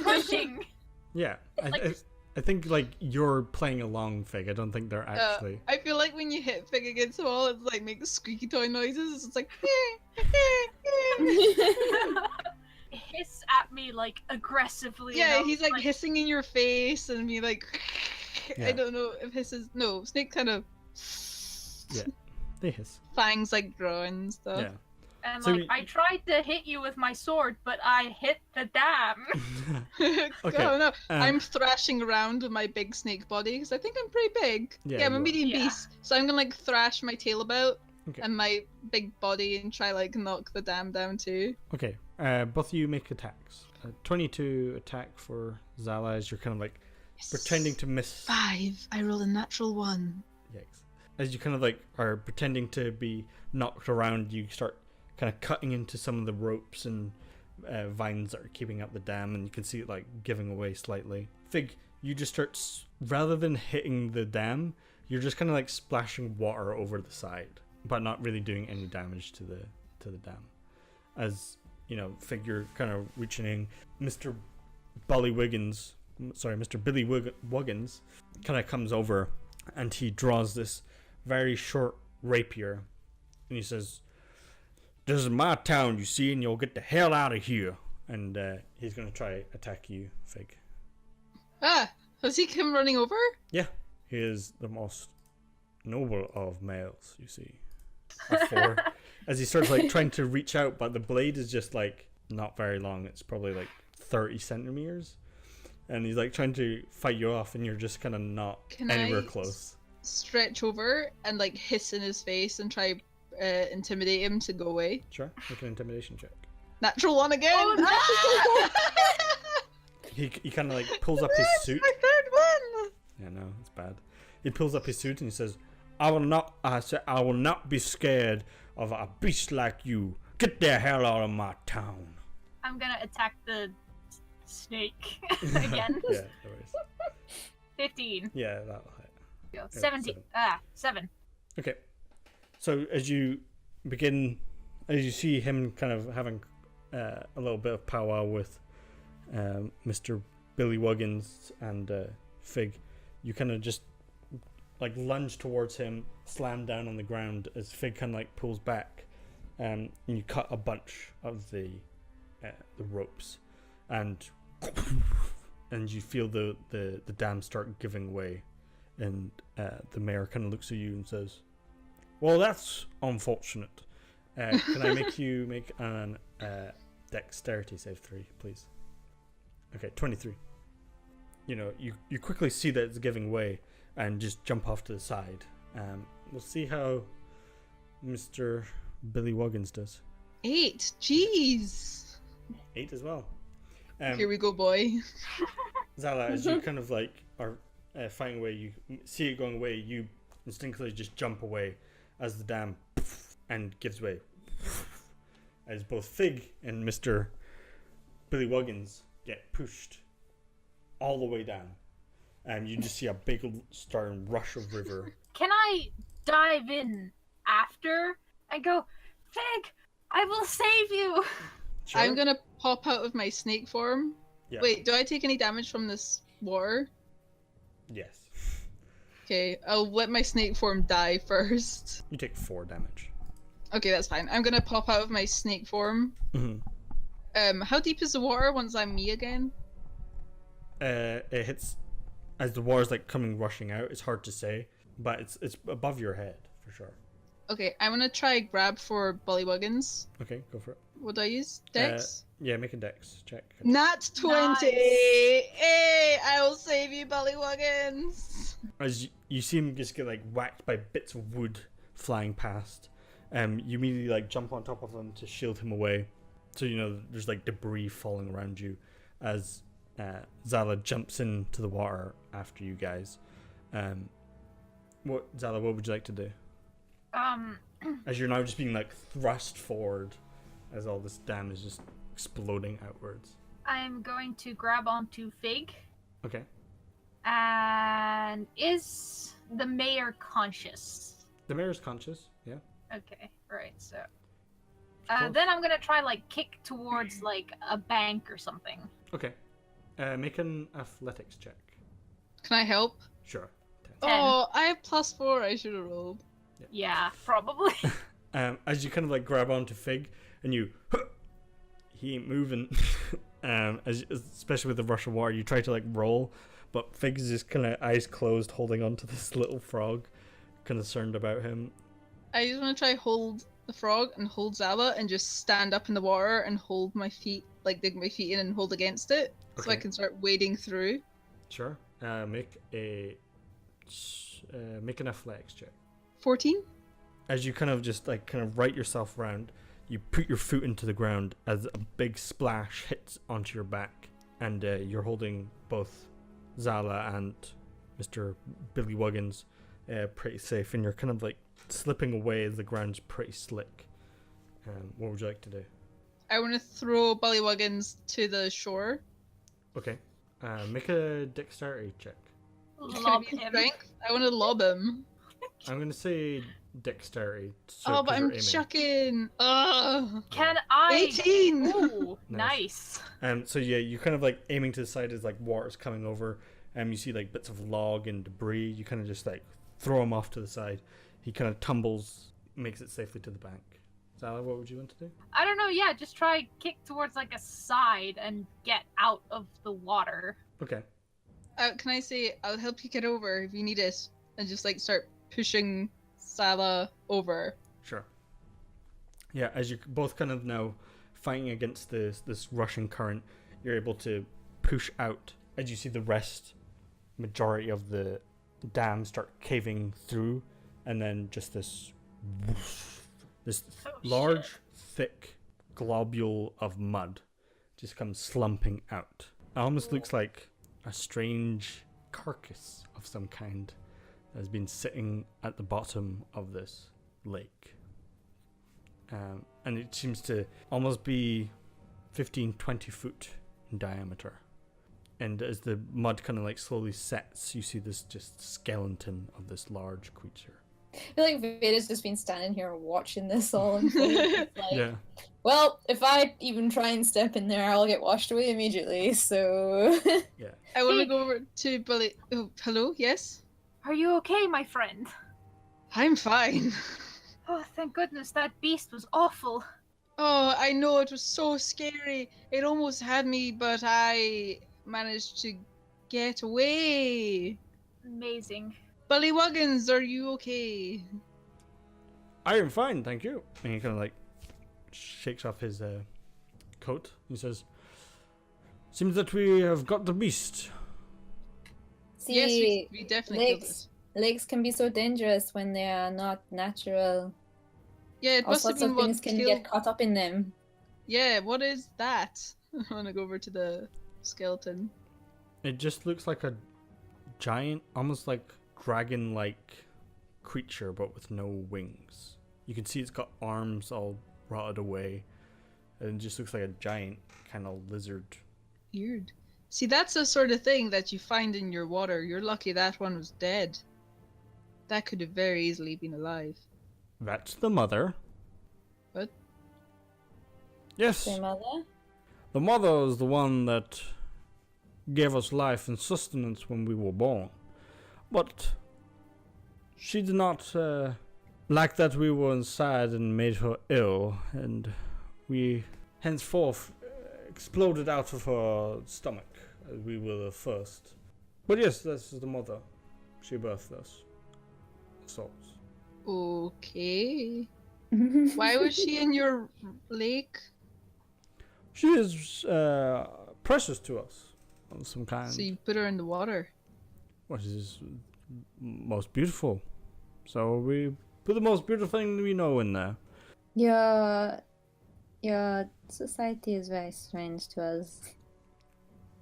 pushing. Yeah, I think like you're playing along, Fig. I don't think they're actually. I feel like when you hit Fig against the wall, it's like makes squeaky toy noises. It's like. Hiss at me like aggressively. Yeah, he's like hissing in your face and me like. Yeah. I don't know if hisses. No, snake kind of. Yeah, they hiss. Fangs like grow and stuff. Yeah. And So I tried to hit you with my sword, but I hit the dam. Okay, Oh no, I'm thrashing around with my big snake body because I think I'm pretty big. Yeah, I'm a you are. medium Yeah. beast, so I'm gonna like thrash my tail about Okay. and my big body and try like knock the dam down too. Okay, both of you make attacks. 22 attack for Zala as you're kind of like pretending to miss. 5. I rolled a natural 1. Yikes. As you kind of like are pretending to be knocked around, you start kind of cutting into some of the ropes and vines that are keeping up the dam, and you can see it like giving away slightly. Fig, you just start, rather than hitting the dam, you're just kind of like splashing water over the side, but not really doing any damage to the dam. As Fig, you're kind of reaching in. Mr. Billy Wiggins kind of comes over, and he draws this very short rapier, and he says, "This is my town, you see, and you'll get the hell out of here." And he's going to try attack you, Fig. Has he come running over? Yeah, he is the most noble of males, you see. A 4. As he starts like trying to reach out, but the blade is just like not very long. It's probably like 30 centimeters. And he's like trying to fight you off, and you're just kind of not anywhere close. Stretch over and like hiss in his face and try intimidate him to go away. Sure, make an intimidation check. Natural 1 again. Oh, He kind of like pulls up his suit. My third one. Yeah, no, it's bad. He pulls up his suit and he says, I will not be scared of a beast like you. Get the hell out of my town." I'm gonna attack the snake again. Yeah, no worries. 15. Yeah, that'll hit. Go. Yeah, 17. 7. Okay. So as you see him kind of having a little bit of powwow with Mr. Billy Wuggins and Fig, you kind of just like lunge towards him, slam down on the ground as Fig kind of like pulls back, and you cut a bunch of the ropes, and you feel the dam start giving way, and the mayor kind of looks at you and says, "Well, that's unfortunate. Can I make you make an dexterity save 3, please?" Okay, 23. You know, you quickly see that it's giving way and just jump off to the side. We'll see how Mr. Billy Woggins does. 8. Jeez. 8 as well. Here we go, boy. Zala, as you kind of like are fighting away, you see it going away, you instinctively just jump away as the dam and gives way. As both Fig and Mr. Billy Woggins get pushed all the way down. And you just see a big starting rush of river. Can I dive in after and go, Fig, I will save you? Sure. I'm gonna pop out of my snake form. Yeah. Wait, do I take any damage from this water? Yes. Okay, I'll let my snake form die first. You take 4 damage. Okay, that's fine. I'm gonna pop out of my snake form. Mm-hmm. How deep is the water once I'm me again? It hits as the water's like coming rushing out. It's hard to say, but it's above your head for sure. Okay, I'm gonna try grab for Bullywuggins. Okay, go for it. What do I use? Dex? Yeah, make a dex check. Nat 20! Nice. Hey, I will save you, Bullywuggins! As you see him just get like whacked by bits of wood flying past, you immediately like jump on top of him to shield him away. So you know there's like debris falling around you as Zala jumps into the water after you guys. Zala, what would you like to do? As you're now just being like thrust forward as all this dam is just exploding outwards. I'm going to grab onto Fig. Okay. And is the mayor conscious? The mayor's conscious, yeah. Okay, right, so. Cool. Then I'm gonna try, like, kick towards, like, a bank or something. Okay. Make an athletics check. Can I help? Sure. 10. Oh, I have +4. I should have rolled. Yeah, probably. As you kind of like grab onto Fig and you, he ain't moving. Especially with the rush of water, you try to like roll, but Fig's just kind of eyes closed, holding onto this little frog, concerned about him. I just want to try hold the frog and hold Zala and just stand up in the water and hold my feet, like dig my feet in and hold against it, so I Okay. can start wading through. Sure. Make an athletics check. 14? As you kind of right yourself round, you put your foot into the ground as a big splash hits onto your back, and you're holding both Zala and Mr. Billy Woggins pretty safe, and you're kind of like slipping away as the ground's pretty slick. What would you like to do? I want to throw Bullywuggins to the shore. Okay. Make a dexterity check. Lob Can it be him. strength? I want to lob him. I'm gonna say dexterity. Oh, but 'cause you're I'm aiming. chucking. Ugh. Can I? 18! Ooh, Nice. nice. So yeah, you're kind of like aiming to the side as like water's coming over, and you see like bits of log and debris. You kind of just like throw him off to the side. He kind of tumbles, makes it safely to the bank. Zala, what would you want to do? I don't know, yeah, just try kick towards like a side and get out of the water. Okay. Can I say, I'll help you get over if you need it, and just like start pushing Zala over. Sure. Yeah, as you both kind of now fighting against this rushing current, you're able to push out as you see the majority of the dam start caving through, and then just this Oh, large, shit. thick globule of mud just comes slumping out. It almost looks like a strange carcass of some kind that has been sitting at the bottom of this lake. And it seems to almost be 15-20 foot in diameter. And as the mud kind of like slowly sets, you see this just skeleton of this large creature. I feel like Véda's just been standing here watching this all and like, Yeah. well, if I even try and step in there, I'll get washed away immediately, so... Yeah. I want to go over to Bully. Oh, hello? Yes? Are you okay, my friend? I'm fine. Oh, thank goodness, that beast was awful. Oh, I know, it was so scary. It almost had me, but I managed to get away. Amazing. Bullywoggins, are you okay? I am fine, thank you. And he kind of like shakes off his coat. He says, "Seems that we have got the beast." See, Yes, we definitely killed it. lakes can be so dangerous when they are not natural. Yeah, it All must have sorts of been what things can killed... get caught up in them. Yeah, what is that? I want to go over to the skeleton. It just looks like a giant, almost like dragon-like creature, but with no wings. You can see it's got arms all rotted away, and it just looks like a giant kind of lizard. Weird. See, that's the sort of thing that you find in your water. You're lucky that one was dead. That could have very easily been alive. That's the mother. What? Yes. Their mother? The mother is the one that gave us life and sustenance when we were born. But she did not like that we were inside and made her ill, and we henceforth exploded out of her stomach as we were the first. But yes, this is the mother. She birthed us. Souls. Okay. Why was she in your lake? She is precious to us of some kind. So you put her in the water. What is most beautiful? So we put the most beautiful thing we know in there. Your society is very strange to us.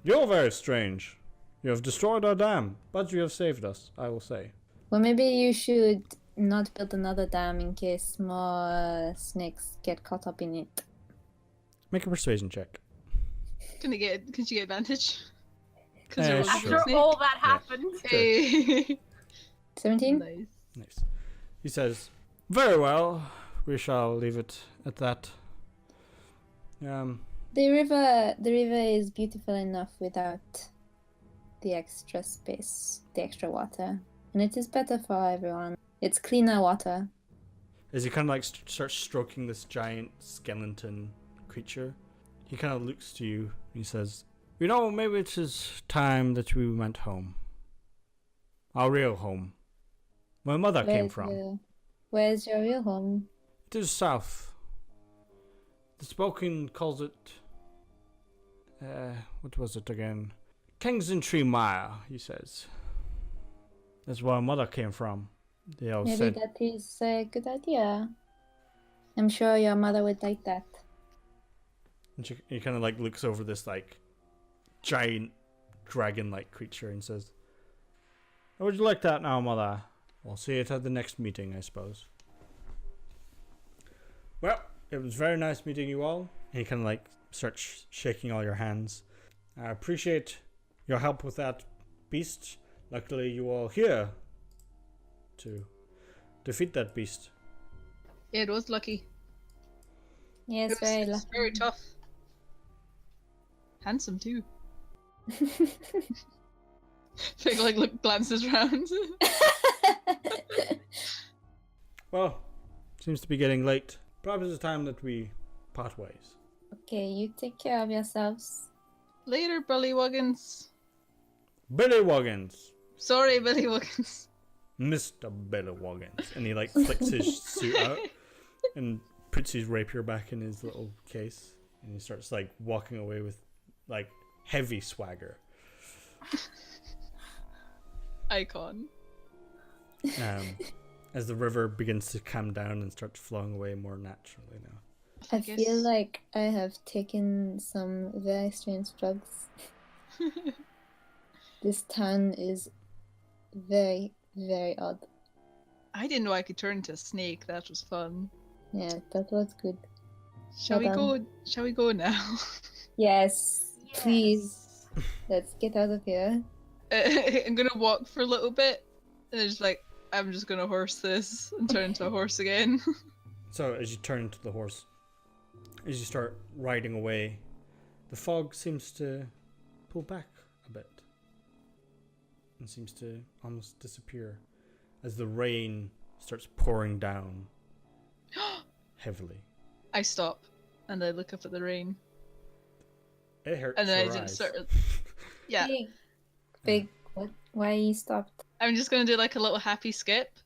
You're very strange. You have destroyed our dam, but you have saved us, I will say. Well, maybe you should not build another dam in case more snakes get caught up in it. Make a persuasion check. Can she get advantage? Because Sure. After all that happened. Hey. 17? Nice. Nice. He says, "Very well, we shall leave it at that." The river is beautiful enough without the extra space, the extra water. And it is better for everyone. It's cleaner water. As he kind of like starts stroking this giant skeleton creature, he kind of looks to you and he says, "You know, maybe it is time that we went home. Our real home. Where mother came from. Where's your real home? It is south. The spoken calls it... what was it again? Kingsentry Mire, he says. That's where mother came from. They all Maybe said... that is a good idea. I'm sure your mother would like that. And he kind of like looks over this like giant dragon-like creature and says, "How would you like that now, mother? We'll see it at the next meeting, I suppose." Well, it was very nice meeting you all. And he kind of like starts shaking all your hands. I appreciate your help with that beast. Luckily, you all here to defeat that beast. Yeah, it was lucky. Yes, It was, very it was lucky. very tough. Handsome too. Fig like glances around. Well, seems to be getting late. Perhaps it's time that we part ways. Okay, you take care of yourselves. Later, Bullywoggins. Billy Woggins! Sorry, Bullywoggins. Mr. Billy Woggins. And he like flicks his suit out and puts his rapier back in his little case. And he starts like walking away with like heavy swagger. Icon. As the river begins to calm down and starts flowing away more naturally now. I guess- feel like I have taken some very strange drugs. This town is very, very odd. I didn't know I could turn into a snake. That was fun. Yeah, that was good. Shall Well we done. go? Shall we go now? Yes, please. Let's get out of here. I'm gonna walk for a little bit, and it's like I'm just gonna horse this and turn into a horse again. So as you turn into the horse, as you start riding away, the fog seems to pull back a bit. and seems to almost disappear as the rain starts pouring down heavily. I stop and I look up at the rain. It hurts And then your I eyes. just sort of, yeah. Big. What? Why you stopped? I'm just gonna do like a little happy skip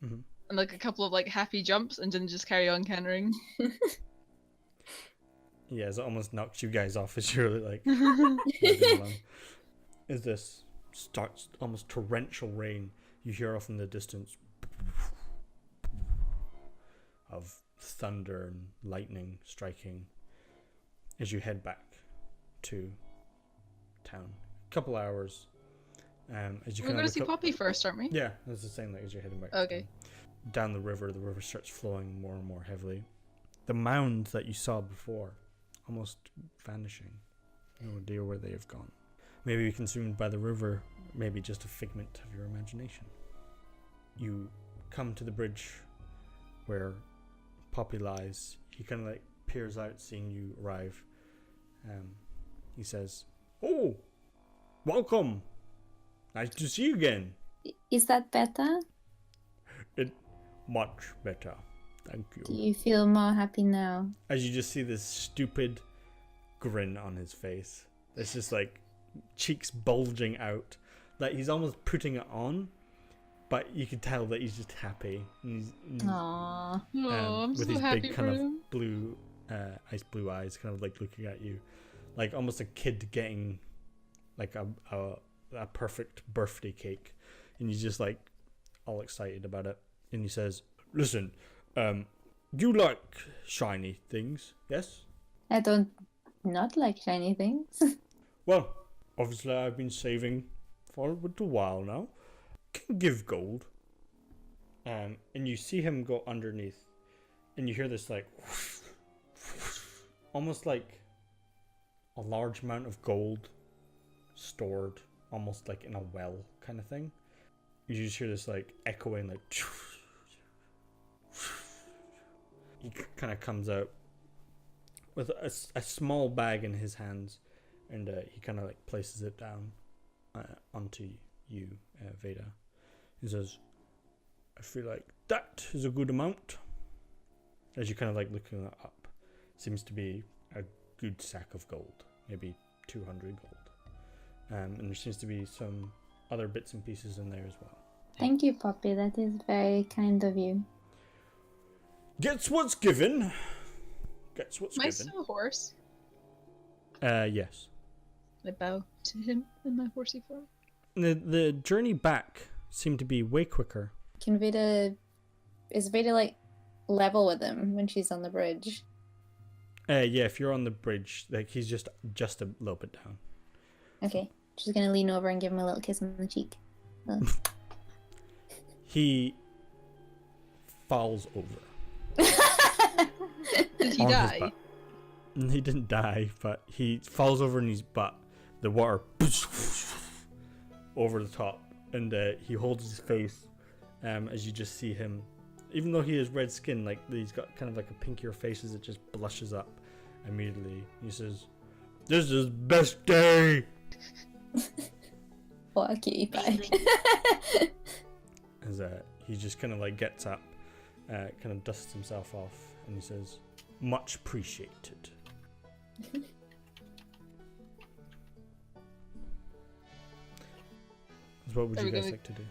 Mhm. and like a couple of like happy jumps and then just carry on cantering. Yeah, as it almost knocks you guys off as you're like moving along. As this starts almost torrential rain, you hear off in the distance of thunder and lightning striking as you head back to town. A couple hours. As you We're kind gonna of see Poppy first, aren't we? Yeah, that's the same. Like as you're heading back. Okay. Down the river starts flowing more and more heavily. The mounds that you saw before, almost vanishing. No idea where they have gone. Maybe consumed by the river, maybe just a figment of your imagination. You come to the bridge where Poppy lies. He kind of like peers out, seeing you arrive. He says, "Oh, welcome. Nice to see you again." Is that better? Much better. Thank you. Do you feel more happy now? As you just see this stupid grin on his face. It's just like cheeks bulging out. Like he's almost putting it on, but you can tell that he's just happy. And he's, Aww. I'm with so his happy big for kind him. of blue, ice blue eyes, kind of like looking at you. Like almost a kid getting like a perfect birthday cake. And he's just like all excited about it. And he says, "Listen, you like shiny things, yes?" I don't not like shiny things. "Well, obviously I've been saving for a little while now. Can give gold." And you see him go underneath, and you hear this like, almost like a large amount of gold stored, almost like in a well kind of thing. You just hear this like echoing like. He kind of comes out with a small bag in his hands, and he kind of like places it down onto you, Véda. He says, "I feel like that is a good amount." As you kind of like looking it up, seems to be a good sack of gold, maybe 200 gold. And there seems to be some other bits and pieces in there as well. Thank you, Poppy. That is very kind of you. Gets what's given. Gets what's Am I given. still a horse? Yes. I bow to him in my horsey form. The journey back seemed to be way quicker. Can Véda... Is Véda, like, level with him when she's on the bridge? Yeah, if you're on the bridge, like he's just a little bit down. Okay. She's gonna lean over and give him a little kiss on the cheek. Oh. He falls over. Did he on his die? butt. He didn't die, but he falls over in his butt. The water over the top, and he holds his face as you just see him. Even though he has red skin, like he's got kind of like a pinkier face as it just blushes up immediately. He says, "This is best day." Fuck you, bye. As he just kind of like gets up, kind of dusts himself off, and he says, "Much appreciated." What would you guys like to do?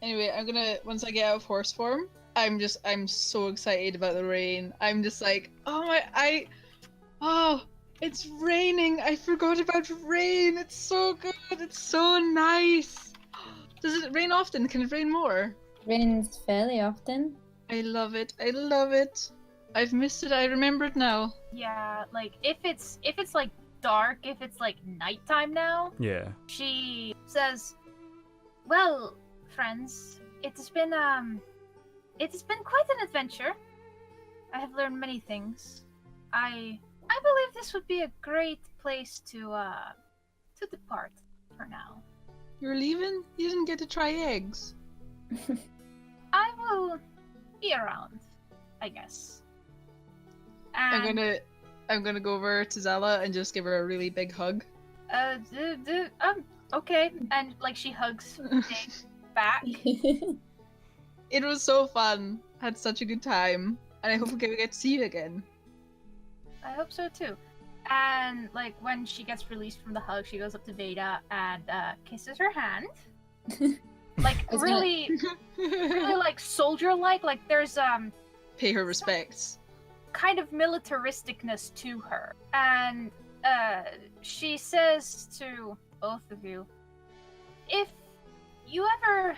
Anyway, I'm gonna, once I get out of horse form, I'm so excited about the rain. I'm just like, oh, it's raining. I forgot about rain. It's so good. It's so nice. Does it rain often? Can it rain more? Rains fairly often. I love it. I love it. I've missed it. I remember it now. Yeah, like if it's like dark, if it's like nighttime now, Yeah. she says, "Well, friends, it's been quite an adventure. I have learned many things. I believe this would be a great place to depart for now. You're leaving? You didn't get to try eggs. I will be around, I guess." And, I'm gonna go over to Zala and just give her a really big hug. Okay, and like she hugs Dave back. It was so fun. Had such a good time, and I hope we get to see you again. I hope so too. And like when she gets released from the hug, she goes up to Véda and kisses her hand. Like really, really like soldier-like. Like there's Pay her respects. kind of militaristicness to her, and she says to both of you, if you ever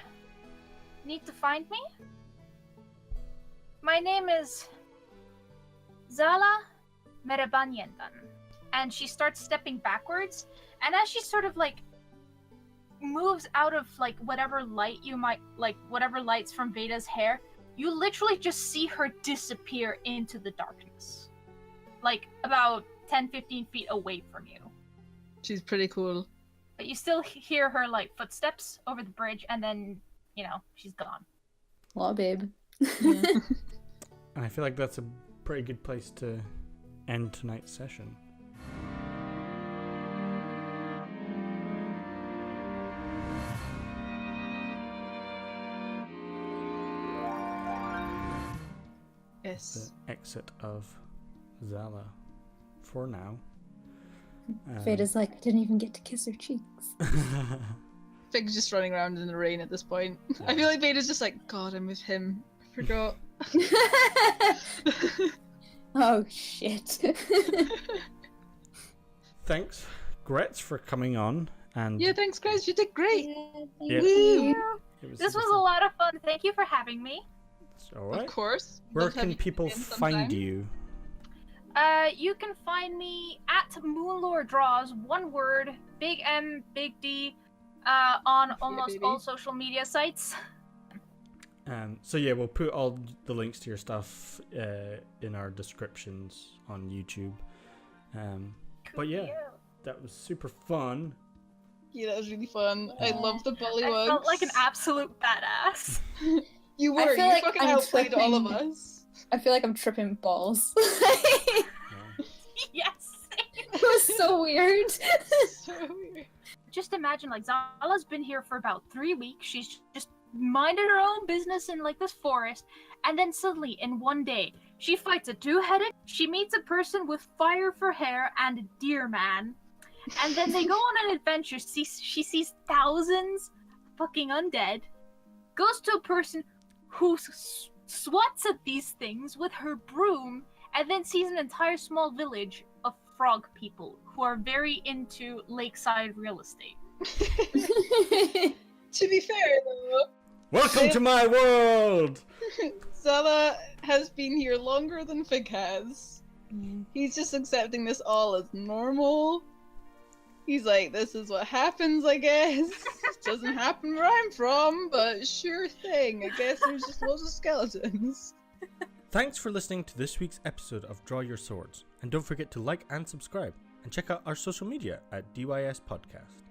need to find me, my name is Zala Merabanyendan. And she starts stepping backwards, and as she sort of like moves out of like whatever light you might like, whatever lights from Véda's hair, you literally just see her disappear into the darkness, like about 10-15 feet away from you. She's pretty cool. But you still hear her like footsteps over the bridge, and then she's gone. Well, babe. Yeah. I feel like that's a pretty good place to end tonight's session. Yes. The exit of Zala for now. Véda's like, I didn't even get to kiss her cheeks. Fig's just running around in the rain at this point. Yeah. I feel like Véda's just like, God, I'm with him. I forgot. Oh, shit. Thanks, Gretz, for coming on. And Yeah, thanks, guys. You did great. Yeah. Woo! This was a lot of fun. Thank you for having me. all right. Of course. Where Love to have can you people again find sometime. you? You can find me at Moonlore Draws, one word, big M, big D, on almost baby. all social media sites. So yeah, we'll put all the links to your stuff in our descriptions on YouTube. But yeah, that was super fun. Yeah, that was really fun. I love the I bullywugs. felt like an absolute badass. You I were. feel You like fucking I'm outplayed all of tripping. us. I feel like I'm tripping balls. Yes. It was so weird. So weird. Just imagine, like, Zala's been here for about 3 weeks. She's just minded her own business in, like, this forest. And then suddenly, in one day, she fights a two-headed, she meets a person with fire for hair and a deer man. And then they go on an adventure. She sees thousands of fucking undead. Goes to a person who swats at these things with her broom. And then sees an entire small village of frog people who are very into lakeside real estate. To be fair, though, Welcome to my world. Zala has been here longer than Fig has. He's just accepting this all as normal. He's like, this is what happens, I guess. Doesn't happen where I'm from, but sure thing. I guess there's just loads of skeletons. Thanks for listening to this week's episode of Draw Your Swords. And don't forget to like and subscribe. And check out our social media at DYS Podcast.